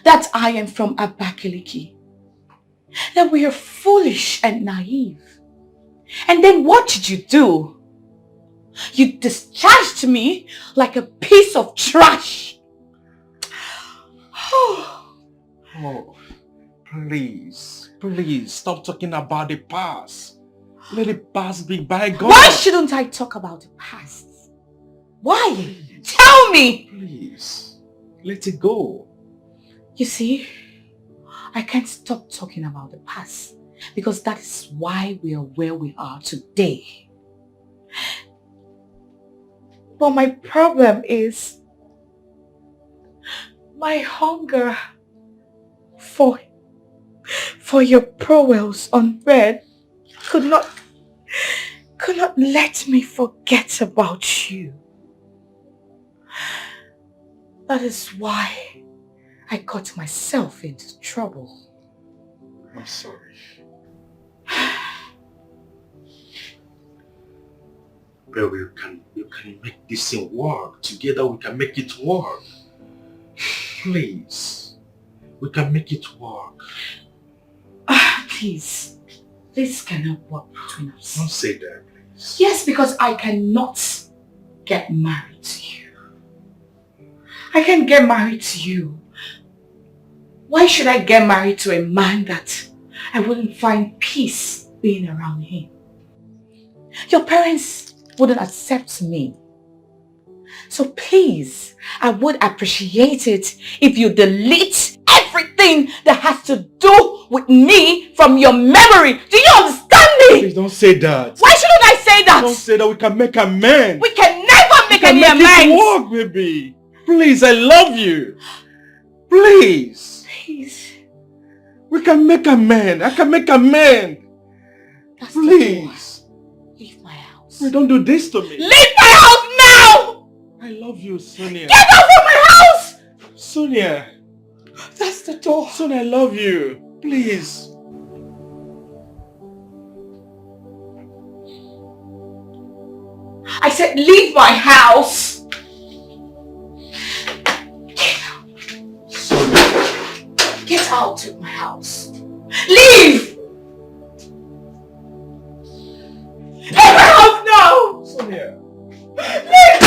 That I am from Abakaliki. That we are foolish and naive. And then what did you do? You discharged me like a piece of trash. Oh, please, stop talking about the past. Let the past be bygone. Why shouldn't I talk about the past? Why? Tell me! Please, let it go. You see, I can't stop talking about the past because that is why we are where we are today. But my problem is my hunger for your prowess on bed could not let me forget about you. That is why I got myself into trouble. I'm sorry. But you can make this thing work. Together we can make it work. Please. We can make it work. Please. This cannot work between us. Don't say that, please. Yes, because I cannot get married to you. I can't get married to you. Why should I get married to a man that I wouldn't find peace being around him. Your parents wouldn't accept me. So please, I would appreciate it if you delete everything that has to do with me from your memory. Do you understand me? Please don't say that. Why shouldn't I say that? Don't say that. We can make amends. We can never make any amends. amends. Work, baby. Please, I love you. Please. Please. We can make amends. I can make amends. Please. Leave my house. Hey, don't do this to me. Leave my house now! I love you, Sonia. Get out of my house! Sonia. That's the door. Sonia, I love you. Please. I said leave my house. Get out of my house. Leave! Leave my house now! Sonia. Leave!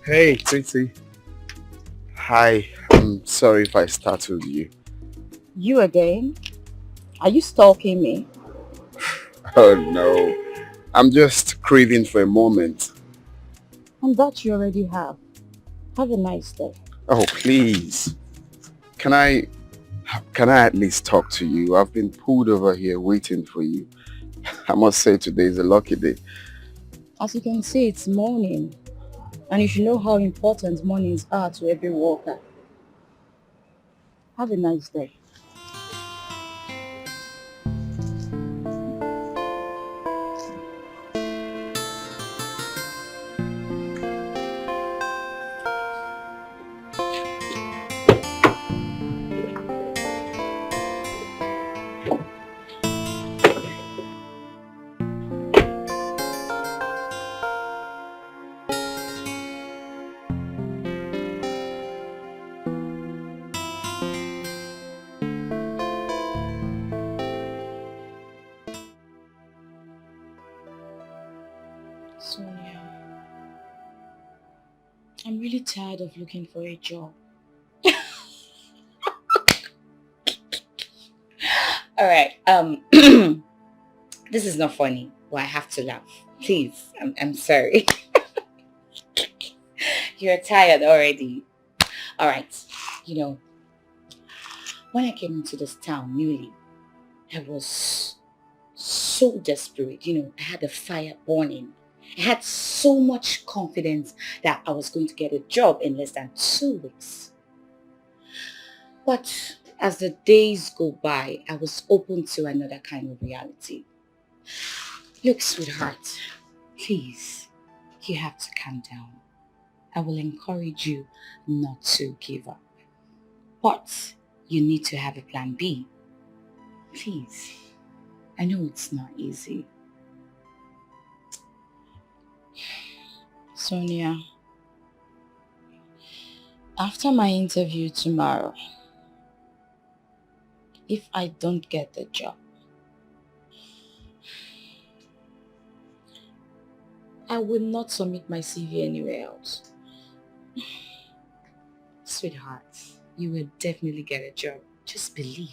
Hey, Tracy. Hi, I'm sorry if I startled you. You again? Are you stalking me? Oh no, I'm just craving for a moment. And that you already have. Have a nice day. Oh, please. Can I at least talk to you? I've been pulled over here waiting for you. I must say today is a lucky day. As you can see, it's morning. And you should know how important mornings are to every worker. Have a nice day. Sonia, I'm really tired of looking for a job. Alright, this is not funny, but I have to laugh. Please, I'm sorry. You're tired already. Alright, you know, when I came into this town newly, I was so desperate. You know, I had a fire burning. I had so much confidence that I was going to get a job in less than 2 weeks. But as the days go by, I was open to another kind of reality. Look, sweetheart, please, you have to calm down. I will encourage you not to give up. But you need to have a plan B. Please. I know it's not easy. Sonia, after my interview tomorrow, if I don't get the job, I will not submit my CV anywhere else. Sweetheart, you will definitely get a job. Just believe.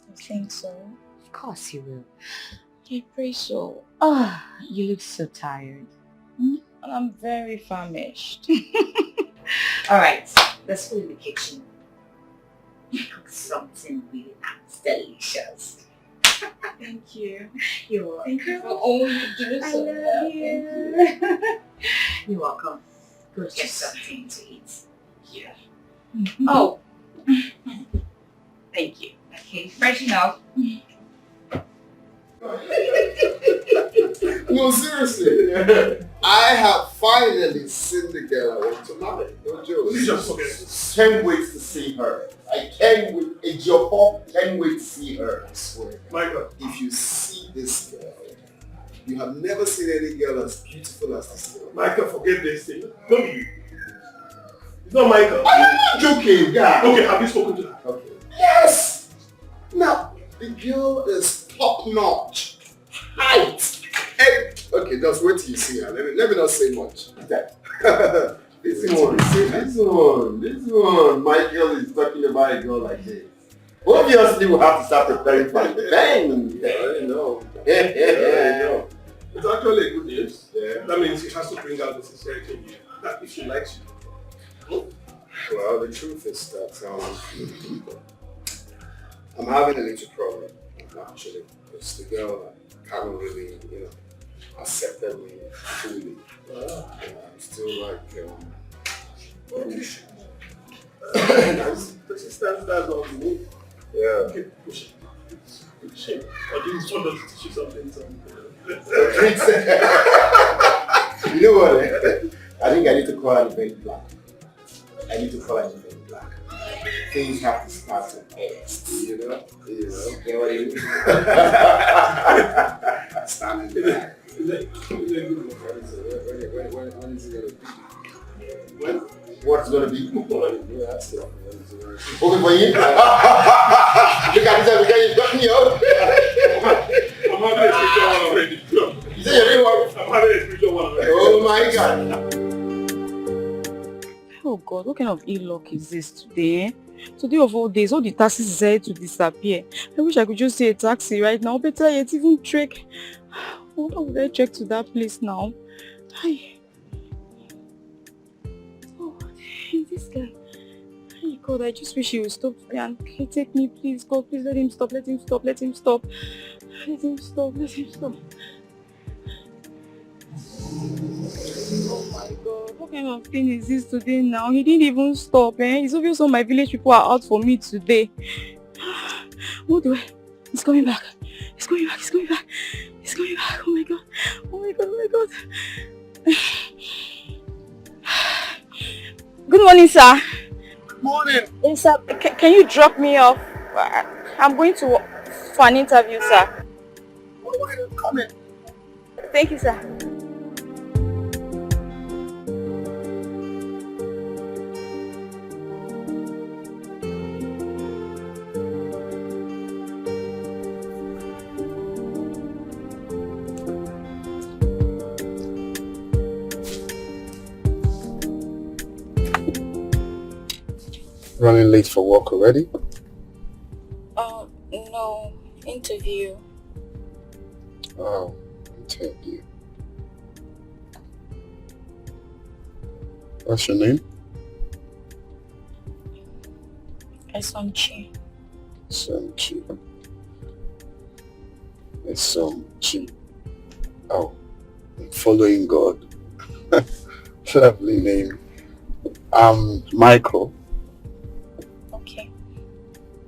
I think so. Of course you will. I pray so. Ah, you look so tired. And I'm very famished. Alright, let's go in the kitchen. Cook something really nice, delicious. Thank you. You're welcome. Thank you for all you do. I love you. You're welcome. Go get something to eat. Yeah. Oh, Thank you. okay. Freshen up. No, seriously. I have finally seen the girl I want to marry. No joke. Can't wait to see her. I can't wait. It's your fault. Can't wait to see her. I swear. Michael. If you see this girl, you have never seen any girl as beautiful as this girl. Michael, forget this thing. Don't be. It's not Michael. I'm not joking, guy. Okay, have you spoken to her? Okay. Yes! Now, the girl is top notch. Height. Okay, just wait till you see her. Let me not say much. This one. Michael is talking about a girl like this. Obviously, we'll have to start preparing for the bang. I know. Yeah. It's actually a good news. Yeah. That means he has to bring out the sincerity in you. That if she likes you. Well, the truth is that I'm having a little problem, actually, because the girl haven't really, accepted me fully. I'm still like, that's all you need. Yeah. Okay, push it. Push it. Or do you just want us to teach you something? You know what? I think I need to call her event black. I need to call her event black. Things have to start with S, you know? You know what I mean? Standing back. When is it gonna be? When? What's gonna be? That's it. Okay for you? Look at this, you got me out. I'm having a spiritual one already. You say you're doing what? I'm having a spiritual one already. Oh my God. Oh God, what kind of ill luck is this today? Today of all days, all the taxis decided to disappear. I wish I could just see a taxi right now. Better yet, even trek. How would I trek to that place now? Hi. Oh, this guy. Hey God, I just wish he would stop today and take me, please. God, please let him stop. Let him stop. Let him stop. Let him stop. Let him stop. Oh my God, what kind of thing is this today now? He didn't even stop, eh? It's obvious all my village people are out for me today. What do I? He's coming back. He's coming back. He's coming back. He's coming back. Oh my God. Oh my God. Oh my God. Good morning, sir. Morning. Yes, sir. Can you drop me off? I'm going to for an interview, sir. Why are you coming? Thank you, sir. Running late for work already? No. Interview. Oh, interview. What's your name? Esomchi. Esomchi. Esomchi. Oh, following God. Lovely name. I'm Michael. Okay.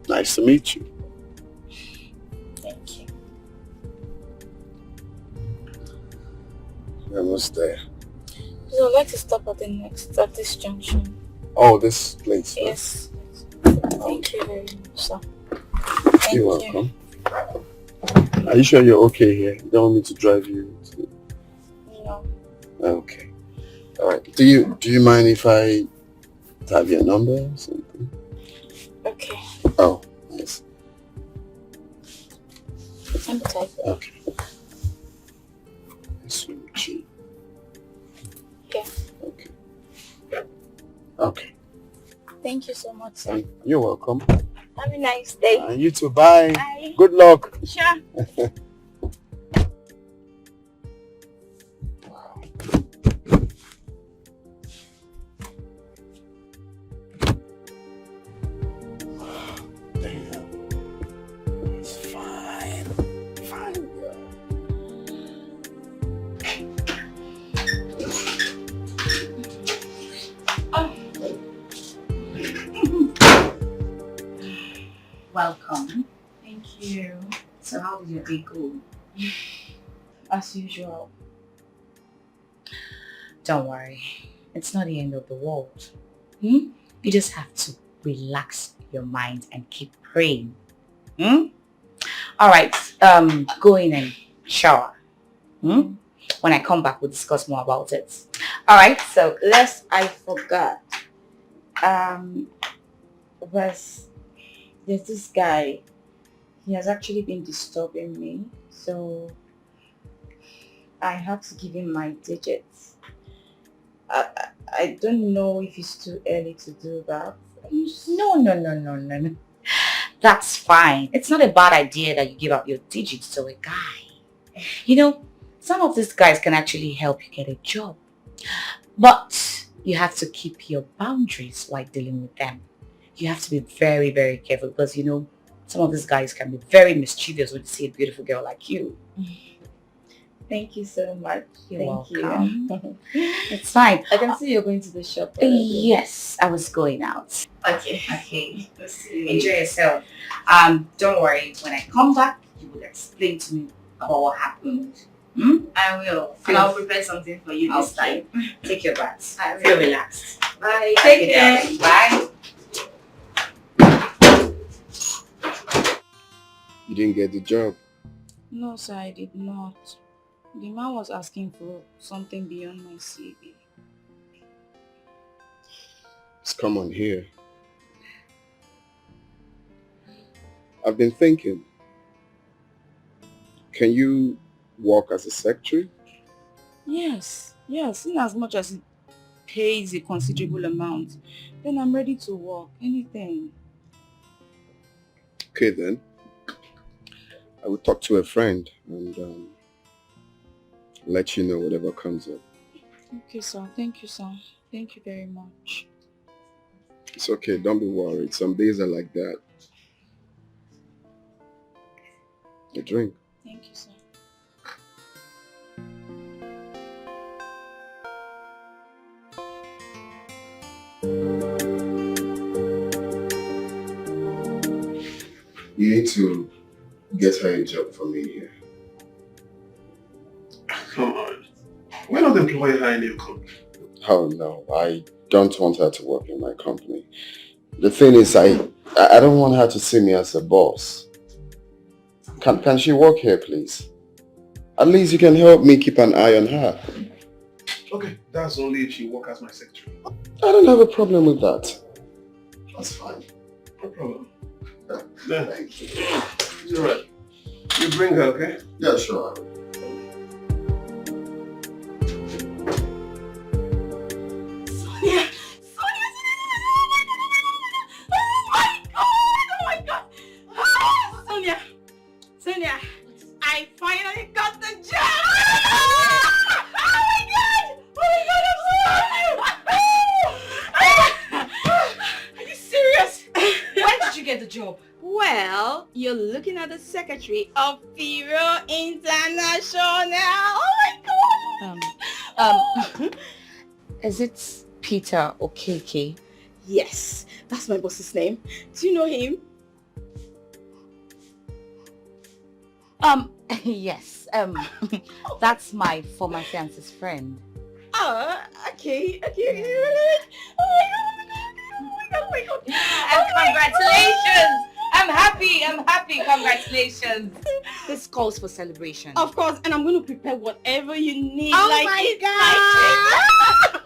Nice to meet you. Thank you. We're almost there. So I'd like to stop at this junction. Oh, this place? Yes. Thank you very much, sir. You're welcome. Are you sure you're okay here? You don't want me to drive you? No. Okay. Alright. Do you mind if I have your number or something? Okay. Oh, nice. I'm typing. Okay. SMG. Yeah. Okay. Okay. Thank you so much, sir. You're welcome. Have a nice day. And you too. Bye. Bye. Good luck. Sure. Welcome. Thank you. So how did your day go? As usual. Don't worry. It's not the end of the world. You just have to relax your mind and keep praying. Alright, go in and shower. When I come back, we'll discuss more about it. Alright, so I forgot. There's this guy. He has actually been disturbing me, so I have to give him my digits. I don't know if it's too early to do that. No. That's fine. It's not a bad idea that you give up your digits to a guy. You know, some of these guys can actually help you get a job. But you have to keep your boundaries while dealing with them. You have to be very, very careful because, you know, some of these guys can be very mischievous when they see a beautiful girl like you. Thank you so much. You're Thank welcome. you. It's fine. I can see you're going to the shop already. Yes, I was going out. Okay. Enjoy yourself. Don't worry. When I come back, you will explain to me about what happened. I will. And I'll prepare something for you this time. Take your bath. I will. Feel relaxed. Bye. Take care. darling. Bye. You didn't get the job. No, sir, I did not. The man was asking for something beyond my CV. It's come on here. I've been thinking, can you work as a secretary? Yes, in as much as it pays a considerable amount, then I'm ready to work. Anything. Okay then. I will talk to a friend and let you know whatever comes up. Okay, sir. Thank you, sir. Thank you very much. It's okay, don't be worried. Some days are like that. A drink. Thank you, sir. You need to get her a job for me here. Come on. Why not employ her in your company? Oh no, I don't want her to work in my company. The thing is, I don't want her to see me as a boss. Can she work here, please? At least you can help me keep an eye on her. Okay, that's only if she works as my secretary. I don't have a problem with that. That's fine. No problem. Then, you're right. You bring her, okay? Yeah, sure. Sonia, I finally got the job! Oh my god! Are you serious? When did you get the job? Well, you're looking at the secretary of Firo International. Oh my god! Is it Peter Okeke? Yes, that's my boss's name. Do you know him? Yes. That's my former fiance's friend. Oh, okay. Oh my god. And congratulations! I'm happy. Congratulations. This calls for celebration. Of course, and I'm going to prepare whatever you need. Oh like my it's God. my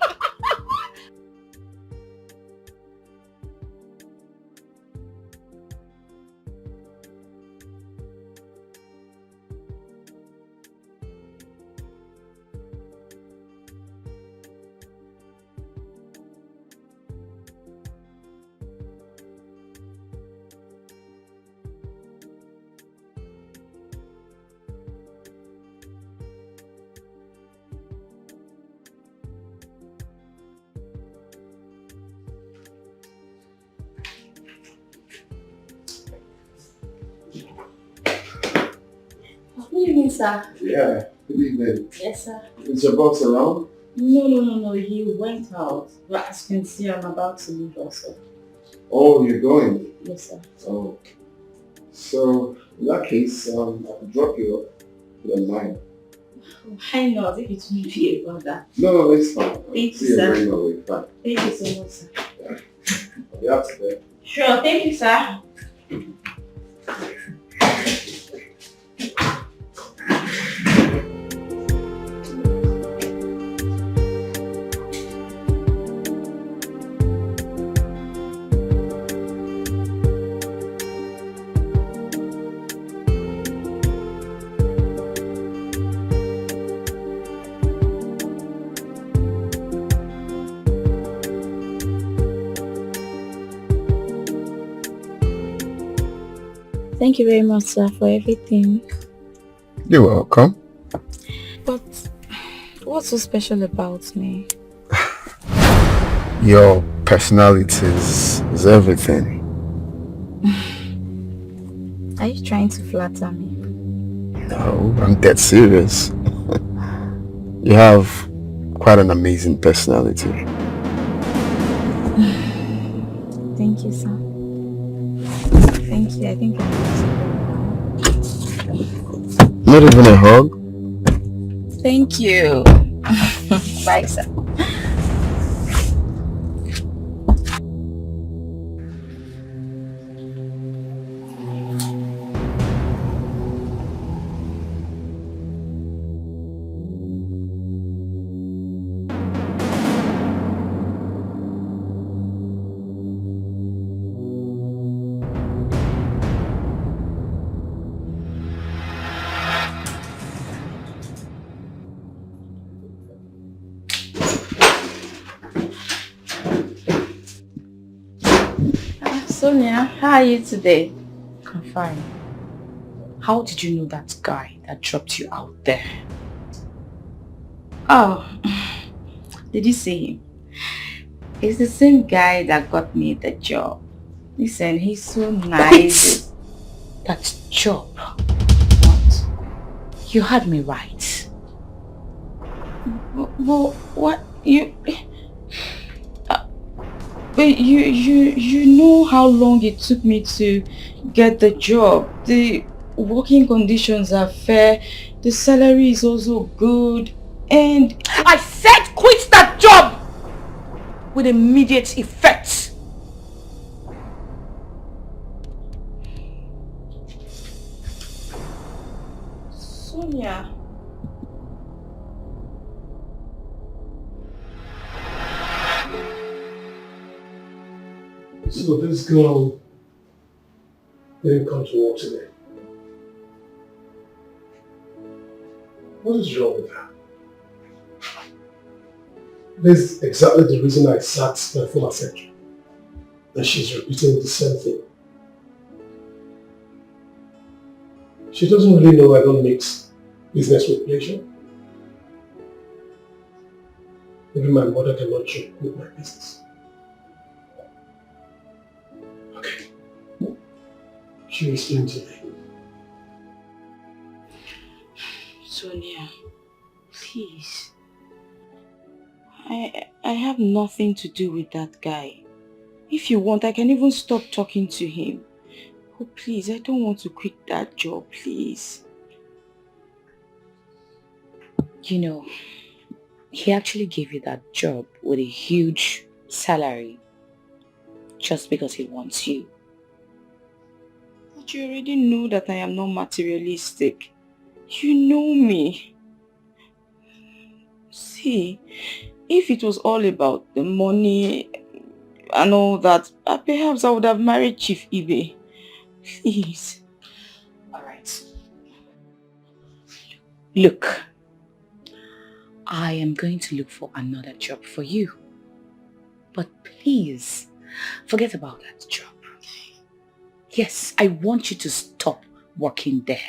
Good evening, sir. Yeah, good evening. Yes, sir. Is your boss around? No. He went out. But as you can see, I'm about to leave also. Oh, you're going? Yes, sir. Oh, So, in that case, I could drop you off. You don't mind. Why not? If it won't be about that. No, it's fine. Thank you, See you sir. very well. Fine. Thank you so much, sir. I'll be out today. Sure, thank you, sir. Thank you very much, sir, for everything. You're welcome. But what's so special about me? Your personality is everything. Are you trying to flatter me? No, I'm dead serious. You have quite an amazing personality. Thank you, sir. Thank you. I think I Not even a hug? Thank you. Bye, sir. Sonia, how are you today? I'm fine. How did you know that guy that dropped you out there? Oh, did you see him? It's the same guy that got me the job. Listen, he's so nice. That job? What? You had me right. Well, what you? But you know how long it took me to get the job. The working conditions are fair. The salary is also good. And I said quit that job with immediate effect. Sonia. So this girl didn't come to work today. What is wrong with her? This is exactly the reason I sacked my former secretary. And she's repeating the same thing. She doesn't really know I don't mix business with pleasure. Even my mother cannot joke with my business. Okay. She explained to me. Sonia, please. I have nothing to do with that guy. If you want, I can even stop talking to him. Oh, please, I don't want to quit that job, please. You know, he actually gave you that job with a huge salary just because he wants you. But you already know that I am not materialistic. You know me. See, if it was all about the money and all that, perhaps I would have married Chief Ibe. Please. Alright. Look, I am going to look for another job for you. But please, forget about that job. Yes, I want you to stop working there.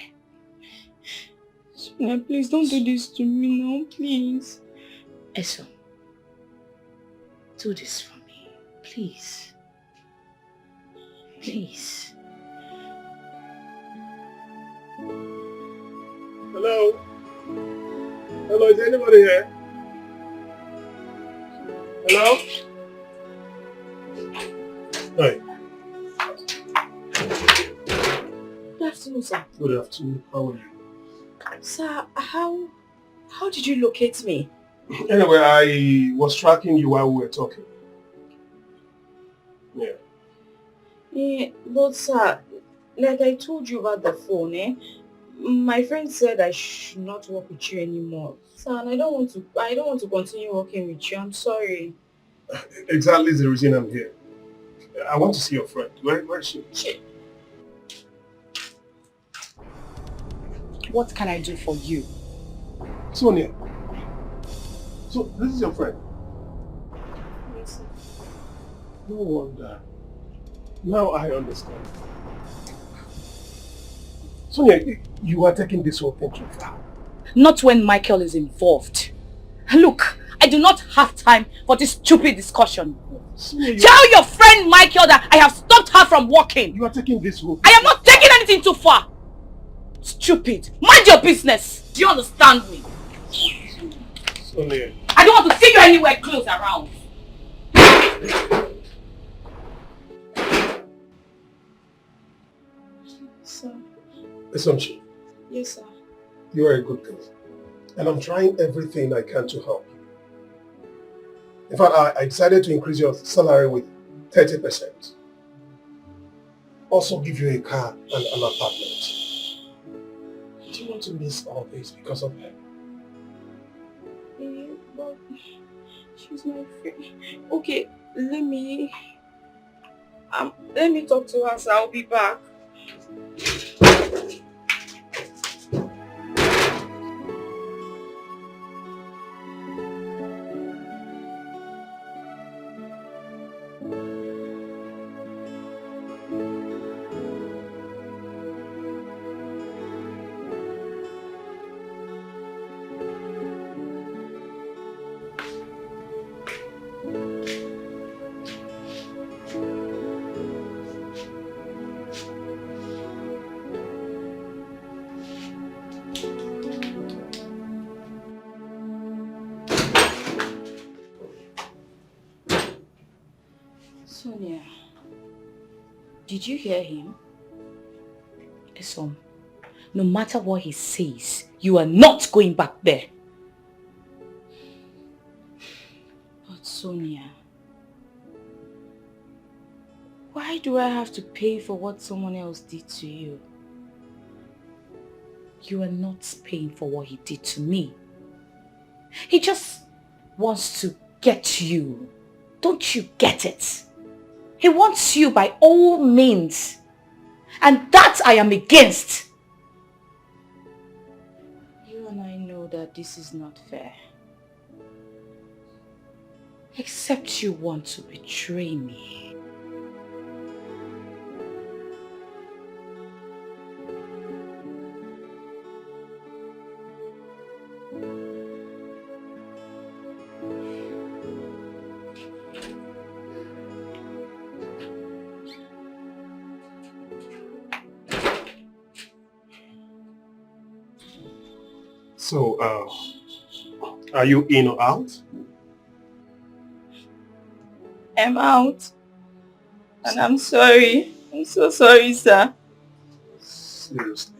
Sonia, please don't do this to me now, please. Eso, do this for me, please. Please. Hello? Hello, is anybody here? Hello? Hey. afternoon, sir. Good afternoon. How are you? Sir, how did you locate me? Anyway, I was tracking you while we were talking. Yeah. Yeah, but sir, like I told you about the phone, my friend said I should not work with you anymore. Sir, and I don't want to continue working with you. I'm sorry. Exactly the reason I'm here. I want to see your friend. Where is she? What can I do for you? Sonia. So, this is your friend? Yes, sir. No wonder. Now I understand. Sonia, you are taking this whole thing too far. Not when Michael is involved. Look, I do not have time for this stupid discussion. Sonia, Tell your friend Michael that I have stopped her from working. You are taking this whole thing. I am not taking anything too far. Stupid. Mind your business. Do you understand me? Sonia. I don't want to see you anywhere close around. Sir. Assumption, Yes, sir. you are a good girl. And I'm trying everything I can to help you. In fact, I decided to increase your salary with 30%. Also give you a car and an apartment. Do you want to miss all this because of her? But she's my friend. Okay, let me talk to her, so I'll be back. Sonia, did you hear him? Listen, no matter what he says, you are not going back there. But Sonia, why do I have to pay for what someone else did to you? You are not paying for what he did to me. He just wants to get you. Don't you get it? He wants you by all means. And that I am against. You and I know that this is not fair. Except you want to betray me. So, are you in or out? I'm out. And I'm sorry. I'm so sorry, sir. Seriously.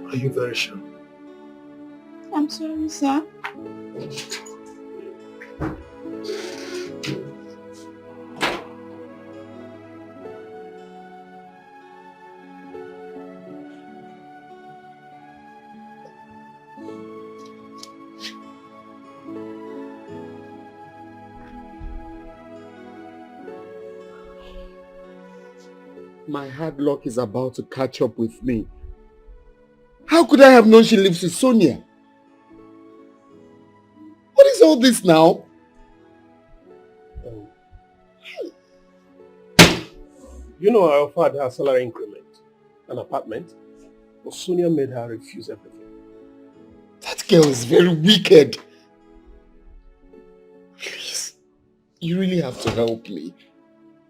Are you very sure? I'm sorry, sir. My hard luck is about to catch up with me. How could I have known she lives with Sonia? What is all this now? You know I offered her salary increment, an apartment, but Sonia made her refuse everything. That girl is very wicked. Please, you really have to help me.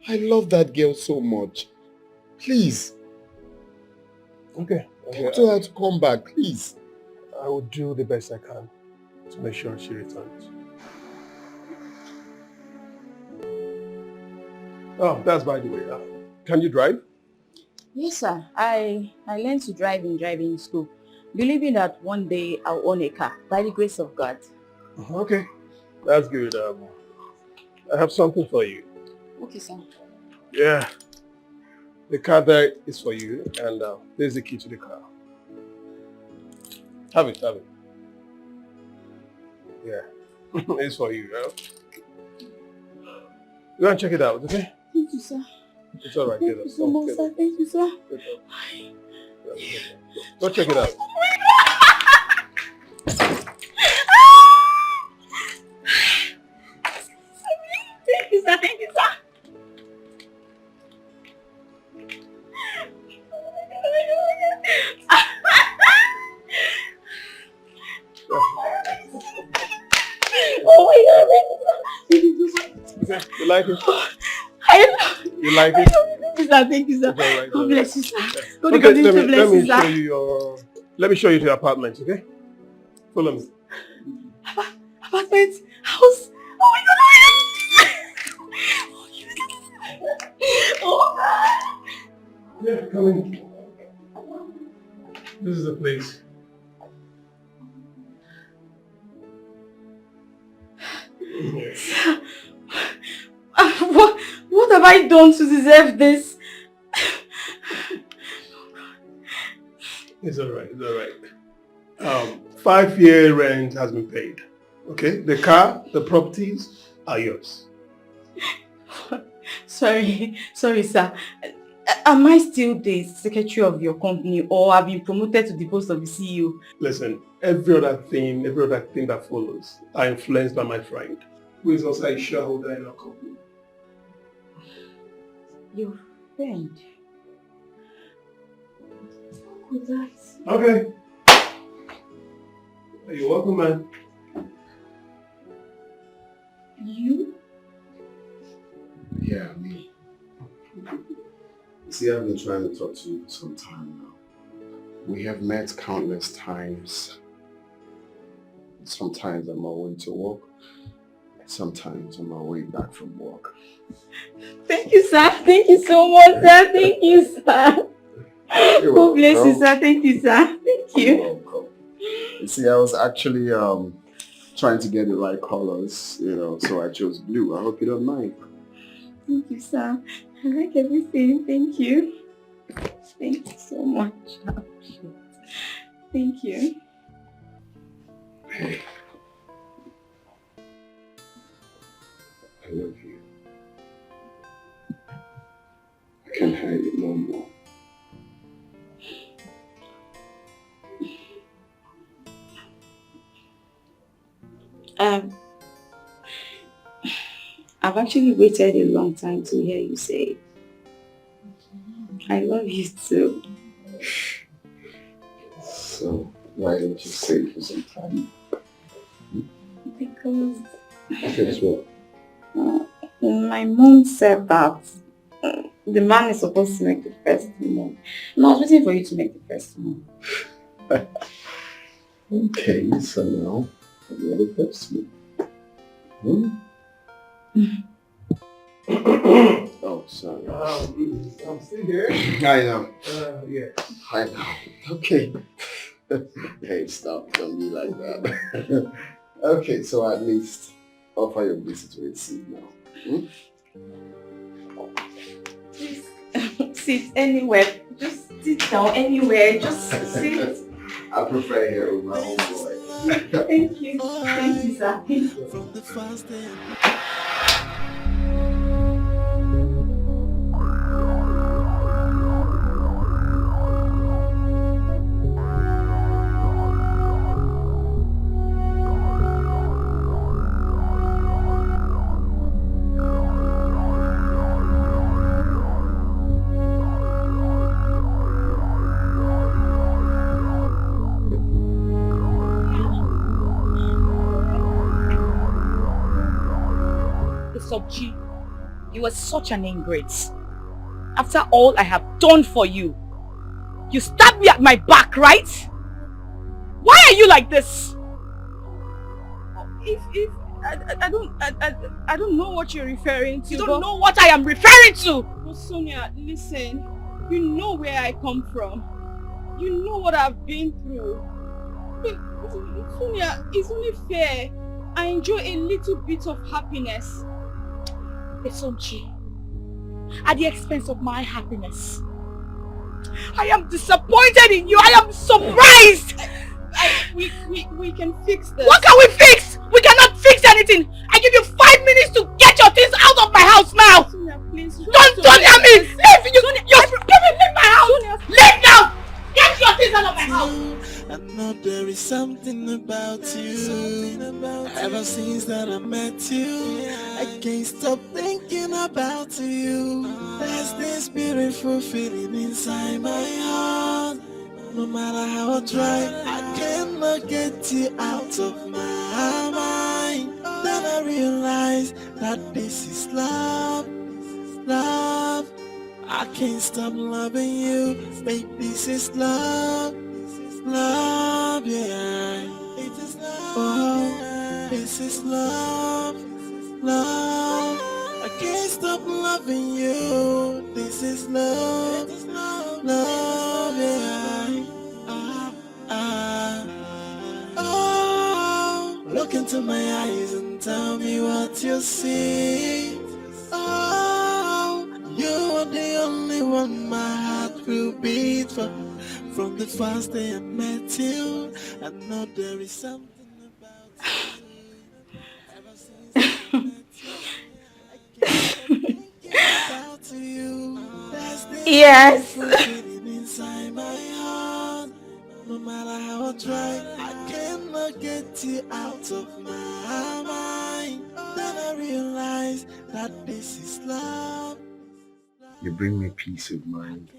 I love that girl so much. Please. Okay. Talk to her to come back, please. I will do the best I can to make sure she returns. Oh, that's by the way. Can you drive? Yes, sir. I learned to drive in driving school, believing that one day I'll own a car by the grace of God. Okay, that's good. I have something for you. Okay, sir. Yeah, the car there is for you, and there's the key to the car. Have it. Yeah, it's for you. Go and check it out, okay? Thank you, sir. It's all right. Thank you so much, sir. Thank you, sir. Go check it out. Thank you, sir. Thank you, sir. Oh my God, thank you, sir. Okay, you like it? You like Thank it? you, sir. Thank you, sir. It's all right. God bless you, sir. God Okay, continue to bless you, show sir. you your. Let me show you to your apartment, okay? Follow me. Apartment, house. Oh my God, oh God. Yeah, come in. This is the place. What have I done to deserve this? It's all right. 5-year rent has been paid. Okay? The car, the properties are yours. Sorry, sir. Am I still the secretary of your company, or have you promoted to the post of the CEO? Listen, every other thing that follows are influenced by my friend, who is also a shareholder in our company. Your friend? Who that? Okay. You're welcome, man. You? Yeah, me. See, I've been trying to talk to you for some time now. We have met countless times. Sometimes on my way to work, sometimes on my way back from work. Thank you, sir. Thank you so much, sir. Thank you, sir. God bless you, sir. Thank you, sir. Thank you. You're welcome. You see, I was actually trying to get the right colors, so I chose blue. I hope you don't mind. Thank you, sir. I like everything. Thank you. Thank you so much. Thank you. Hey. I love you. I can't hide it no more. I've actually waited a long time to hear you say it. I love you too. So, why don't you say it for some time? Because... Guess what? My mom said that the man is supposed to make the first move. No, I was waiting for you to make the first move. Okay, so now, you're the first move. Oh, sorry. I'm still here. I know. Yeah. I know. Okay. Hey, stop. Don't be like that. Okay, so at least offer your visit with a seat now. Please sit anywhere. Just sit down anywhere. Just sit. I prefer here with my own boy. Thank you. Thank you, sir. From the first day. You were such an ingrate. After all I have done for you, you stabbed me at my back, right? Why are you like this? If I don't know what you're referring to. You don't know what I am referring to! But Sonia, listen. You know where I come from. You know what I've been through. Look, Sonia, it's only fair. I enjoy a little bit of happiness. Esonchi, at the expense of my happiness. I am disappointed in you. I am surprised. We can fix this. What can we fix? We cannot fix anything. I give you 5 minutes to get your things out of my house now. Sonia, please. Don't hear me. Leave you. Leave my house. Sonia. Leave now. Get your things out of my house. I know there is something about you. Ever since that I met you, I can't stop thinking about you. There's this beautiful feeling inside my heart. No matter how I try, I cannot get you out of my mind. Then I realize that this is love, love. I can't stop loving you, babe. This is love, love, yeah. It is love, oh, this is love, love. I can't stop loving you. This is love, love, yeah. Oh, look into my eyes and tell me what you see. Oh, you are the only one my heart will beat for. From the first day I met you, I know there is something about you. Ever since I met you, I can't stop thinking about you. There's this beautiful feeling inside my heart. No matter how I try, I cannot get you out of my mind. Then I realize that this is love. You bring me peace of mind.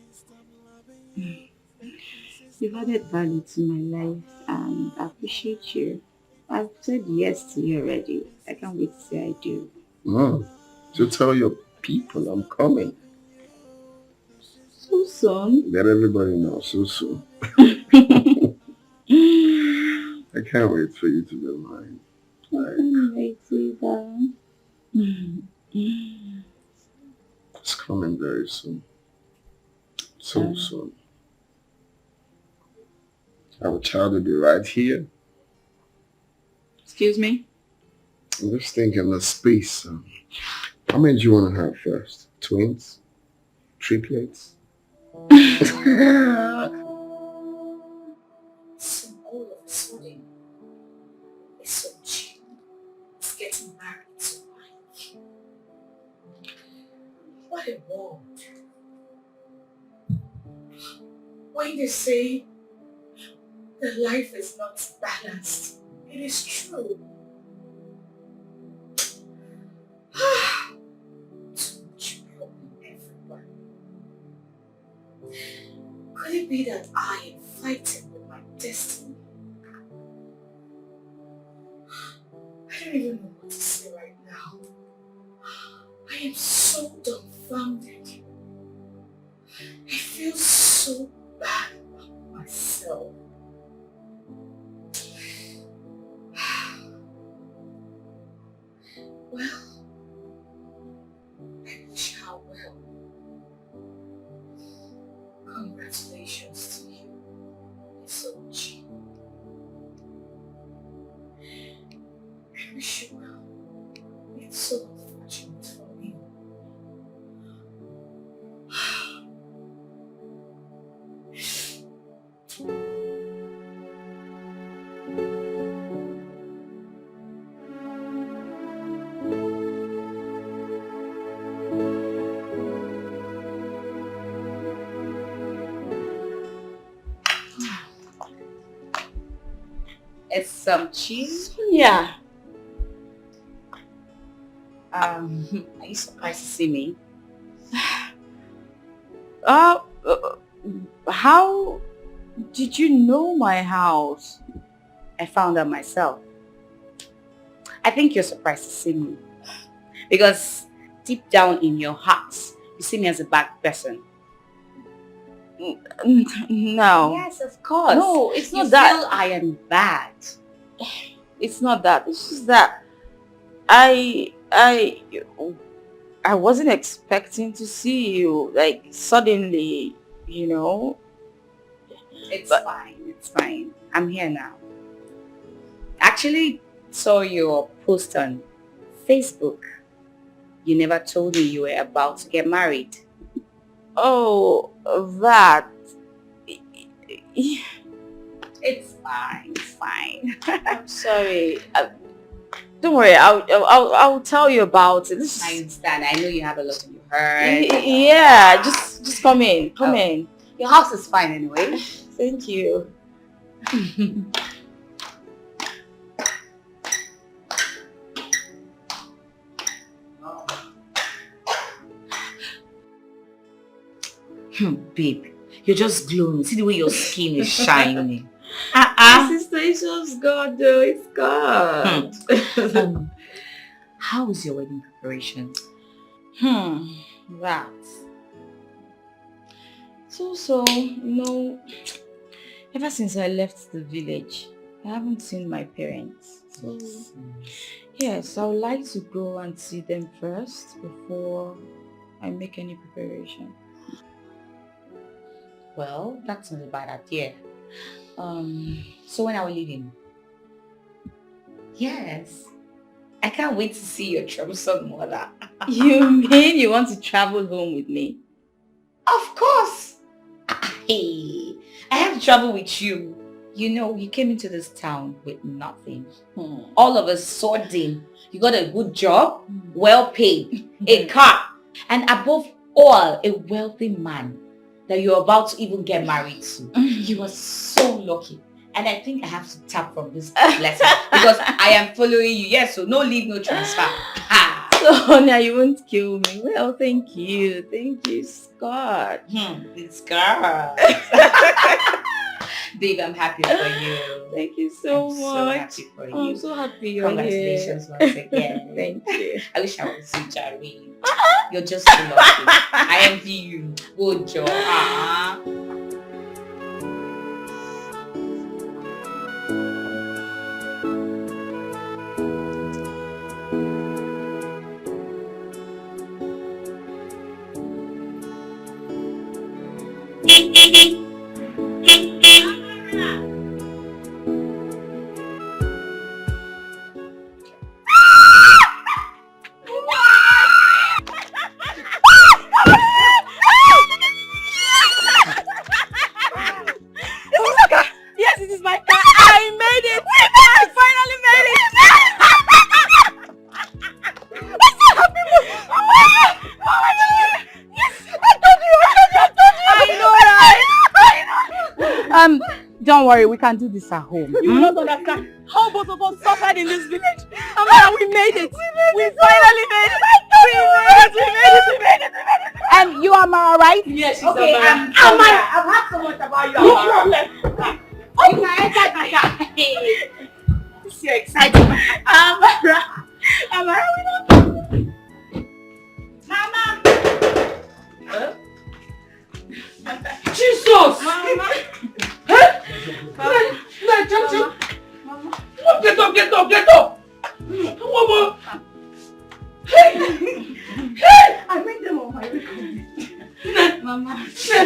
You've added value to my life and I appreciate you. I've said yes to you already. I can't wait to say I do. So tell your people I'm coming. So soon? Let everybody know so soon. I can't wait for you to be mine. I can't wait either. It's coming very soon. So soon. Our child will be right here. Excuse me? I'm just thinking the space. How many do you want to have first? Twins? Triplets? So all of a sudden, it's so cheap. It's getting married to Mike. What a world. When they say that life is not balanced, it is true. Too much problem everywhere. Could it be that I am fighting with my destiny? I don't even know what to say right now. I am so dumbfounded. I feel so bad about myself. Well, I wish her well. Congratulations to you, Isochi. I wish you well. It's so unfortunate for me. It's some cheese. Yeah. Are you surprised to see me? How did you know my house? I found out myself. I think you're surprised to see me. Because deep down in your hearts, you see me as a bad person. No. Yes, of course. No, it's not you that. feel I am bad. It's not that. It's just that I wasn't expecting to see you like suddenly, you know. It's fine. It's fine. I'm here now. Actually, saw your post on Facebook. You never told me you were about to get married. Oh, that. It's fine. It's fine. I'm sorry. Don't worry. I'll tell you about it. I understand. I know you have a lot on your heart. Yeah, just come in. Come in. Your house is fine anyway. Thank you. Babe, you're just glowing. See the way your skin is shining. Sister, it's just God though. It's God. How is your wedding preparations? That. So, ever since I left the village, I haven't seen my parents. So, yes, I would like to go and see them first before I make any preparation. Well, that's not a bad idea. So when are we leaving? Yes. I can't wait to see your troublesome mother. You mean you want to travel home with me? Of course. Hey, I have to travel with you. You know, you came into this town with nothing. All of a sudden, you got a good job, well paid, a car, and above all, a wealthy man that you're about to even get married to. You are so lucky. And I think I have to tap from this blessing because I am following you. Yes, so no leave, no transfer. So now you won't kill me. Well, thank you. Thank you, Scott. It's Scott. Babe, I'm happy for you. Thank you so much. So happy for you. I'm so happy you're Congratulations here. once again. Thank you. I wish I was you, Jerry. You're just so lucky. I envy you. Good job. Yes, it is my car. I made it. I finally made it. What's so happy? Yes, I told you. I know, right? Don't worry, we can do this at home. You don't understand how both of us suffered in this village. And we made it. We finally made it. We made it. And you are Mara, right? Yes, she's Okay, Amara. Amara, I've heard so much about you. No problem. Oh, you can enter the car. This is exciting. Amara, we don't. Mama. Jesus! Mama. Jump. Mama. Get up! Mama. Hey! I made them on my way. Mama. Yes, sir.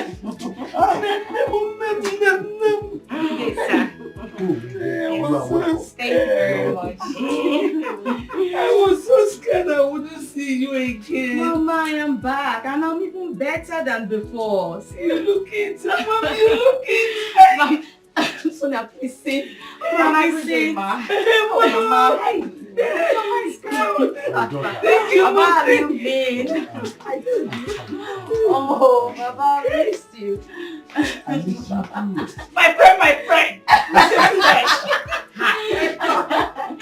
Thank you very much. I was so scared I wouldn't see you again. Mama, I am back and I'm even better than before. See, You look it. Mama, you look it. Sonia, please sing. Mama, sing. Mama. Mama, Thank you, Mama, Mama. have you been? Oh, Mama, I missed you. My friend.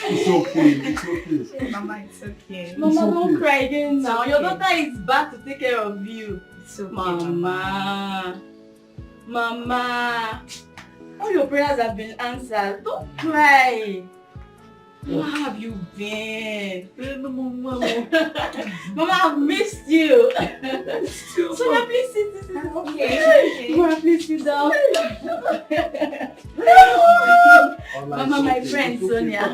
It's okay. Mama, it's okay. Mama, okay. don't cry again now. okay. Your daughter is back to take care of you. It's okay, Mama. All your prayers have been answered. Don't cry. Where have you been? Mama, I've missed you. Sonia, please sit. Okay. Mama, please sit down. Mama, my friend Sonia.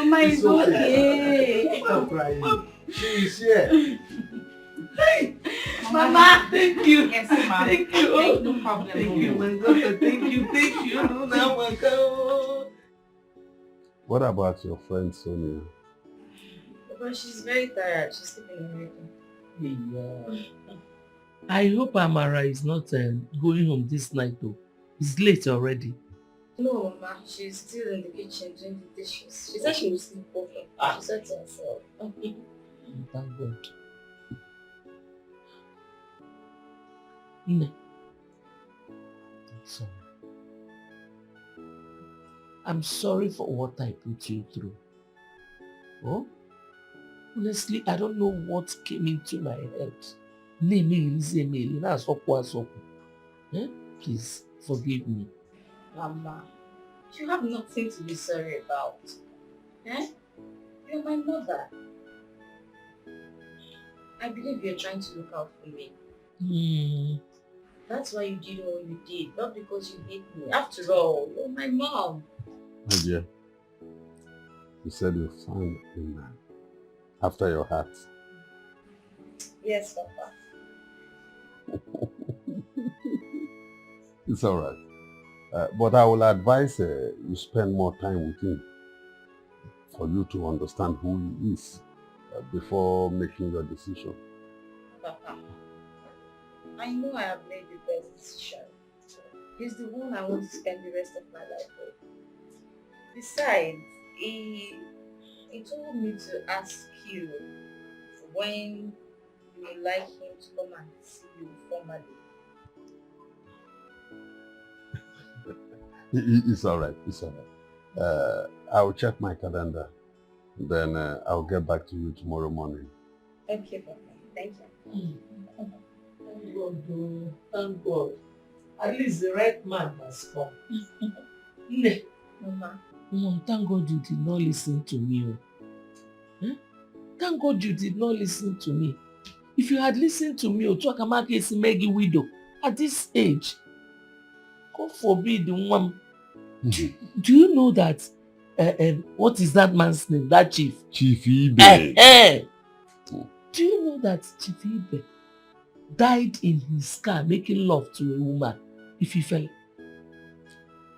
Mama is okay. Stop crying. She is here. Hey, Mama, thank you. Yes, ma'am. Thank you. No problem. Thank you, my daughter. Thank you. Thank you. No, now, my God. What about your friend Sonia? But she's very tired. She's sleeping already. Yeah. I hope Amara is not going home this night though. It's late already. No, Mama. She's still in the kitchen doing the dishes. She said she will sleep over. She said to herself. Thank God. No. Sorry. I'm sorry for what I put you through. Oh? Honestly, I don't know what came into my head. Please, forgive me. Mama, you have nothing to be sorry about. You're my mother. I believe you're trying to look out for me. That's why you did what you did, not because you hate me. After all, you're my mom. My dear, you said you found a man after your heart. Yes, Papa. It's all right. But I will advise you spend more time with him for you to understand who he is before making your decision. Papa, I know I have made the best decision. He's the one I want to spend the rest of my life with. Besides, he told me to ask you when you would like him to come and see you formally. It's all right. It's all right. I'll check my calendar. Then I'll get back to you tomorrow morning. Okay, Papa. Thank you. Thank God, oh. Thank God. At least the right man has come. Mama. Mom, thank God you did not listen to me. Thank God you did not listen to me. If you had listened to me, Otuakamaka is Maggie widow at this age. God forbid the one. Do you know that? What is that man's name? That chief? Chief Ibe. Do you know that Chief Ibe died in his car making love to a woman if he fell?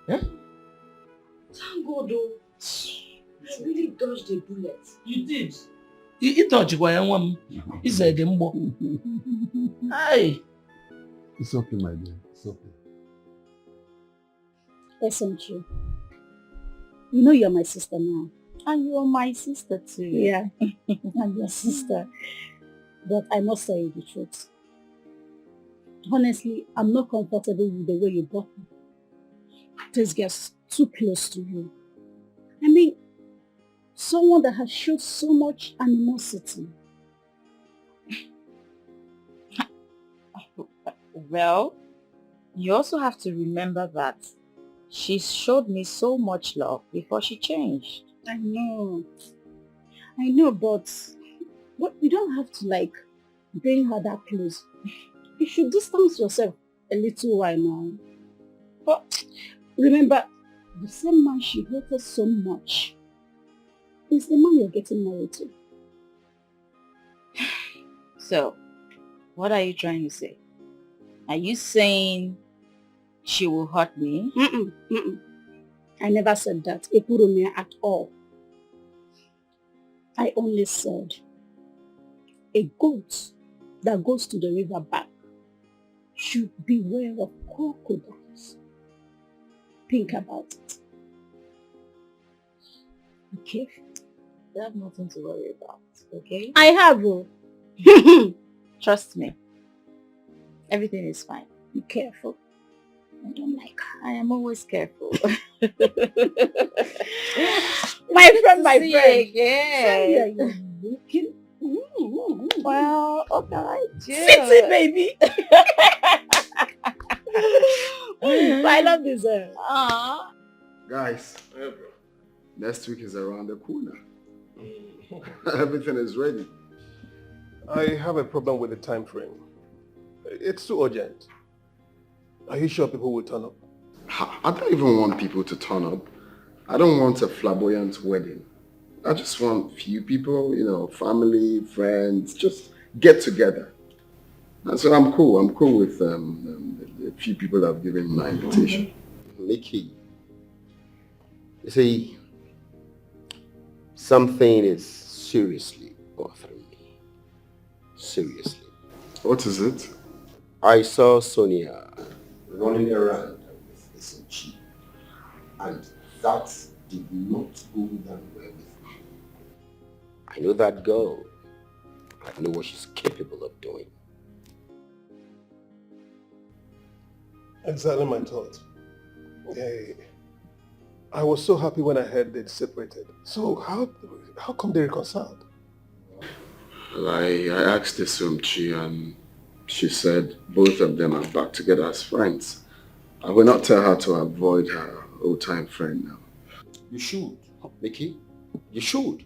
Thank God, though. I really dodged a bullet. You did. He touched one. He said, "Hi." It's okay, my dear. It's okay. Listen, Chu. You know you're my sister now. And you're my sister too. Yeah, I'm your sister. But I must tell you the truth. Honestly, I'm not comfortable with the way you brought me. This gets too close to you. I mean, someone that has showed so much animosity. Well, you also have to remember that she showed me so much love before she changed. I know, but you don't have to bring her that close. You should distance yourself a little while now. But remember, the same man she hated so much is the man you're getting married to. So, what are you trying to say? Are you saying she will hurt me? I never said that, Epurumia, at all. I only said a goat that goes to the river bank should beware of crocodiles. Think about it. Okay? You have nothing to worry about, okay? I have. Trust me. Everything is fine. Be careful. I don't like her. I am always careful. my friend. Yeah. You're looking. Well, okay. Sexy, baby. I love this. Guys, next week is around the corner. Everything is ready. I have a problem with the time frame. It's too urgent. Are you sure people will turn up? I don't even want people to turn up. I don't want a flamboyant wedding. I just want few people, family, friends, just get together. And so I'm cool. I'm cool with the few people that have given my invitation. Mickey, you see, something is seriously bothering me. Seriously. What is it? I saw Sonia running around with SMG, and that did not go down well with me. I know that girl. I know what she's capable of doing. Exactly my thought. I was so happy when I heard they'd separated. So how come they reconciled? Well, I asked this Chi and she said both of them are back together as friends. I will not tell her to avoid her old-time friend now. You should, Mickey. You should.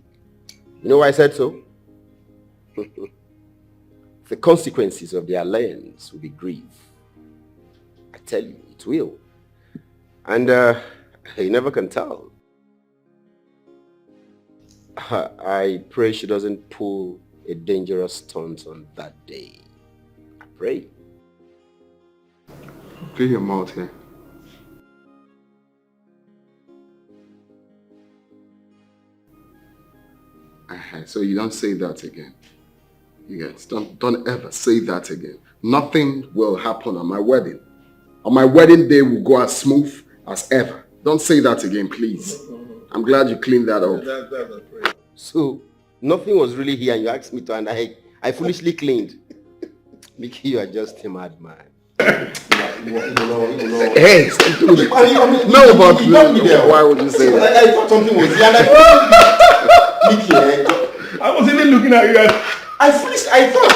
You know why I said so? The consequences of the alliance will be grief. I tell you, it will. And you never can tell. I pray she doesn't pull a dangerous stunt on that day. I pray. Clear your mouth here. So you don't say that again. You guys, don't ever say that again. Nothing will happen on my wedding. On my wedding day will go as smooth as ever. Don't say that again, please. I'm glad you cleaned that up. So, nothing was really here and you asked me to, and I foolishly cleaned. Mickey, you are just a madman. Hey, no, but why would you say that? I thought something was here and Mickey, I was even looking at you guys. I thought.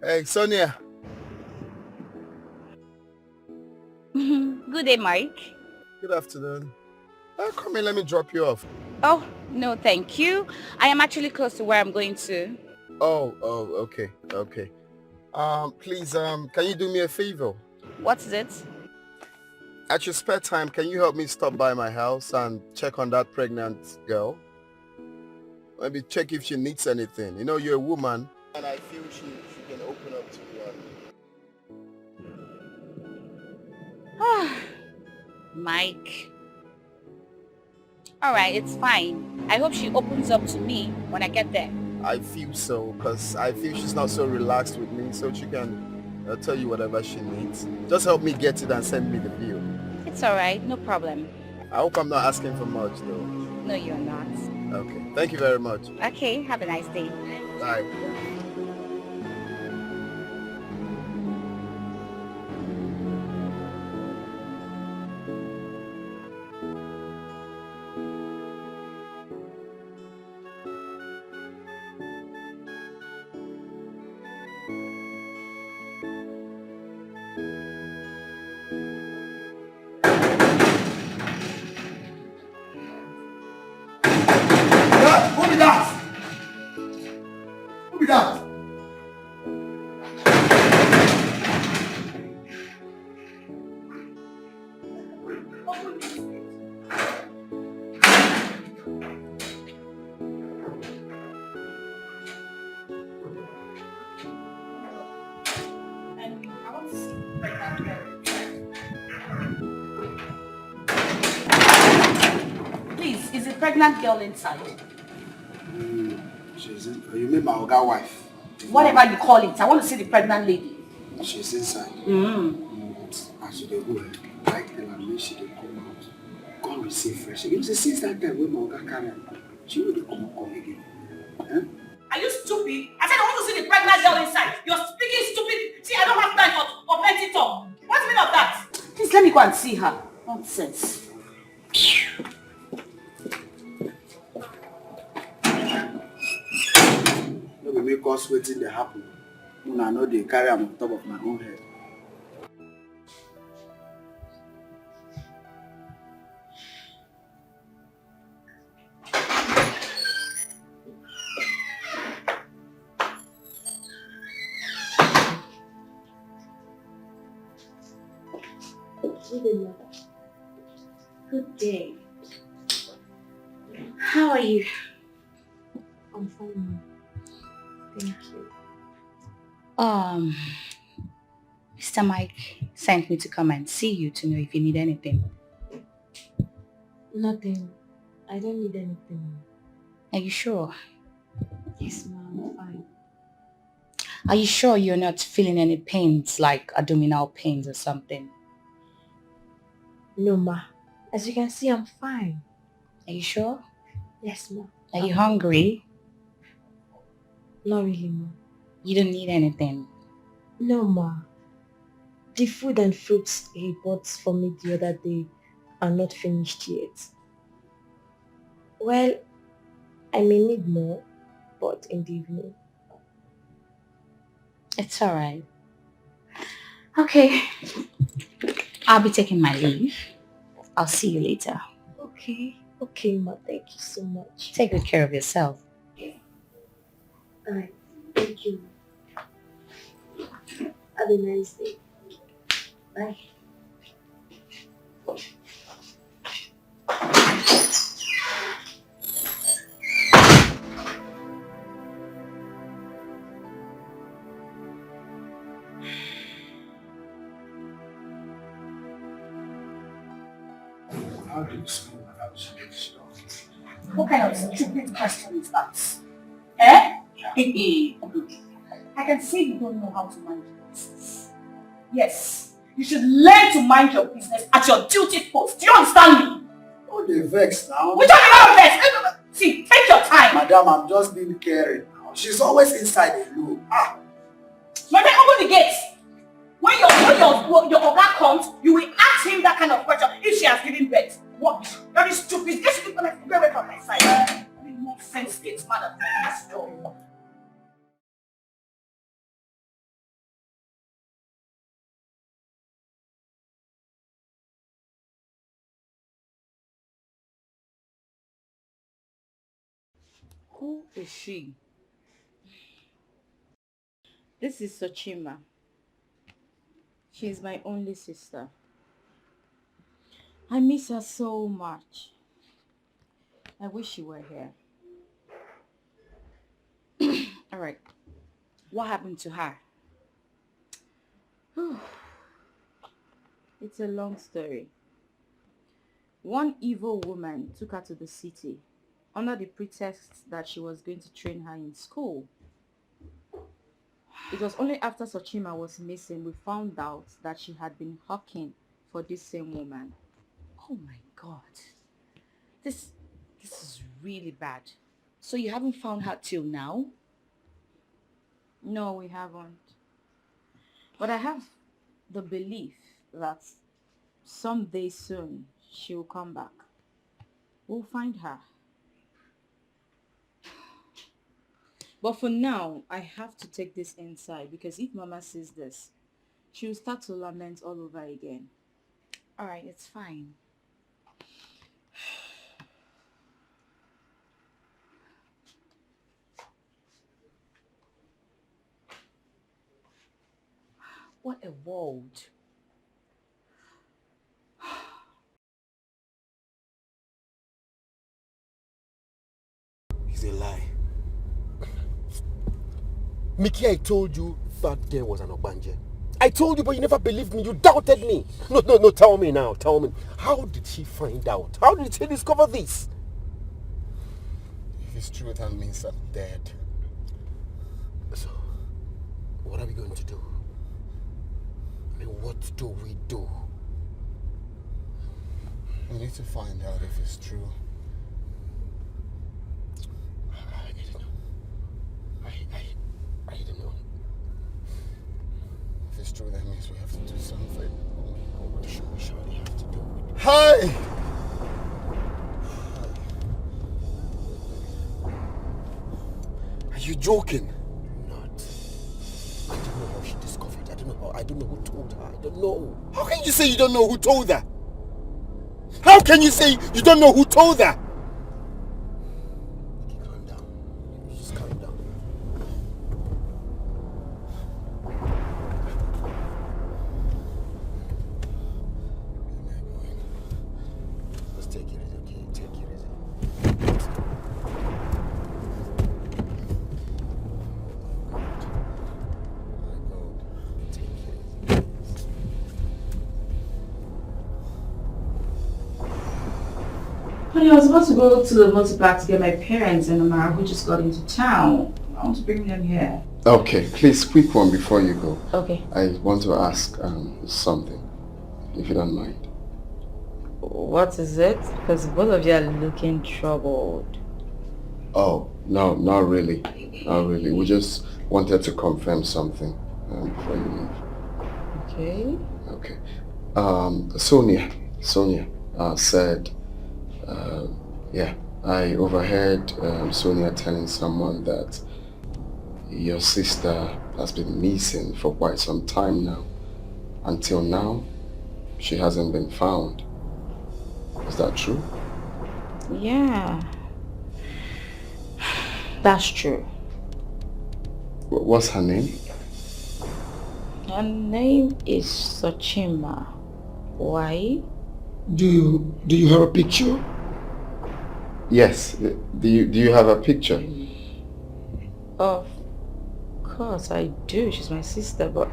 Hey, Sonia. Good day, Mike. Good afternoon. Come in, let me drop you off. Oh, no, thank you. I am actually close to where I'm going to. Oh, okay. Please, can you do me a favor? What is it? At your spare time, can you help me stop by my house and check on that pregnant girl? Maybe check if she needs anything. You know, you're a woman. And I feel she can open up to you. Mike. Alright, it's fine. I hope she opens up to me when I get there. I feel so, because I feel she's not so relaxed with me, so she can tell you whatever she needs. Just help me get it and send me the bill. It's alright, no problem. I hope I'm not asking for much, though. No, you're not. Okay, thank you very much. Okay, have a nice day. Bye. Who be that? Who be that? Please, is a pregnant girl inside? You mean my Oga wife? Whatever you call it, I want to see the pregnant lady. She's inside. As you go, I tell her when she dey come out, come receive fresh. You see, since that time when my Oga carry her, she will come again. Are you stupid? I said I want to see the pregnant girl inside. You're speaking stupid. See, I don't have time for plenty talk. What's the meaning of that? Please let me go and see her. Nonsense. No be make us wetin dey happen. Una no dey carry am on top of my own head. Good day, mother. Good day. How are you? I'm fine, ma'am. Thank you. Mr. Mike sent me to come and see you to know if you need anything. Nothing. I don't need anything. Are you sure? Yes, ma'am. I'm fine. Are you sure you're not feeling any pains, like abdominal pains or something? No, ma. As you can see, I'm fine. Are you sure? Yes, ma. Are you hungry? Not really, ma. You don't need anything? No, ma. The food and fruits he bought for me the other day are not finished yet. Well, I may need more, but in the evening. It's alright. Okay. I'll be taking my leave. I'll see you later. Okay. Okay, ma. Thank you so much. Take good care of yourself. Alright. Thank you. Have a nice day. Bye. How do you school without changing stuff? What kind of stupid question is that? Eh? I can see you don't know how to mind your business. Yes, you should learn to mind your business at your duty post. Do you understand me? Oh, they vex now. Which one you not vex? See, take your time. Madam, I'm just being caring now. She's always inside alone. Madam, open the gate. When your oga comes, you will ask him that kind of question if she has given birth. What? Very stupid. Get away from my side. No sense gets mad at this door. Who is she? This is Sochima. She is my only sister. I miss her so much. I wish she were here. Alright. What happened to her? It's a long story. One evil woman took her to the city under the pretext that she was going to train her in school. It was only after Sochima was missing we found out that she had been hawking for this same woman. Oh my God. This is really bad. So you haven't found her till now? No, we haven't. But I have the belief that someday soon she will come back. We'll find her. But for now, I have to take this inside because if Mama sees this, she will start to lament all over again. Alright, it's fine. What a world. It's a lie. Mickey, I told you that there was an Ogbanje. I told you, but you never believed me. You doubted me. No, tell me now. Tell me. How did she find out? How did she discover this? If it's true, that means I'm dead. So, what are we going to do? I mean, what do we do? We need to find out if it's true. true, that means we have to do something. Oh my God, what should we surely have to do? Hi! Are you joking? Not. I don't know how she discovered. I don't know who told her. I don't know. How can you say you don't know who told her? How can you say you don't know who told her? Okay, calm down. Just calm down. Let's take it easy, okay? Take it easy. Honey, I was about to go to the multi-park to get my parents and Amara who just got into town. I want to bring them here. Okay, please, quick one before you go. Okay. I want to ask something, if you don't mind. What is it? Because both of you are looking troubled. Oh, no, not really. Not really. We just wanted to confirm something before you leave. Okay. Okay. Sonia said, yeah, I overheard Sonia telling someone that your sister has been missing for quite some time now. Until now, she hasn't been found. Is that true? Yeah. That's true. What's her name? Her name is Sochima. Why? Do you have a picture? Yes. Do you have a picture? Of course I do. She's my sister, but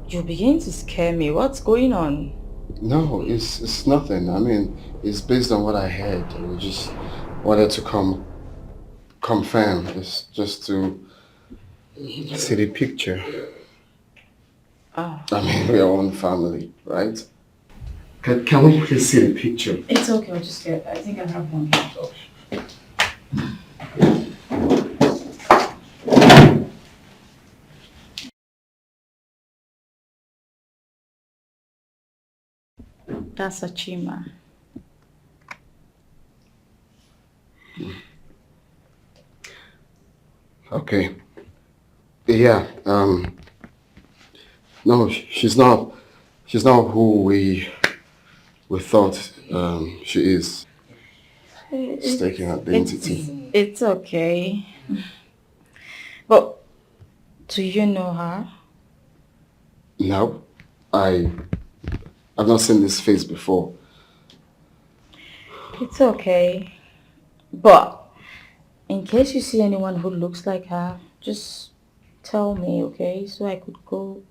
you're beginning to scare me. What's going on? No, it's nothing. I mean, it's based on what I heard. We just wanted to confirm. It's just to see the picture. Oh. I mean, we're one family, right? Can we please see the picture? It's okay, I'll just get it. I think I have one here. That's Achima. Okay. Yeah, no, she's not who we thought she is. She's taking identity. It's okay. But do you know her? No, I've not seen this face before. It's okay. But in case you see anyone who looks like her, just tell me, okay? So I could go.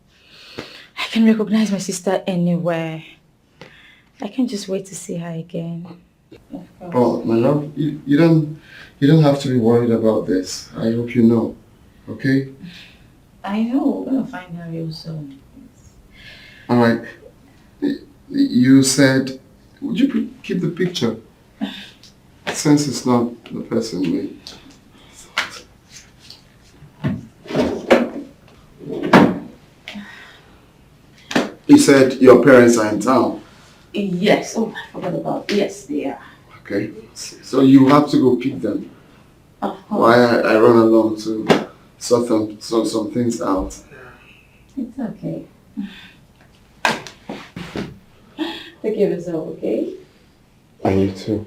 I can recognize my sister anywhere. I can just wait to see her again. Oh, my love, you don't have to be worried about this. I hope you know, okay? I know, we're gonna find her real soon. All right. You said, would you keep the picture? Since it's not the person we You said your parents are in town. Yes. Oh, I forgot about. Yes, they are. Okay. So you have to go pick them. Of course. While I run along to sort some things out. It's okay. Take care of yourself, okay? And you too.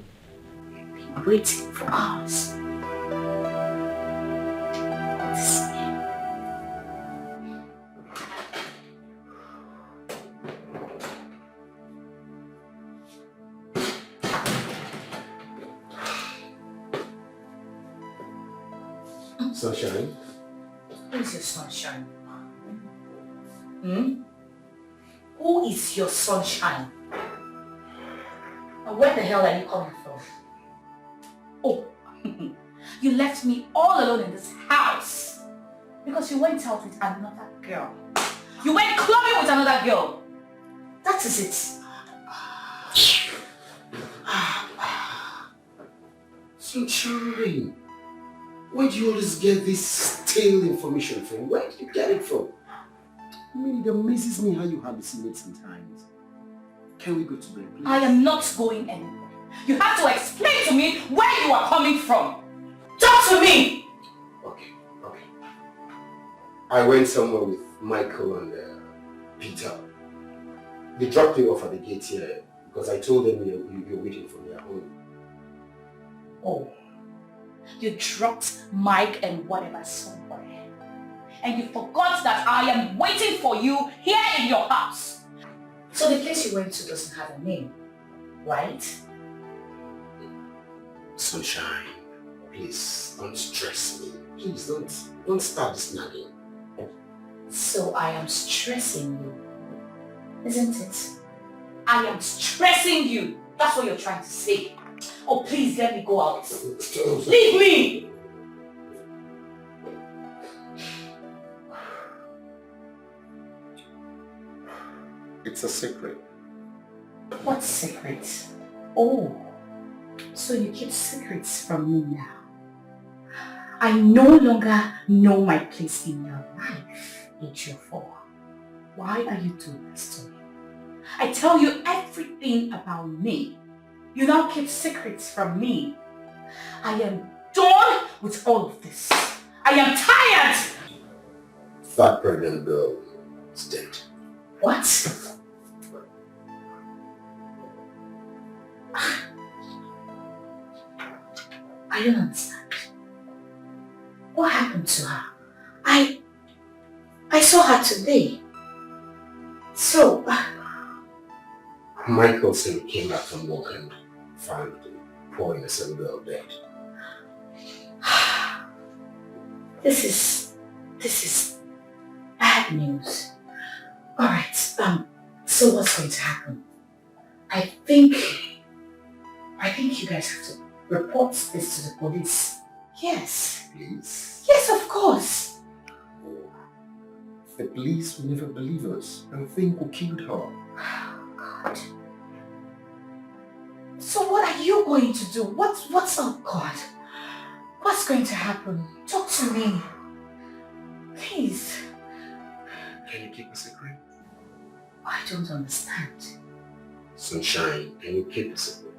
Waiting for us. Sunshine? Who is your sunshine? Hmm? Who is your sunshine? And where the hell are you coming from? Oh, you left me all alone in this house because you went out with another girl. You went clubbing with another girl. That is it. Sunshine, why do you always get this detailed information from? Where did you get it from? I mean, it amazes me how you hallucinate sometimes. Can we go to bed, please? I am not going anywhere. You have to explain to me where you are coming from. Talk to me! Okay. I went somewhere with Michael and Peter. They dropped me off at the gate here because I told them you're waiting for me at home. Oh, you dropped Mike and whatever somewhere. And you forgot that I am waiting for you here in your house. So the place you went to doesn't have a name, right? Sunshine, please don't stress me. Please don't start this nagging. So I am stressing you, isn't it? I am stressing you. That's what you're trying to say. Oh, please let me go out. Leave me! It's a secret. What secret? Oh, so you keep secrets from me now. I no longer know my place in your life, H4. Why are you doing this to me? I tell you everything about me. You now keep secrets from me. I am done with all of this. I am tired! That pregnant girl is dead. What? I don't understand. What happened to her? I saw her today. So... Michael said he came back from work and found the poor innocent girl dead. This is bad news. Alright, so what's going to happen? I think you guys have to report this to the police. Yes. Please? Yes, of course. The police will never believe us and think we killed her. God. So what are you going to do? What's up, God? What's going to happen? Talk to me. Please. Can you keep a secret? I don't understand. Sunshine, can you keep a secret?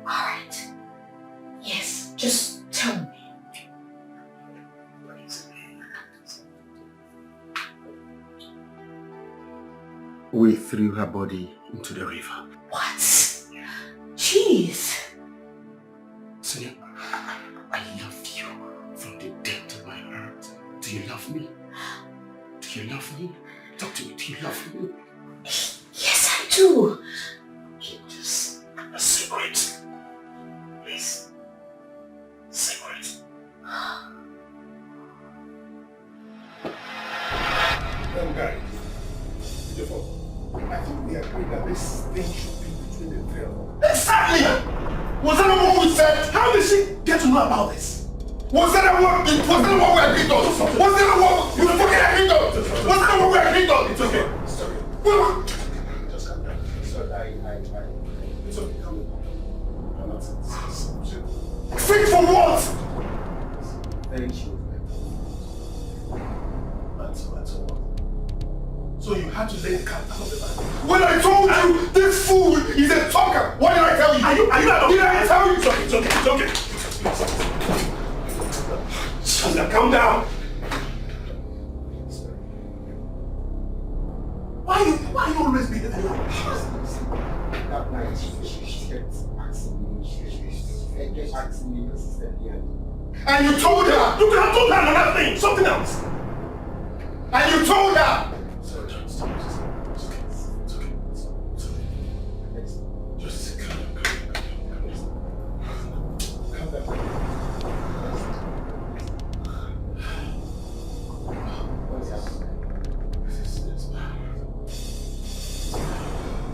Alright. Yes, just tell me. We threw her body into the river. What? Jeez. Sonia, I love you from the depth of my heart. Do you love me? Do you love me? Talk to me. Do you love me? Yes, I do. Keep this a secret. Please. Secret. Guys, I think we agreed that this thing should be between the three of us. Exactly! Was that not what we said? How did she get to know about this? Was that not what we agreed on? Was that not what you fucking agreed on? Was that not what we agreed on? It's okay. It's okay. Just calm down. Sorry, It's okay. Come on. Think for what? Very sure. That's all. So you had to lay the cat out of the bag. When I told you this fool is a talker, what did I tell you? Are you not? Did I tell you? It's okay. Now calm down. Why you always being like that? That night, she kept asking me consistently. And you told her! You could have told her another thing, something else. And you told her! Sorry, John, stop. It's okay. Just calm down.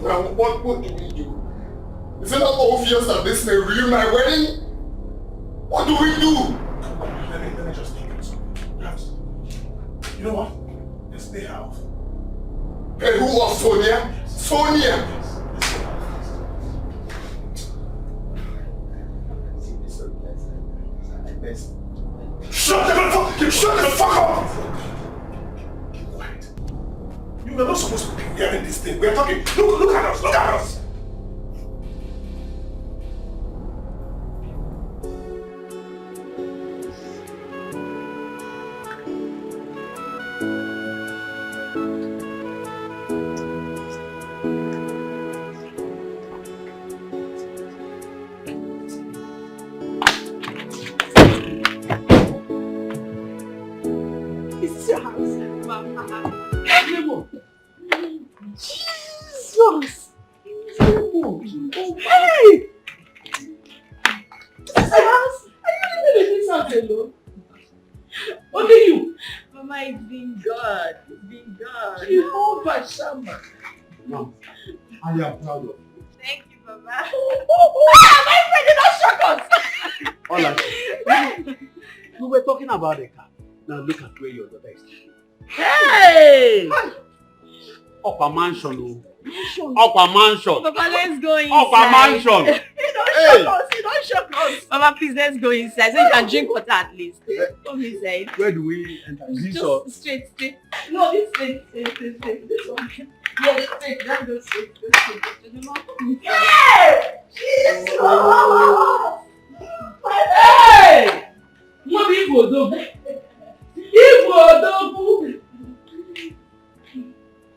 Well, what do we do? Is it not obvious that this may ruin my wedding? What do we do? Let me just think of something. You know what? Let's pay her off. Pay who off, Sonia? Sonia! Shut the fuck up! Keep quiet. You were not supposed to be hearing this thing. We're talking. Look at us. Look at us. Jesus! Hey! This is your house? Are you living in this house alone? Only you? Mama, it's been God. It's been God. Jehovah Shammah. Mom, I am proud of you. Thank you, Mama. My friend did not shock us! All right. We were talking about the car. Now look at where your daughter is. Hey! Upper mansion. Upper mansion. Papa, let's go inside. Upper mansion. You don't shock us. Mama, please, let's go inside so you can drink water at least. Come inside. Where do we enter? Just straight. No, this thing. This one. Yeah, straight. Let's go straight. Yeah! Jesus! Hey! What people do?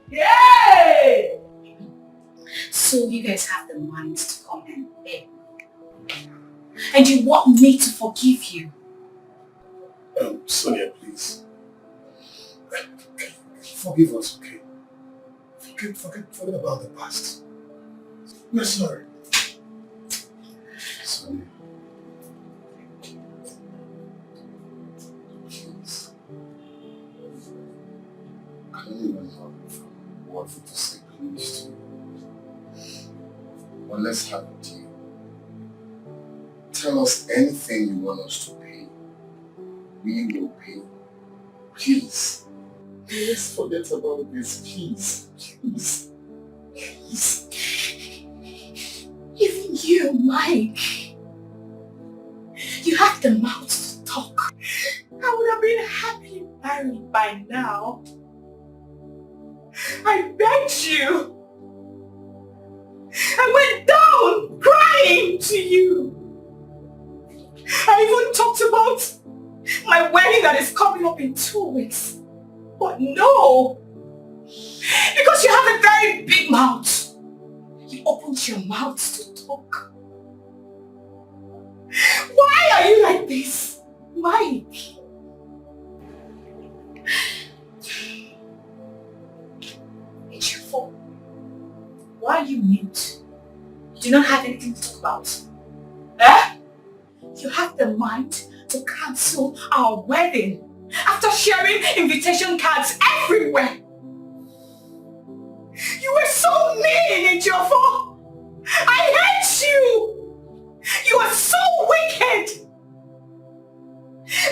Yay! So you guys have the mind to come and beg me. And you want me to forgive you? Sonia, please. Forgive us, okay? Forget about the past. We're sorry. Sonia. Please. I don't even know what to say please to you. But let's have a deal. Tell us anything you want us to pay. We will pay. Please. Let's forget about this, please. Please. Please. Even you, Mike. You have the mouth to talk. I would have been happily married by now. I begged you. I went down crying to you. I even talked about my wedding that is coming up in 2 weeks. But no. Because you have a very big mouth. You opened your mouth to talk. Why are you like this, Mike? It's your fault. Why are you mute? You do not have anything to talk about. Eh? You have the mind to cancel our wedding after sharing invitation cards everywhere. You were so mean, Ejiofor. I hate you. You are so wicked.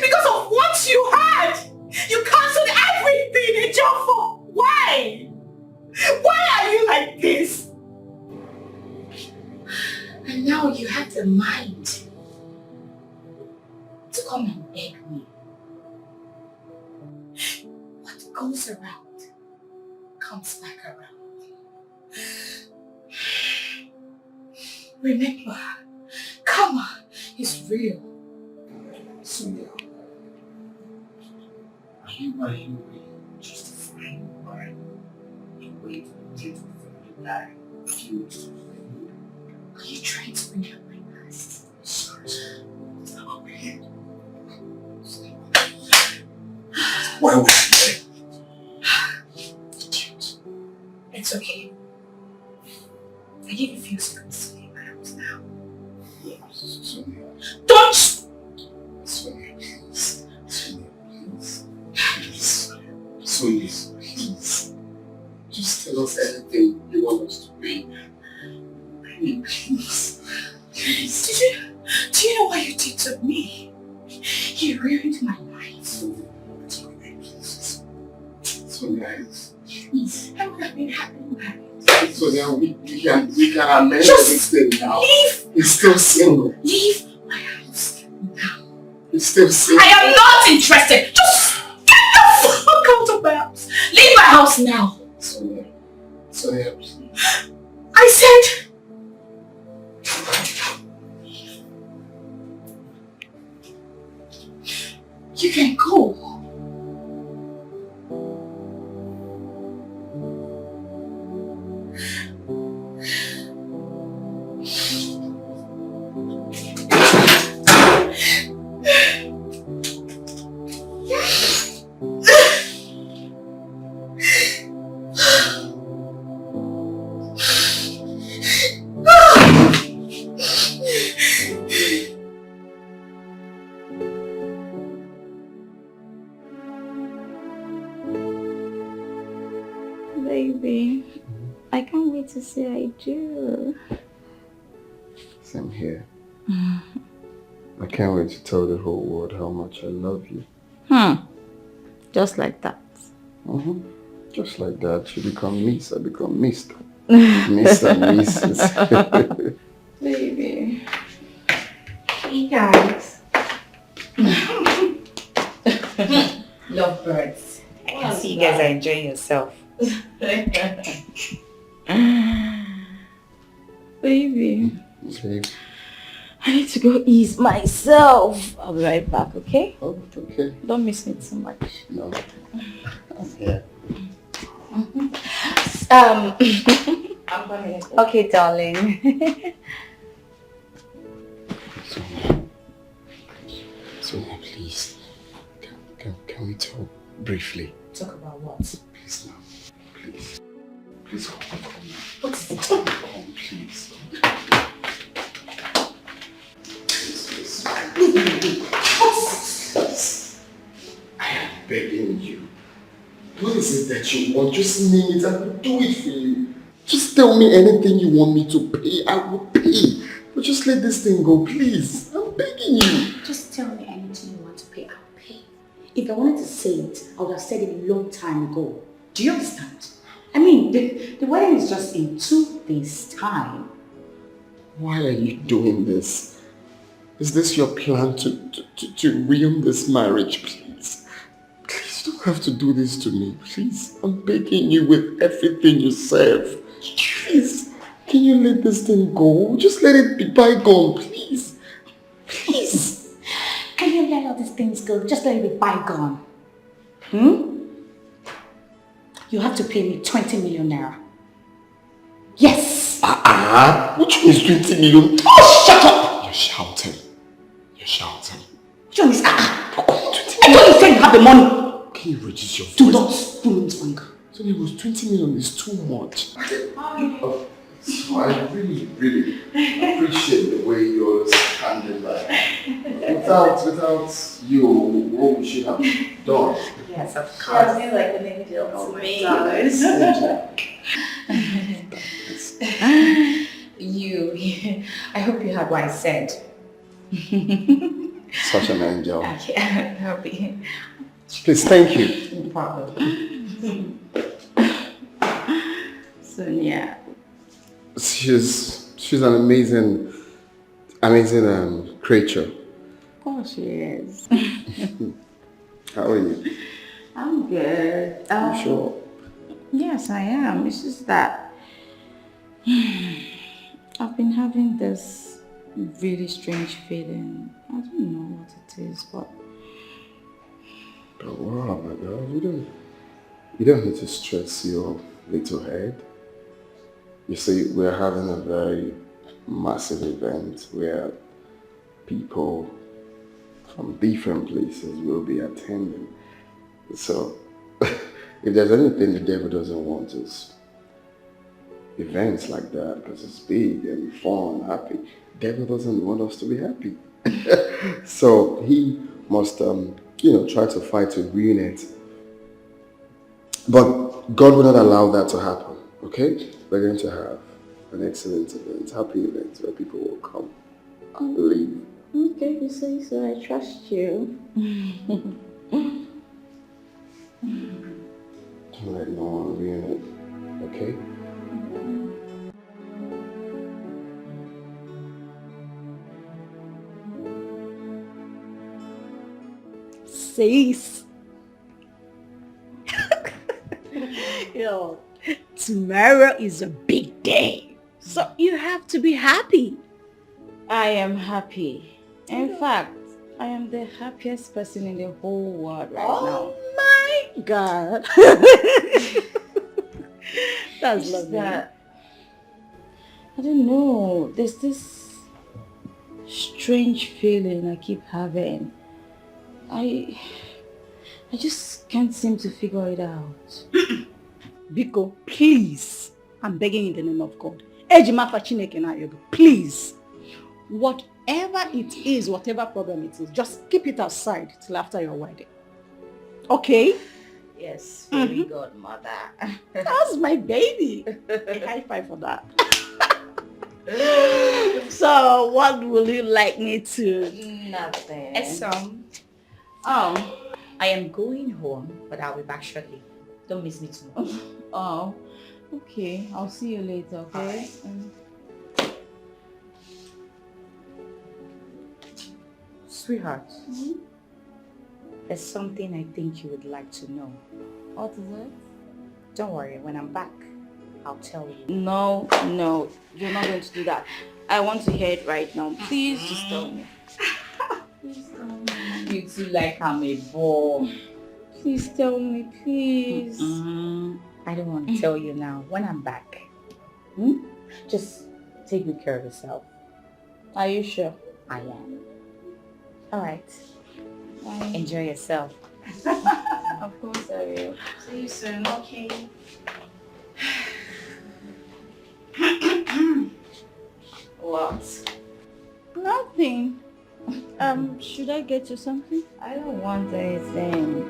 Because of what you had, you cancelled everything, Ejiofor. Why? Why are you like this? And now you have the mind to come and beg me. What goes around comes back around. Remember, karma is real. Sonia, are you really justifying my way to date with the guy you used to play with? Are you trying to bring up my past? Sorry. Why would you say? It's okay. I give you a few seconds to leave my house now. Sonia. Don't! Sonia, please. Sonia, please. Please. Sonia, please. Just tell us anything you want us to pay. Please. Please. Do you know what you did to me? You ruined my life. Sonia, please. Sonia, please. I would have been happily married. So now we can amend Just everything now. Leave! It's still single. Leave my house now. It's still single. I am not interested. Just Leave my house now! Sonia, please. I said... You can go. Baby, I can't wait to say I do. Same here. I can't wait to tell the whole world how much I love you. Just like that. Just like that. You become Miss, I become Mr. Miss and Mrs. Baby. Hey guys. Lovebirds. I can see you guys are enjoying yourself. Baby. Okay. I need to go ease myself. I'll be right back, okay? Oh, okay. Don't miss me too much. No. Yeah. I'm going. Okay, darling. Sonia, please. Can we talk briefly? Talk about what? Please now. Please. Please come now. What is it? Come, please. I am begging you. What is it that you want? Just name it. I will do it for you. Just tell me anything you want me to pay. I will pay. But just let this thing go, please. I'm begging you. Just tell me anything you want to pay, I'll pay. If I wanted to say it, I would have said it a long time ago. Do you understand? I mean, the wedding is just in 2 days' time. Why are you doing this? Is this your plan to ruin this marriage, please? Please, you don't have to do this to me, please. I'm begging you with everything you serve. Please, can you let this thing go? Just let it be bygone, please. Please. Can you let all these things go? Just let it be bygone. You have to pay me 20 million naira. Yes! Which one is 20 million? Oh, shut up! You're shouting. You're shouting. Which one is I thought you said you have the money. Can you reduce your voice? Do not pull me finger. So it was 20 million is too much. So I really, really appreciate the way you're standing by. Without you, what we should have done. Yes, of She course. has been like an angel to me. You, I hope you heard what I said. Such an angel. Okay, I'll be. Please, thank you. No problem. Sonia. She's an amazing creature. Of course she is. How are you? I'm good. You sure? Yes, I am. It's just that I've been having this really strange feeling. I don't know what it is, but But wow, my girl, you don't need to stress your little head. You see, we're having a very massive event where people from different places will be attending. So, if there's anything the devil doesn't want is events like that, because it's big and fun, happy. The devil doesn't want us to be happy. So he must, try to fight to ruin it. But God will not allow that to happen, okay? We're going to have an excellent event, happy event, where people will come and leave. Okay, you say so. I trust you. Don't let no one ruin it, okay? Sis. girl. Tomorrow is a big day. So you have to be happy. I am happy. In fact, I am the happiest person in the whole world right now. Oh my God. That's It's just lovely. that, I don't know, there's this strange feeling I keep having. I just can't seem to figure it out. Biko, please. I'm begging in the name of God. Ejima Chineke na yoga. Please. Whatever it is, whatever problem it is, just keep it aside till after your wedding. Okay? Yes, very good, mother. That's my baby. A high five for that. So, what will you like me to? Nothing. I am going home, but I'll be back shortly. Don't miss me too much. Oh, okay. I'll see you later, okay? Sweetheart, there's something I think you would like to know. What is it? Don't worry, when I'm back, I'll tell you. No, you're not going to do that. I want to hear it right now. Please just tell me. Please tell me. You two like I'm a ball. Please tell me, please. I don't want to tell you now. When I'm back, just take good care of yourself. Are you sure? I am. All right. Bye. Enjoy yourself. Of course I will. See you soon. Okay. What? Nothing. Should I get you something? I don't want anything.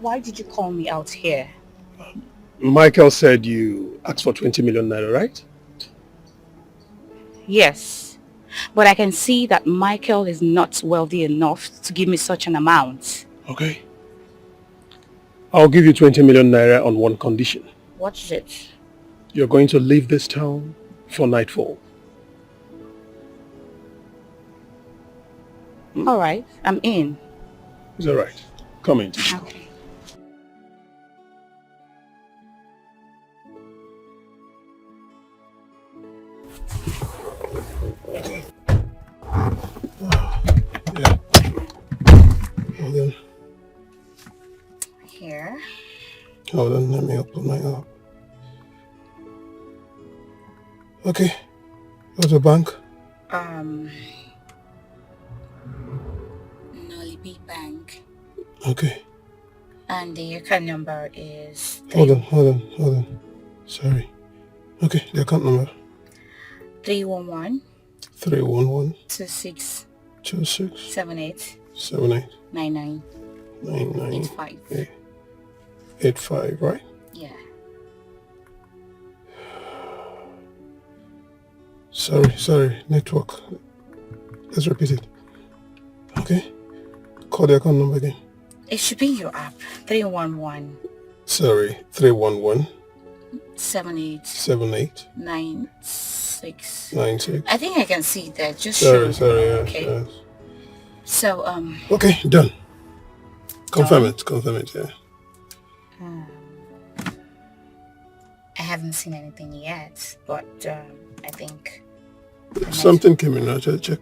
Why did you call me out here? Michael said you asked for 20 million naira, right? Yes, but I can see that Michael is not wealthy enough to give me such an amount. Okay. I'll give you 20 million naira on one condition. What is it? You're going to leave this town for nightfall. All right, I'm in. It's all right. Come in. Okay. Yeah. Hold on. Here. Hold on, let me open my app. Okay. Go to bank. Nolibi Bank. Okay. And the account number is... Hold on. Sorry. Okay, the account number. 311 311 26 26 78 78 99 99 85. 85, right? Yeah. Sorry, network. Let's repeat it. Okay? Call the account number again. It should be in your app. 311 Sorry, 311 78 78 96. 96. I think I can see that. Just Sorry, show. yes, Okay. yes. So, Okay, done. Confirm it, yeah. I haven't seen anything yet, but I think... Something came in, check.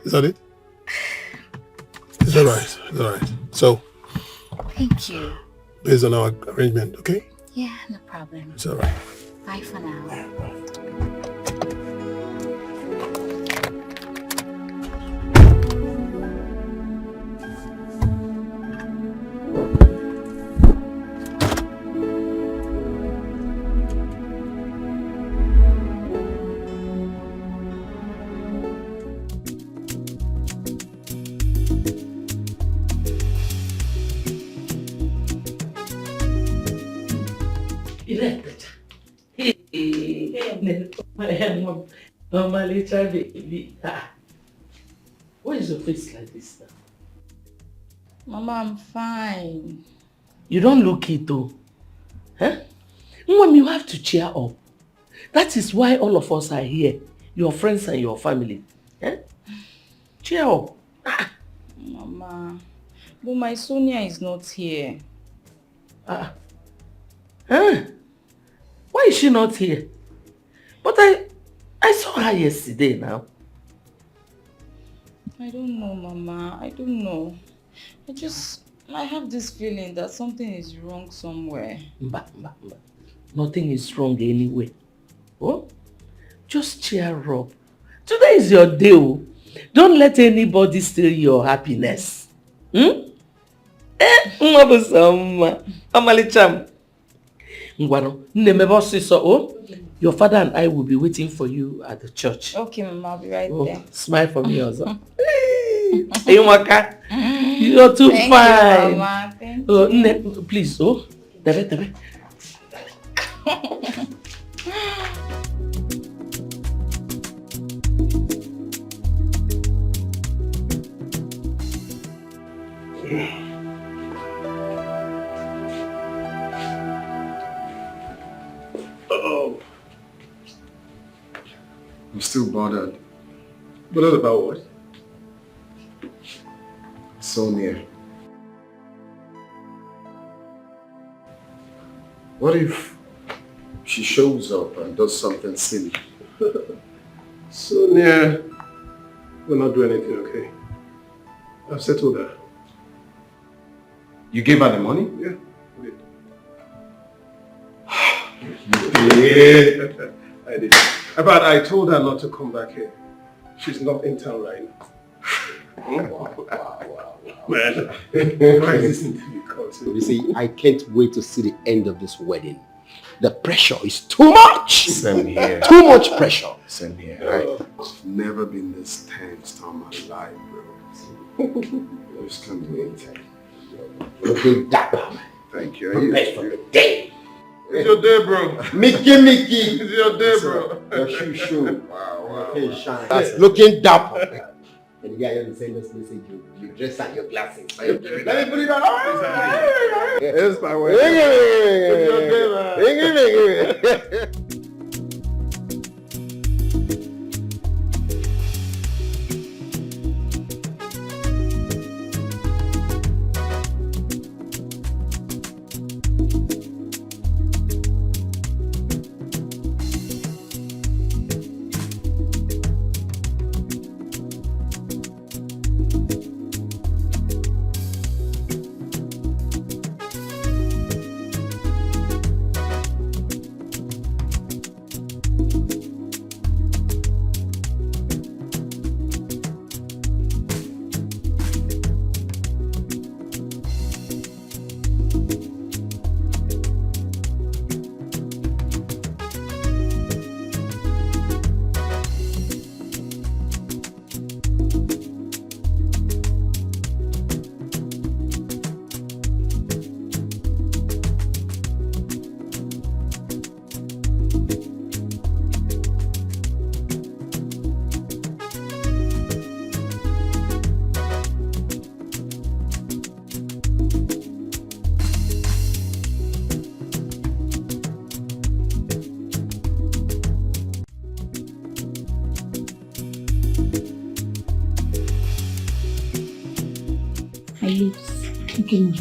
Is that it? It's alright. So, Thank you. based on our arrangement, okay? Yeah, no problem. It's alright. Bye for now. Mama, little baby. Why is your face like this now? Mama, I'm fine. You don't look it though. Huh? Mom, you have to cheer up. That is why all of us are here. Your friends and your family. Eh? Cheer up. Mama, but my Sonia is not here. Huh? Why is she not here? But I saw her yesterday now. I don't know, Mama. I don't know. I have this feeling that something is wrong somewhere. Mba. Nothing is wrong anyway. Oh? Just cheer up. Today is your day. Oh. Don't let anybody steal your happiness. Your father and I will be waiting for you at the church. Okay, Mama, I'll be right there. Smile for me also. Hey, Maka, you're too fine. You, Mama. Thank you. Please, Tebe. Oh. I'm still bothered. Bothered about what? Sonia. What if she shows up and does something silly? Sonia will not do anything, okay? I've settled her. You gave her the money? Yeah, I did. You did? I did. But I told her not to come back here. She's not in town right now. Wow. Man, why is this interview cutting? You see, I can't wait to see the end of this wedding. The pressure is too much. Same here. Too much pressure. Same here. I've never been this tense all my life, bro. I just can't wait. Looking dapper. Thank you. Best for the day. It's your day, bro. Mickey. It's your day, bro. Your shoe. Wow. Your face shine. That's looking dapper. And the guy on the same message, you dress and your glasses. Let me put it on. It's my way. It's your day, man. My lips. Okay.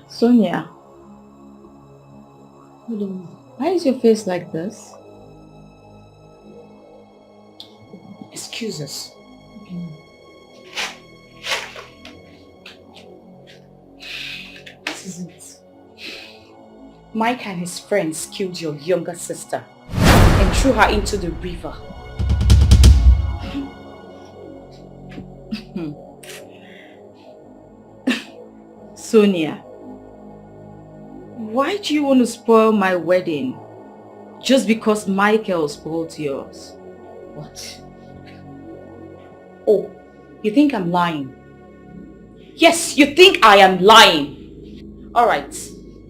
Sonia. Why is your face like this? Excuses. This is it. Mike and his friends killed your younger sister and threw her into the river. Sonia, why do you want to spoil my wedding? Just because Michael spoiled yours? What? Oh, You think I'm lying? Yes, you think I am lying. Alright,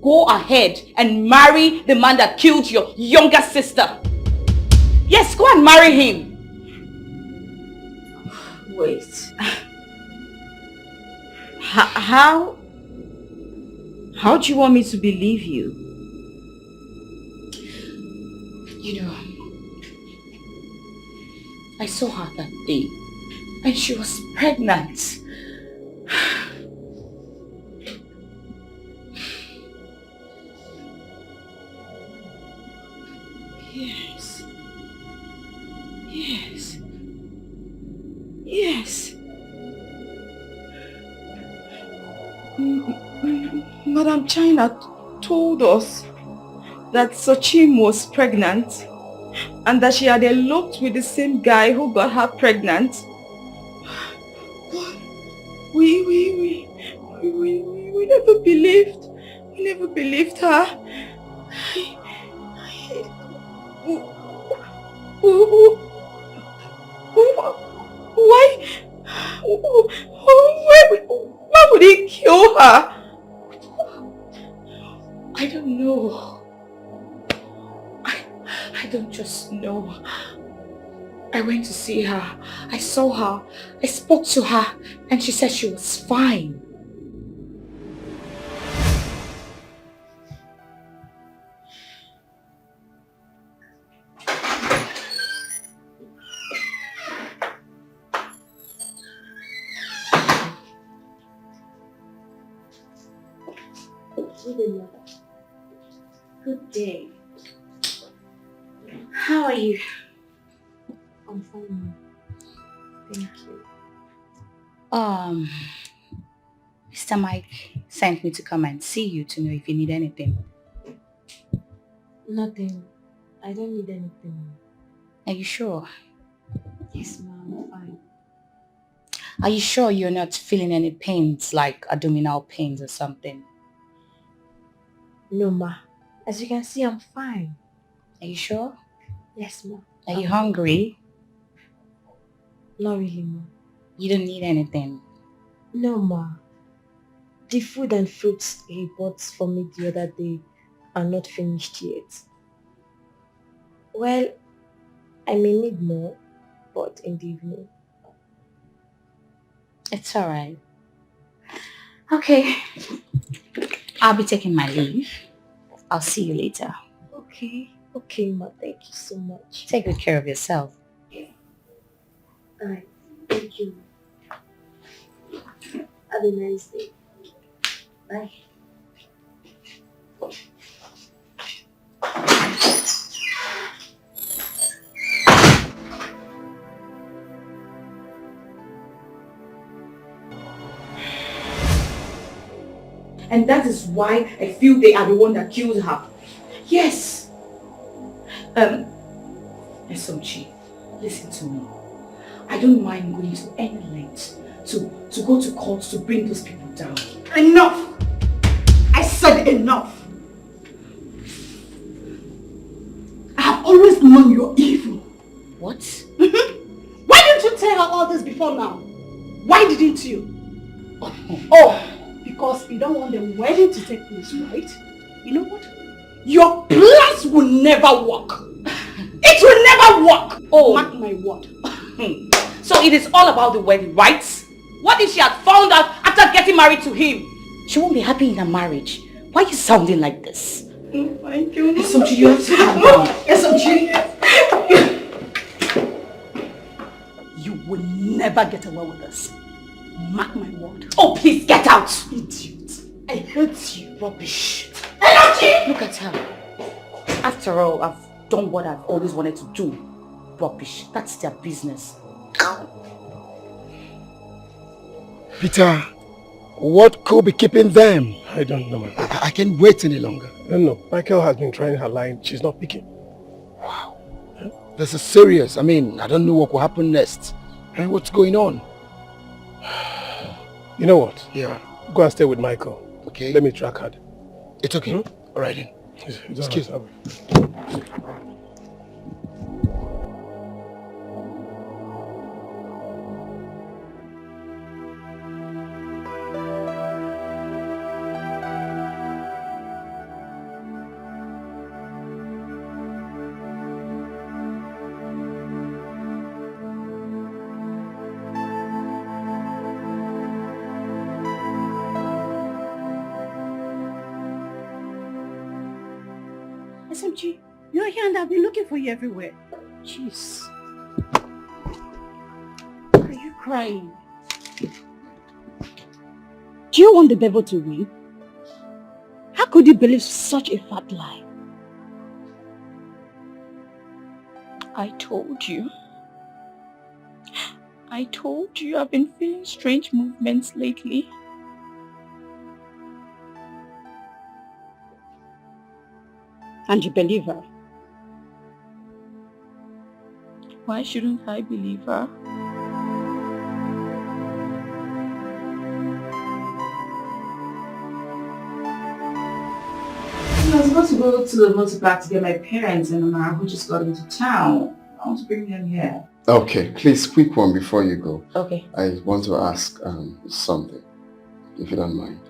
go ahead and marry the man that killed your younger sister. Yes, go and marry him. Wait. How do you want me to believe you? You know, I saw her that day and she was pregnant. Yes. Yes. Yes. Madam China told us that Sochim was pregnant and that she had eloped with the same guy who got her pregnant. We never believed. We never believed her. Why would he kill her? I don't know. I don't just know. I went to see her. I saw her. I spoke to her and she said she was fine. Good day, mother. Good day. How are you? I'm fine, Mom. Thank you. Mr. Mike sent me to come and see you to know if you need anything. Nothing. I don't need anything. Are you sure? Yes, Mom, I'm fine. Are you sure you're not feeling any pains, like abdominal pains or something? No, Ma. As you can see, I'm fine. Are you sure? Yes, Ma. Are you hungry? Not really, Ma. You don't need anything? No, Ma. The food and fruits he bought for me the other day are not finished yet. Well, I may need more, but in the evening. It's alright. Okay. I'll be taking my leave. I'll see you later. Okay. Okay, Ma. Thank you so much. Take good care of yourself. Alright. Thank you. Have a nice day. Bye. And that is why I feel they are the one that killed her. Yes. SOG, listen to me. I don't mind going to any length to go to court to bring those people down. Enough! I said enough! I have always known you're evil. What? Why didn't you tell her all this before now? Why didn't you? Oh, because you don't want the wedding to take place, right? You know what? Your plans will never work. It will never work. Oh. Mark my word. So it is all about the wedding, right? What if she had found out after getting married to him? She won't be happy in her marriage. Why are you sounding like this? Oh, thank you. SOG, you have to calm down. SOG. You will never get away with this. Mark my word. Oh, please get out! Idiot. I hate you. Rubbish. Energy! Look at her. After all, I've done what I've always wanted to do. Rubbish. That's their business. Peter, what could be keeping them? I don't know, my brother. I can't wait any longer. No. Michael has been trying her line. She's not picking. Wow. This is serious. I mean, I don't know what will happen next. And what's going on? You know what? Yeah. Go and stay with Michael. Okay. Let me track her. It's okay. All right then. Excuse me. SMG, you're here and I've been looking for you everywhere. Jeez. Why are you crying? Do you want the devil to win? How could you believe such a fat lie? I told you. I told you I've been feeling strange movements lately. And you believe her? Why shouldn't I believe her? I was about to go to the motor park to get my parents and Mama who just got into town. I want to bring them here. Okay, please, quick one before you go. Okay. I want to ask something, if you don't mind.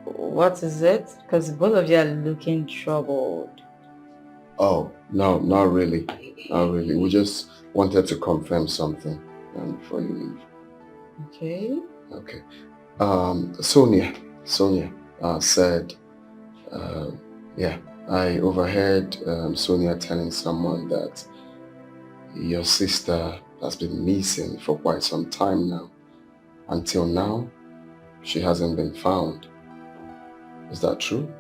What is it? Because both of you are looking troubled. Oh, no, not really. Not really. We just wanted to confirm something before you leave. Okay. Okay. Sonia said, yeah, I overheard Sonia telling someone that your sister has been missing for quite some time now. Until now, she hasn't been found. Is that true?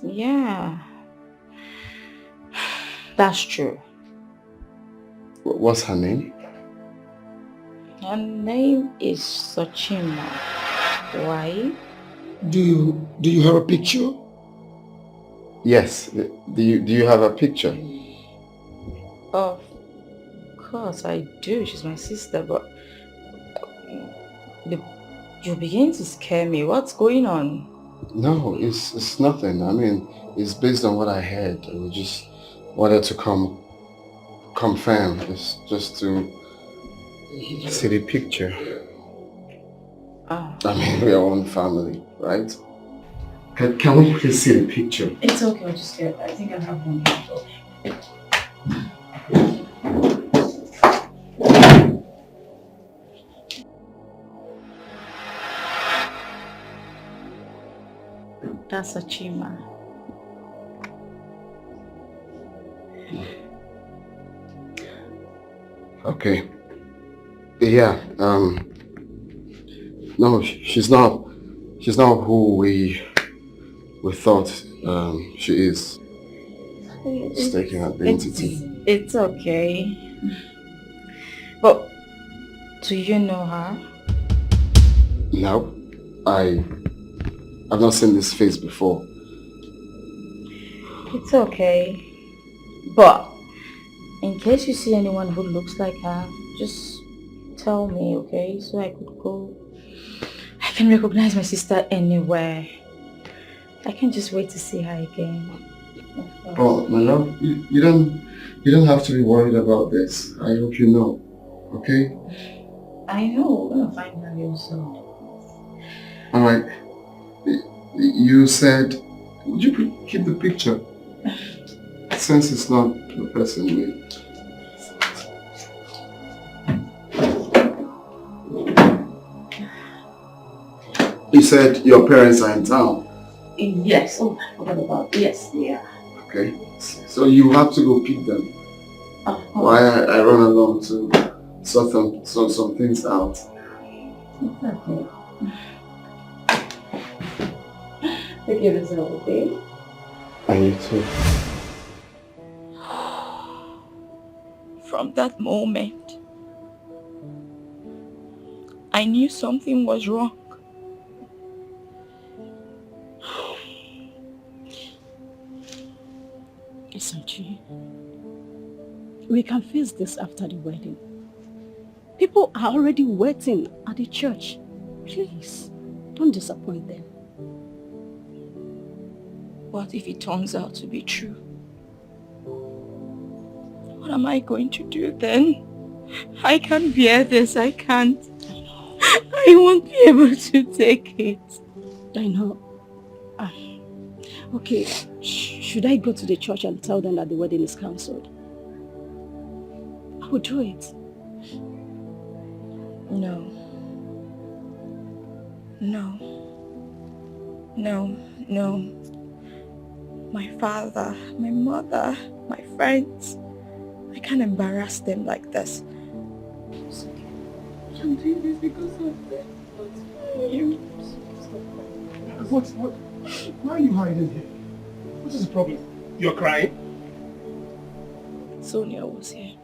Yeah. That's true. What's her name? Her name is Sochima. Why? Do you have a picture? Yes. Do you have a picture? Of course I do. She's my sister, but you're beginning to scare me. What's going on? No, it's nothing. I mean, it's based on what I heard. We just wanted to confirm, just to see the picture. Oh. I mean, we are one family, right? Can we please see the picture? It's okay, I'll just get it. I think I have one here. That's Achima. Okay. Yeah, no, she's not who we thought she is. It's taking identity. It's okay. But do you know her? No, I've not seen this face before. It's okay. But in case you see anyone who looks like her, just tell me, okay? So I could go. I can recognize my sister anywhere. I can't just wait to see her again. Oh, my love, you don't have to be worried about this. I hope you know, okay? I know, we're gonna find her real soon. Alright, you said, would you keep the picture? Since it's not the person we... You said your parents are in town. Yes, oh, I forgot about yes, yeah. Okay, so you have to go pick them. While I run along to sort some things out. It's okay. Take care of yourself, okay? And you too. From that moment, I knew something was wrong. SMG, we can face this after the wedding. People are already waiting at the church. Please, don't disappoint them. What if it turns out to be true? What am I going to do then? I can't bear this, I can't. I won't be able to take it. I know. Okay, should I go to the church and tell them that the wedding is cancelled? I will do it. No. No. No, no. my father, my mother, my friends. I can't embarrass them like this. I'm doing this because of them. You. Why are you hiding here? What is the problem? You're crying? Sonia was here.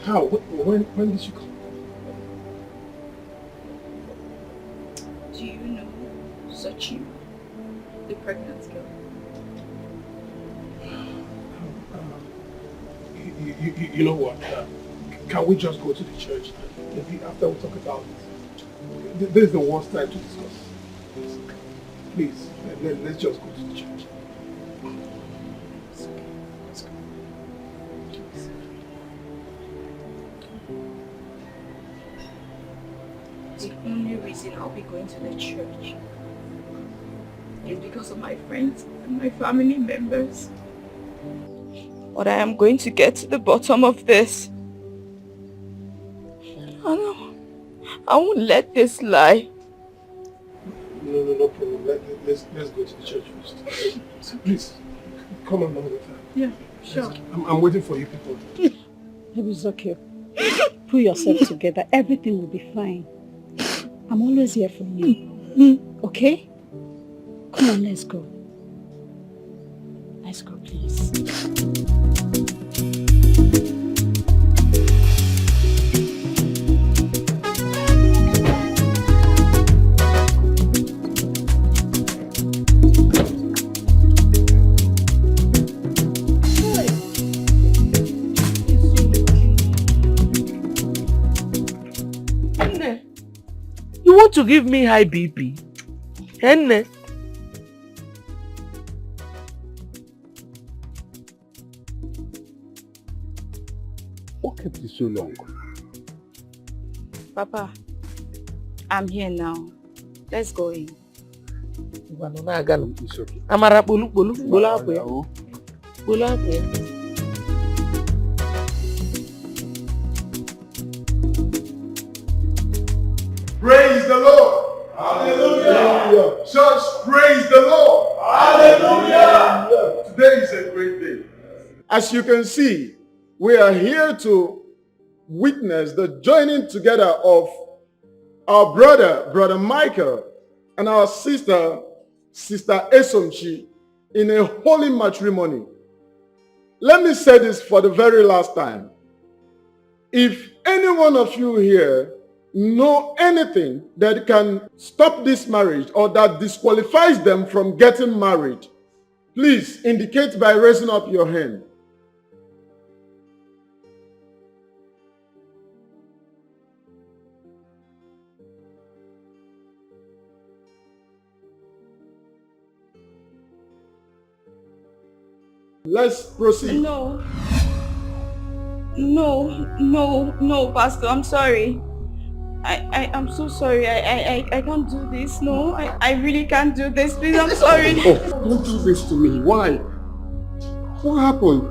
How? When did she come? Do you know Sochi, the pregnant girl? You know what? Can we just go to the church? Maybe after we talk about it. This is the worst time to discuss. Please, let's just go to the church. It's okay. Let's go. The only reason I'll be going to the church is because of my friends and my family members. But I am going to get to the bottom of this. I won't let this lie. No problem. Let's go to the church first. Please, come along with her. Yeah, sure. I'm waiting for you people. It's okay. Pull yourself together. Everything will be fine. I'm always here for you. Okay? Come on, let's go. Let's go, please. You want to give me high BP? Henne? What kept you so long? Papa, I'm here now. Let's go in. It's okay. Amara bolu hapo ya. Bolu hapo ya. Praise the Lord. Hallelujah. Church, praise the Lord. Hallelujah. Today is a great day. As you can see, we are here to witness the joining together of our brother Michael, and our sister Esomchi, in a holy matrimony. Let me say this for the very last time. If any one of you here know anything that can stop this marriage or that disqualifies them from getting married, please indicate by raising up your hand. Let's proceed. No, Pastor, I'm sorry. I'm so sorry. I can't do this. No, I really can't do this. Please, I'm sorry. Oh, don't do this to me. Why? What happened?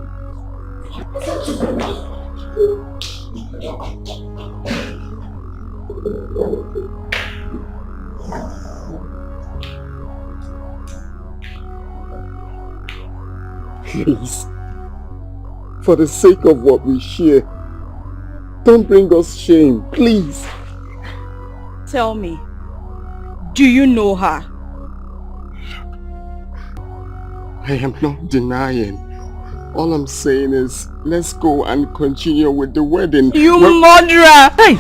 Please, for the sake of what we share, don't bring us shame, please. Tell me, do you know her? I am not denying. All I'm saying is, let's go and continue with the wedding. You murderer! Hey!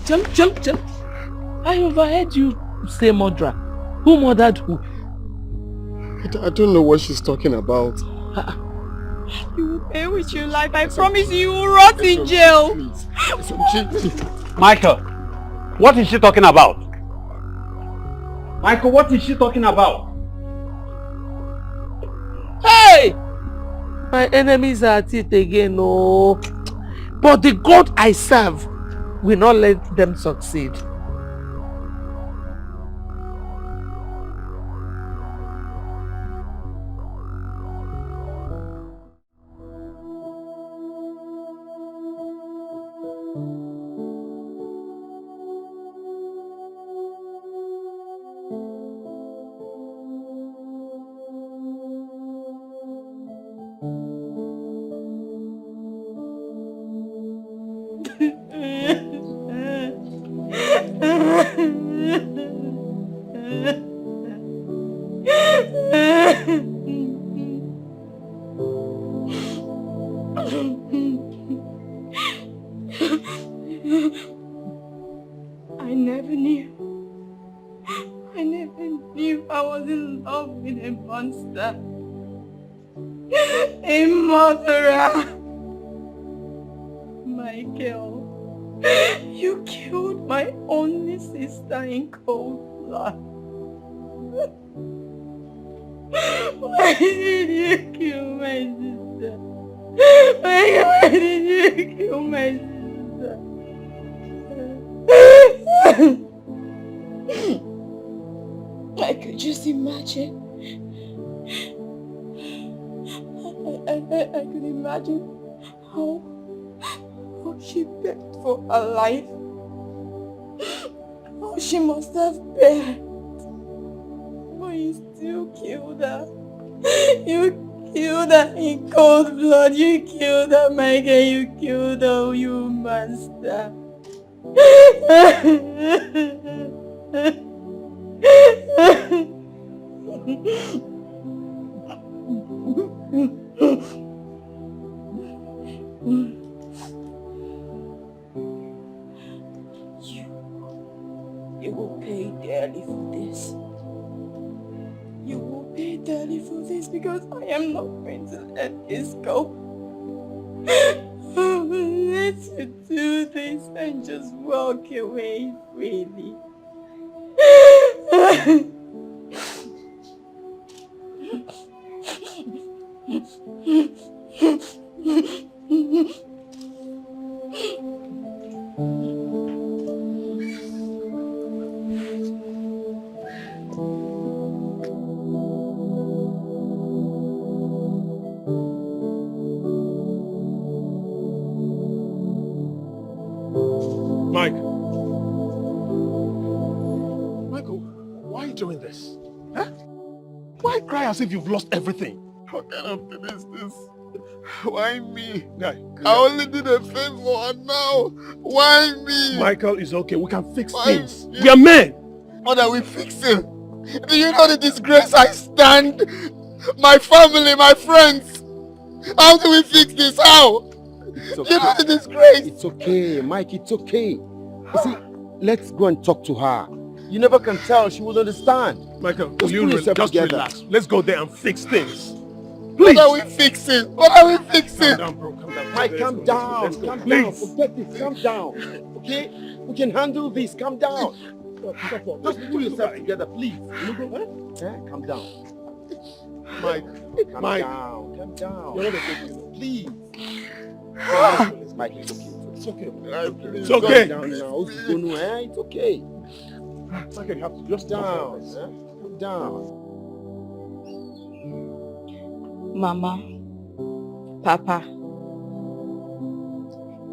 Jump. I overheard you say murderer. Who murdered who? I don't know what she's talking about. You will pay with your life. I promise you will rot in jail. Please. Michael, what is she talking about? Michael, what is she talking about? Hey! My enemies are at it again, no. But the God I serve will not let them succeed. was in love with a monster. A murderer. Michael, you killed my only sister in cold blood. Why did you kill my sister? Why did you kill my sister? I could just imagine. I could imagine how she begged for her life. How she must have begged. But you still killed her. You killed her in cold blood. You killed her, Michael. You killed her, you monster. You will pay dearly for this. You will pay dearly for this because I am not going to let this go. Let's do this and just walk away freely. Mike. Michael, why are you doing this? Huh? Why cry as if you've lost everything? How can I finish this? Why me? Guy, I only did a favor and now, why me? Michael, it's okay. We can fix Why things. me? We are men. What are we fixing? Do you know the disgrace I stand? My family, my friends. How do we fix this? How? It's Do you know the disgrace? It's okay, Mike, it's okay. You see, let's go and talk to her. You never can tell, she will understand. Michael, Just will pull you yourself just together. relax. Let's go there and fix things. What are we fixing? What are we fixing? Calm down, bro. Calm down. Mike, calm down. Let's go. Calm Please. down. Forget this. Calm down. Okay? We can handle this. Calm down. Just pull yourself together, please. Calm down. Mike. Calm Mike. down. Calm down. You're not a good man. Please. Mike, it's okay. It's okay. It's okay. Calm down now. It's okay. Mike, you have to just Down. Calm down. Mama, Papa,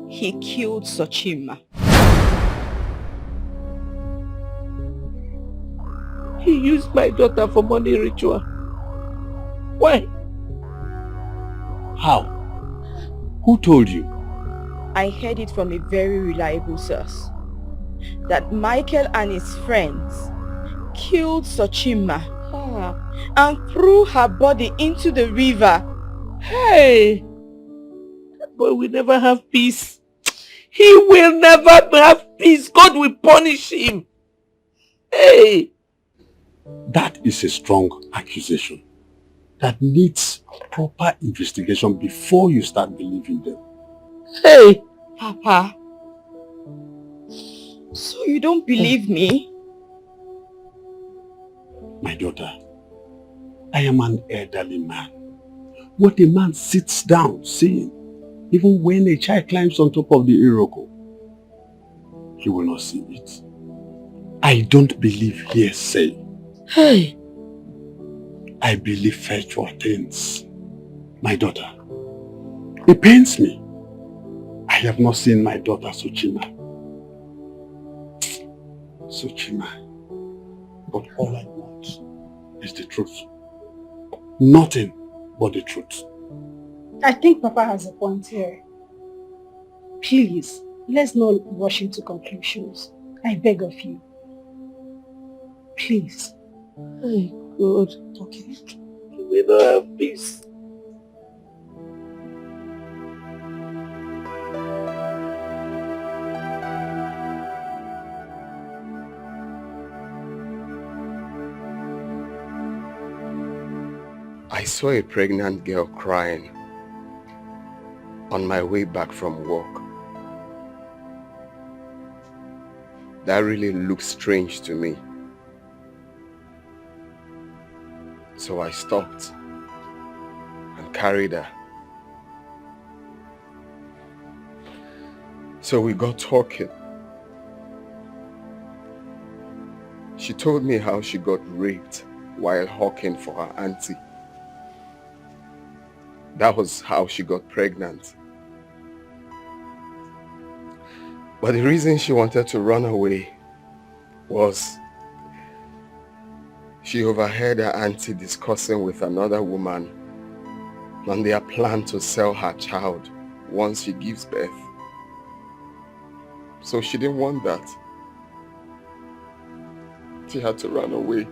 he killed Sochima. He used my daughter for money ritual. Why? How? Who told you? I heard it from a very reliable source that Michael and his friends killed Sochima and threw her body into the river. Hey! That boy will never have peace. He will never have peace. God will punish him. Hey! That is a strong accusation that needs proper investigation before you start believing them. Hey! Papa, so you don't believe me? My daughter, I am an elderly man. What a man sits down saying, even when a child climbs on top of the Iroko, he will not see it. I don't believe hearsay. Hey! I believe factual things. My daughter, it pains me. I have not seen my daughter Sochima. But all I want is the truth. Nothing but the truth. I think Papa has a point here. Please, let's not rush into conclusions. I beg of you. Please. My God. Okay. We don't have peace. I saw a pregnant girl crying on my way back from work. That really looked strange to me. So I stopped and carried her. So we got talking. She told me how she got raped while hawking for her auntie. That was how she got pregnant. But the reason she wanted to run away was she overheard her auntie discussing with another woman on their plan to sell her child once she gives birth. So she didn't want that. She had to run away.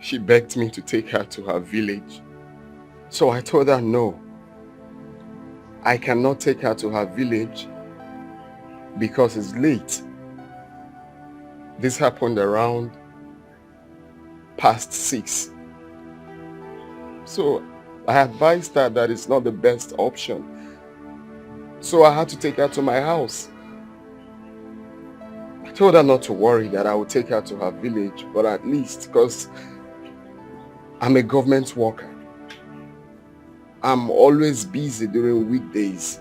She begged me to take her to her village. So I told her no. I cannot take her to her village because it's late. This happened around past 6. So I advised her that it's not the best option. So I had to take her to my house. I told her not to worry, that I would take her to her village, but at least, because I'm a government worker, I'm always busy during weekdays.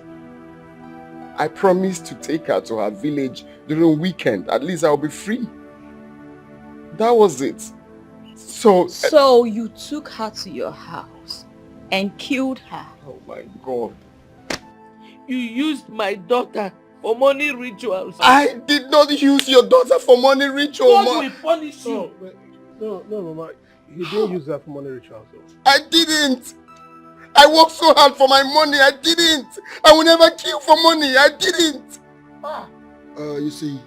I promised to take her to her village during weekend. At least I'll be free. That was it. So you took her to your house and killed her? Oh my God. You used my daughter for money rituals. I did not use your daughter for money rituals. God will punish you. No, Mama. He didn't use that for money rituals. I didn't. I worked so hard for my money. I didn't. I will never kill for money. I didn't. You see,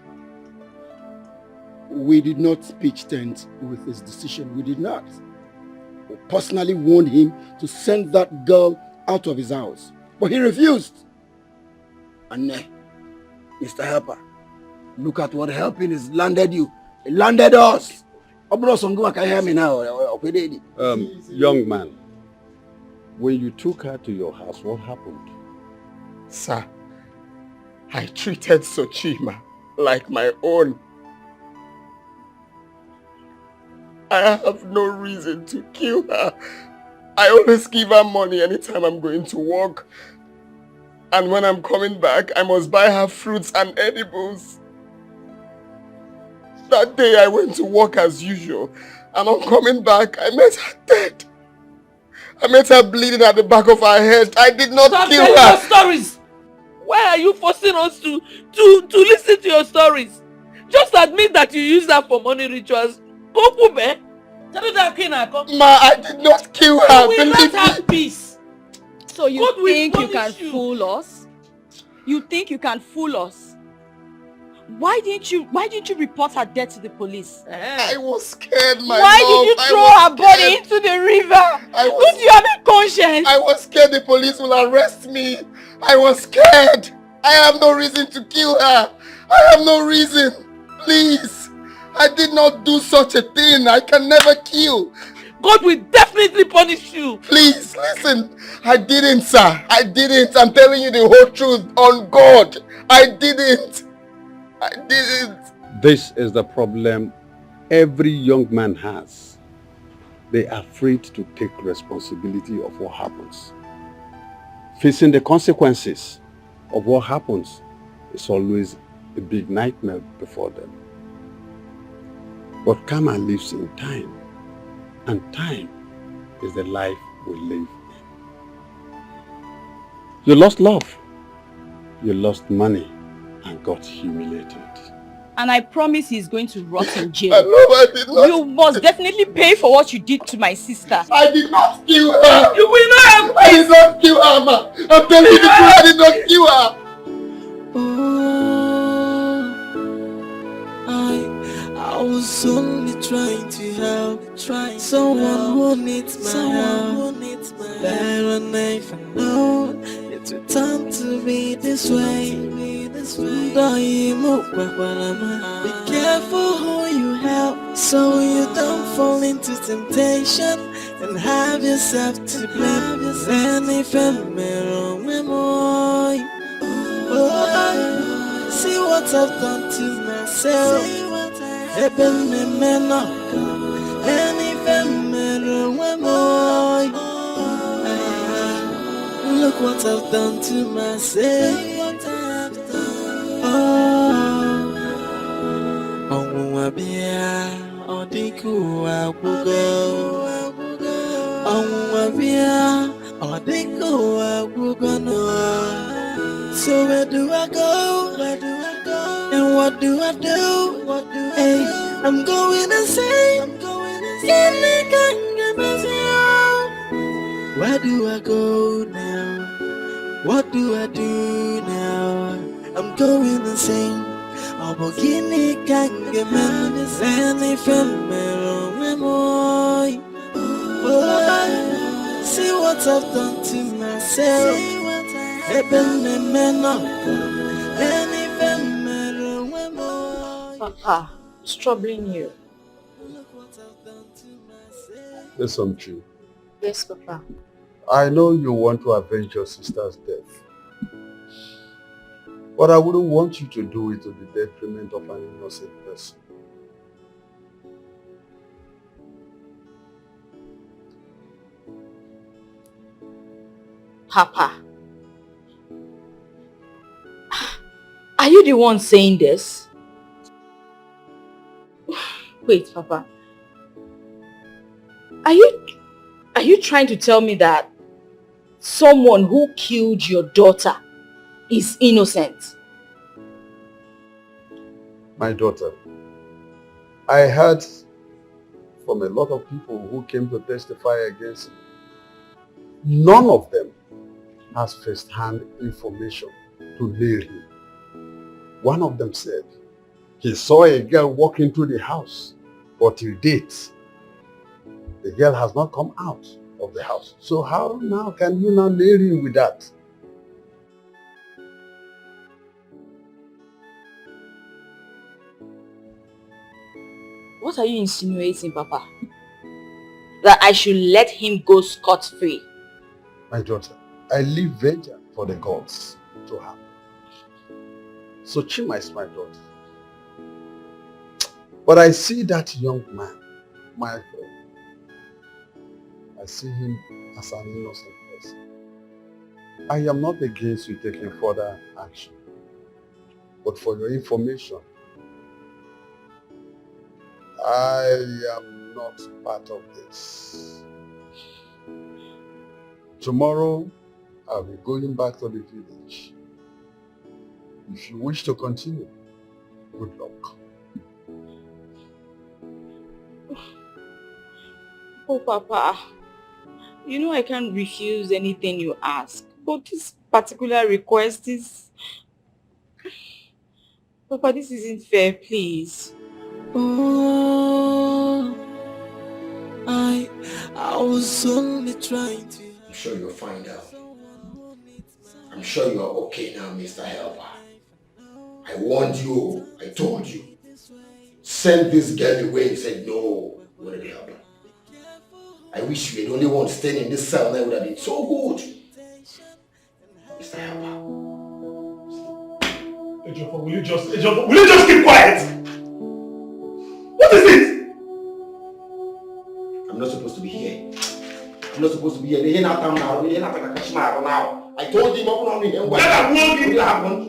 we did not pitch tent with his decision. We did not. We personally warned him to send that girl out of his house. But he refused. And Mr. Helper, look at what helping has landed you. It landed us. Can you hear me now? Young man, when you took her to your house, what happened? Sir, I treated Sochima like my own. I have no reason to kill her. I always give her money anytime I'm going to work. And when I'm coming back, I must buy her fruits and edibles. That day I went to work as usual, and on coming back, I met her dead. I met her bleeding at the back of her head. I did not kill her. Stop telling your stories! Why are you forcing us to listen to your stories? Just admit that you used her for money rituals. Ma, I did not kill her. We will not have peace. So you God think will you can punish you. fool us? You think you can fool us? Why didn't you report her death to the police? I was scared, my Why love. did you throw her body into the river? Don't you have a conscience? I was scared the police will arrest me. I was scared. I have no reason to kill her. I have no reason. Please. I did not do such a thing. I can never kill. God will definitely punish you. Please, listen. I didn't, sir. I didn't. I'm telling you the whole truth on God. I didn't. I didn't. This is the problem every young man has. They are afraid to take responsibility of what happens. Facing the consequences of what happens is always a big nightmare before them. But karma lives in time, and time is the life we live in. You lost love, you lost money, and got humiliated. And I promise he's going to rot in jail. I did not. You must definitely pay for what you did to my sister. I did not kill her. You will not have I did not kill her, ma. I'm telling you the truth. I did not kill her. I was only trying to help, someone who needs my help. There and if I know it will turn to be this way. Be careful who you help, so you don't fall into temptation and have yourself to blame. Then if I'm wrong, see what I've done to myself. Eben me mena, then if I'm wrong, look what I've done to myself. Onwabia, Odiku Abugo. Onwabia, Odiku Abugo no. So where do I go? And what do I do? Hey, I'm going insane. Where do I go now? What do I do now? I'm going insane. Obogini kangemen Zeni femero memoy. See what I've done to myself. Eben me meno. Zeni femero memoy. Papa, what's troubling you? Listen, Chi. Yes, Papa. I know you want to avenge your sister's death. But I wouldn't want you to do it to the detriment of an innocent person. Papa, are you the one saying this? Wait, Papa. Are you trying to tell me that someone who killed your daughter is innocent? My daughter, I heard from a lot of people who came to testify against you. None of them has first-hand information to nail him. One of them said he saw a girl walk into the house, but till date, the girl has not come out of the house. So how now can you now nail him with that? What are you insinuating, Papa? That I should let him go scot-free? My daughter, I leave vengeance for the gods to have. So Chima is my daughter. But I see that young man, my friend. I see him as an innocent person. I am not against you taking further action. But for your information, I am not part of this. Tomorrow, I'll be going back to the village. If you wish to continue, good luck. Oh, Papa, you know I can't refuse anything you ask, but this particular request is... Papa, this isn't fair, please. Oh, I was only trying to. I'm sure you'll find out. I'm sure you're okay now, Mr. Helper. I warned you. I told you. Send this girl away. You said no. You wanted to help her. I wish you were the only one staying in this cell. That would have been so good. Mr. Helper. Ejiofor, will you just keep quiet? What is it? I'm not supposed to be here. I'm not supposed to be here. They're not now. They're not going to now. I told him open on me. What will happen?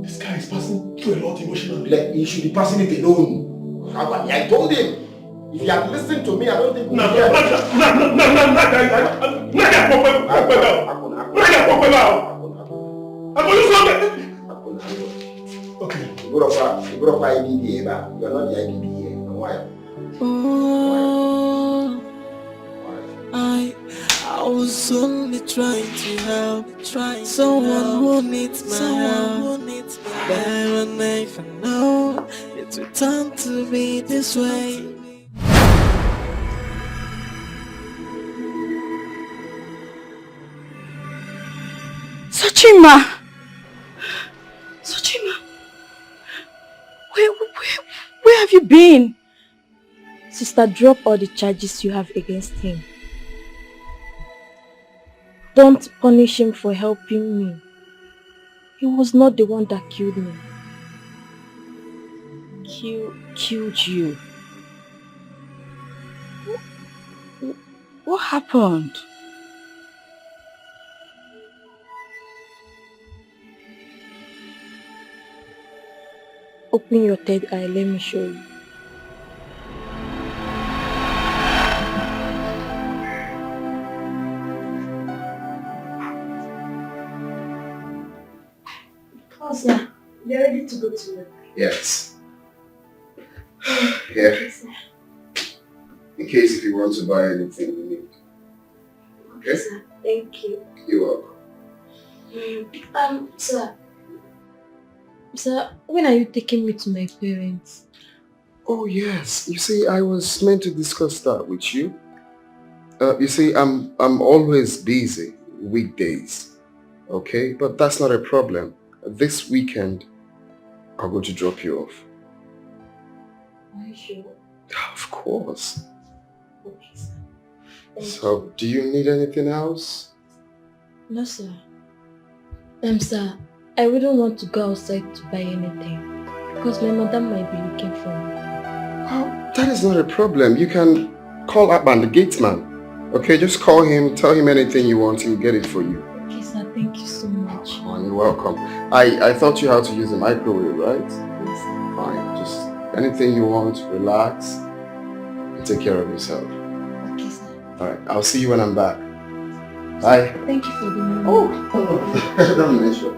This guy is passing through a lot emotionally. He should be passing it alone. I told him. If he had listened to me, I don't think... Okay. You are not the IDBA. Oh, I was only trying to help, someone who needs my help. Better than if I know it would turn to be this way. Sachima! Where have you been? Sister, drop all the charges you have against him. Don't punish him for helping me. He was not the one that killed me. Killed you? What happened? Open your third eye, let me show you. Oh, sir, you're ready to go to work. Yes. Yeah. In case if you want to buy anything you need. Okay? Sir, thank you. You're welcome. Sir, when are you taking me to my parents? Oh yes. You see, I was meant to discuss that with you. You see, I'm always busy weekdays. Okay? But that's not a problem. This weekend, I'm going to drop you off. Are you sure? Of course. Okay, sir. Thank So, do you need anything else? No, sir. Sir, I wouldn't want to go outside to buy anything because my mother might be looking for me. Oh, that is not a problem. You can call Abban, the gate man. Okay, just call him, tell him anything you want, he'll get it for you. Okay, sir. Thank you so much. Oh, you're welcome. I taught you how to use the microwave, right? Yes, sir. Fine. Just anything you want, relax, take care of yourself. Okay, sir. Alright, I'll see you when I'm back. Bye. Thank you for the money. Oh, don't mention.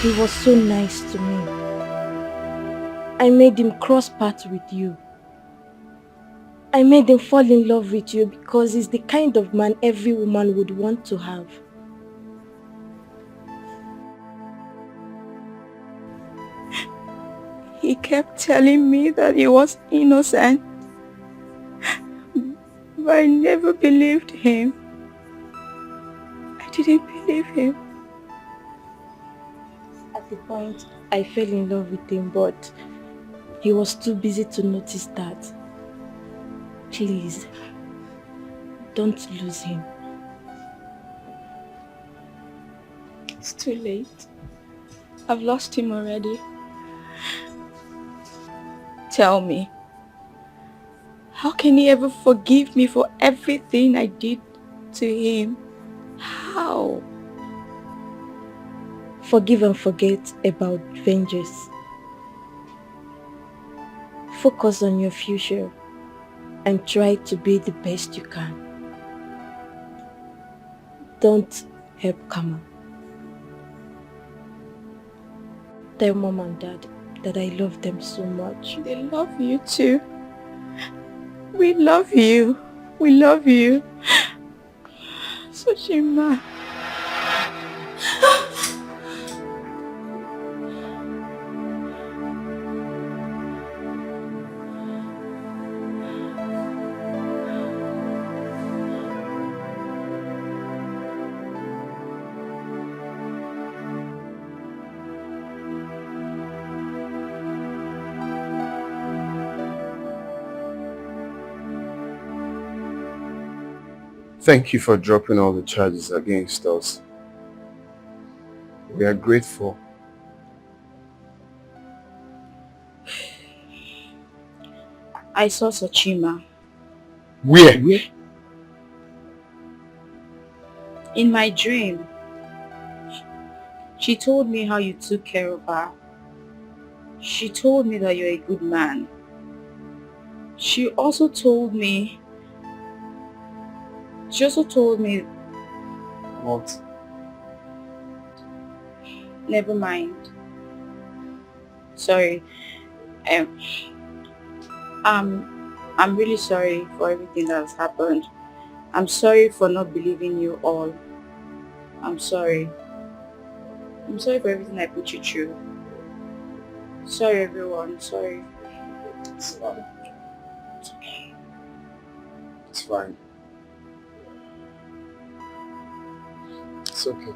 He was so nice to me. I made him cross paths with you. I made him fall in love with you because he's the kind of man every woman would want to have. He kept telling me that he was innocent, but I never believed him. I didn't believe him. At the point, I fell in love with him, but he was too busy to notice that. Please, don't lose him. It's too late. I've lost him already. Tell me, how can he ever forgive me for everything I did to him? How? Forgive and forget about vengeance. Focus on your future and try to be the best you can. Don't help karma. Tell mom and dad that I love them so much. They love you too. We love you. We love you. Such a man. Thank you for dropping all the charges against us. We are grateful. I saw Sochima. Where? In my dream. She told me how you took care of her. She told me that you're a good man. She also told me What? never mind. Sorry. I'm really sorry for everything that has happened. I'm sorry for not believing you all. I'm sorry. I'm sorry for everything I put you through. Sorry everyone, sorry. It's fine. It's fine. It's okay.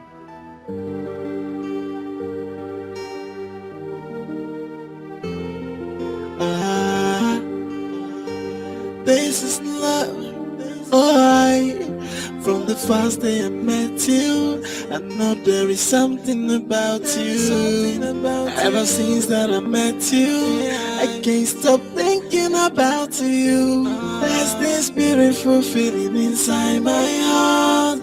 This is love, alright. From the first day I met you, I know there is something about you. Ever since that I met you, I can't stop thinking about you. There's this beautiful feeling inside my heart.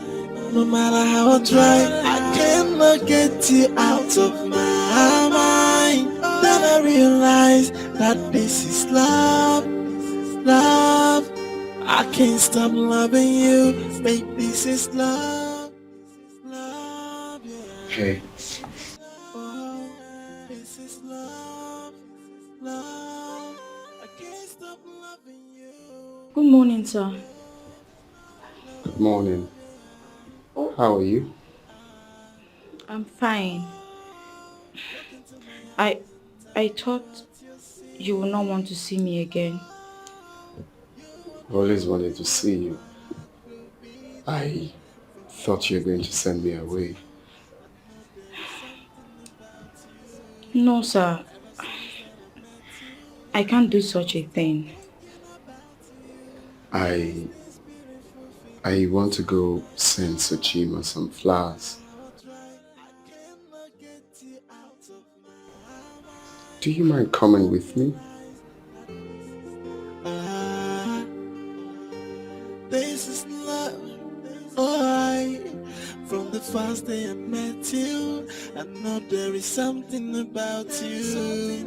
No matter how I try, I cannot get you out of my mind. Then I realize that this is love, love. I can't stop loving you, babe, this is love, love, yeah. Hey. Oh, this is love, love. I can't stop loving you. Good morning, sir. Good morning. How are you? I'm fine. I thought you would not want to see me again. I always wanted to see you. I thought you were going to send me away. No, sir. I can't do such a thing. I want to go send Sochima some flowers. Do you mind coming with me? This is love, alright. From the first day I met you, I know there is something about you.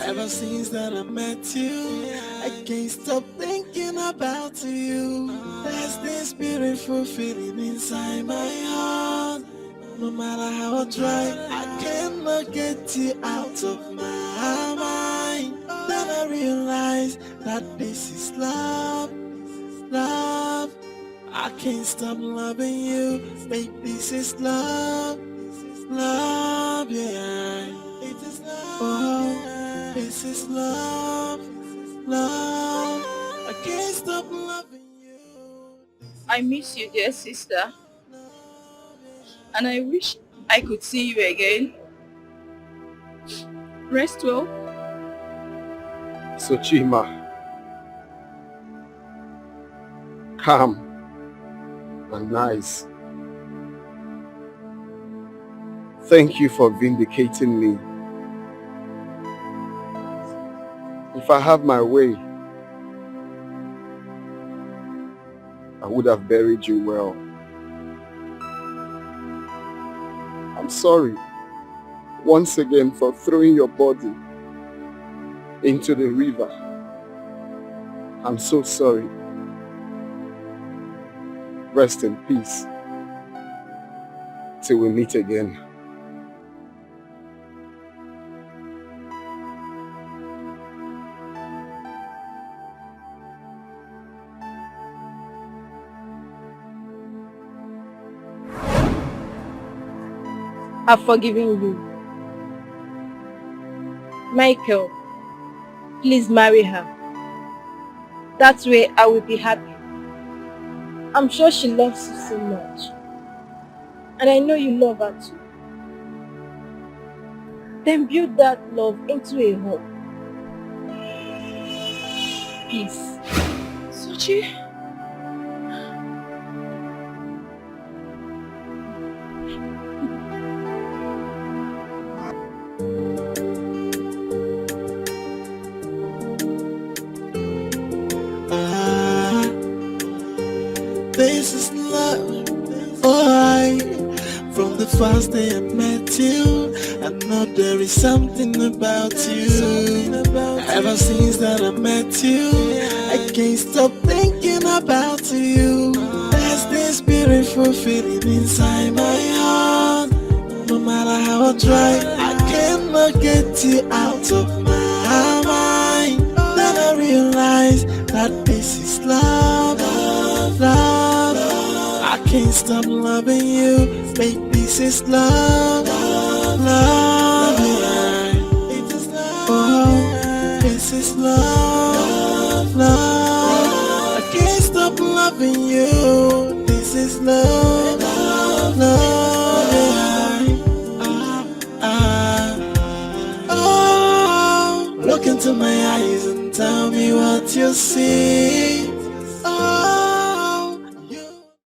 Ever since that I met you, I can't stop thinking about you. There's this beautiful feeling inside my heart. No matter how I try, I cannot get you out of my mind. Then I realize that this is love, love. I can't stop loving you, babe, this is love, love, yeah. It is love, oh, this is love, love. I can't stop loving you. I miss you, dear sister. And I wish I could see you again. Rest well. Sochima. Calm and nice. Thank you for vindicating me. If I have my way, I would have buried you well. I'm sorry once again for throwing your body into the river. I'm so sorry. Rest in peace till we meet again. I've forgiven you. Michael, please marry her. That way I will be happy. I'm sure she loves you so much. And I know you love her too. Then build that love into a home. Peace. Sochi? This is love, alright. From the first day I met you, I know there is something about you. Ever since that I met you, I can't stop thinking about you. There's this beautiful feeling inside my heart. No matter how I try, I cannot get you out of my mind. Then I realize that this is love, love. I can't stop loving you, babe, this is love, love, yeah. It is love, oh, This is love, love. I can't stop loving you. This is love, love, love. Oh, look into my eyes and tell me what you see. Oh,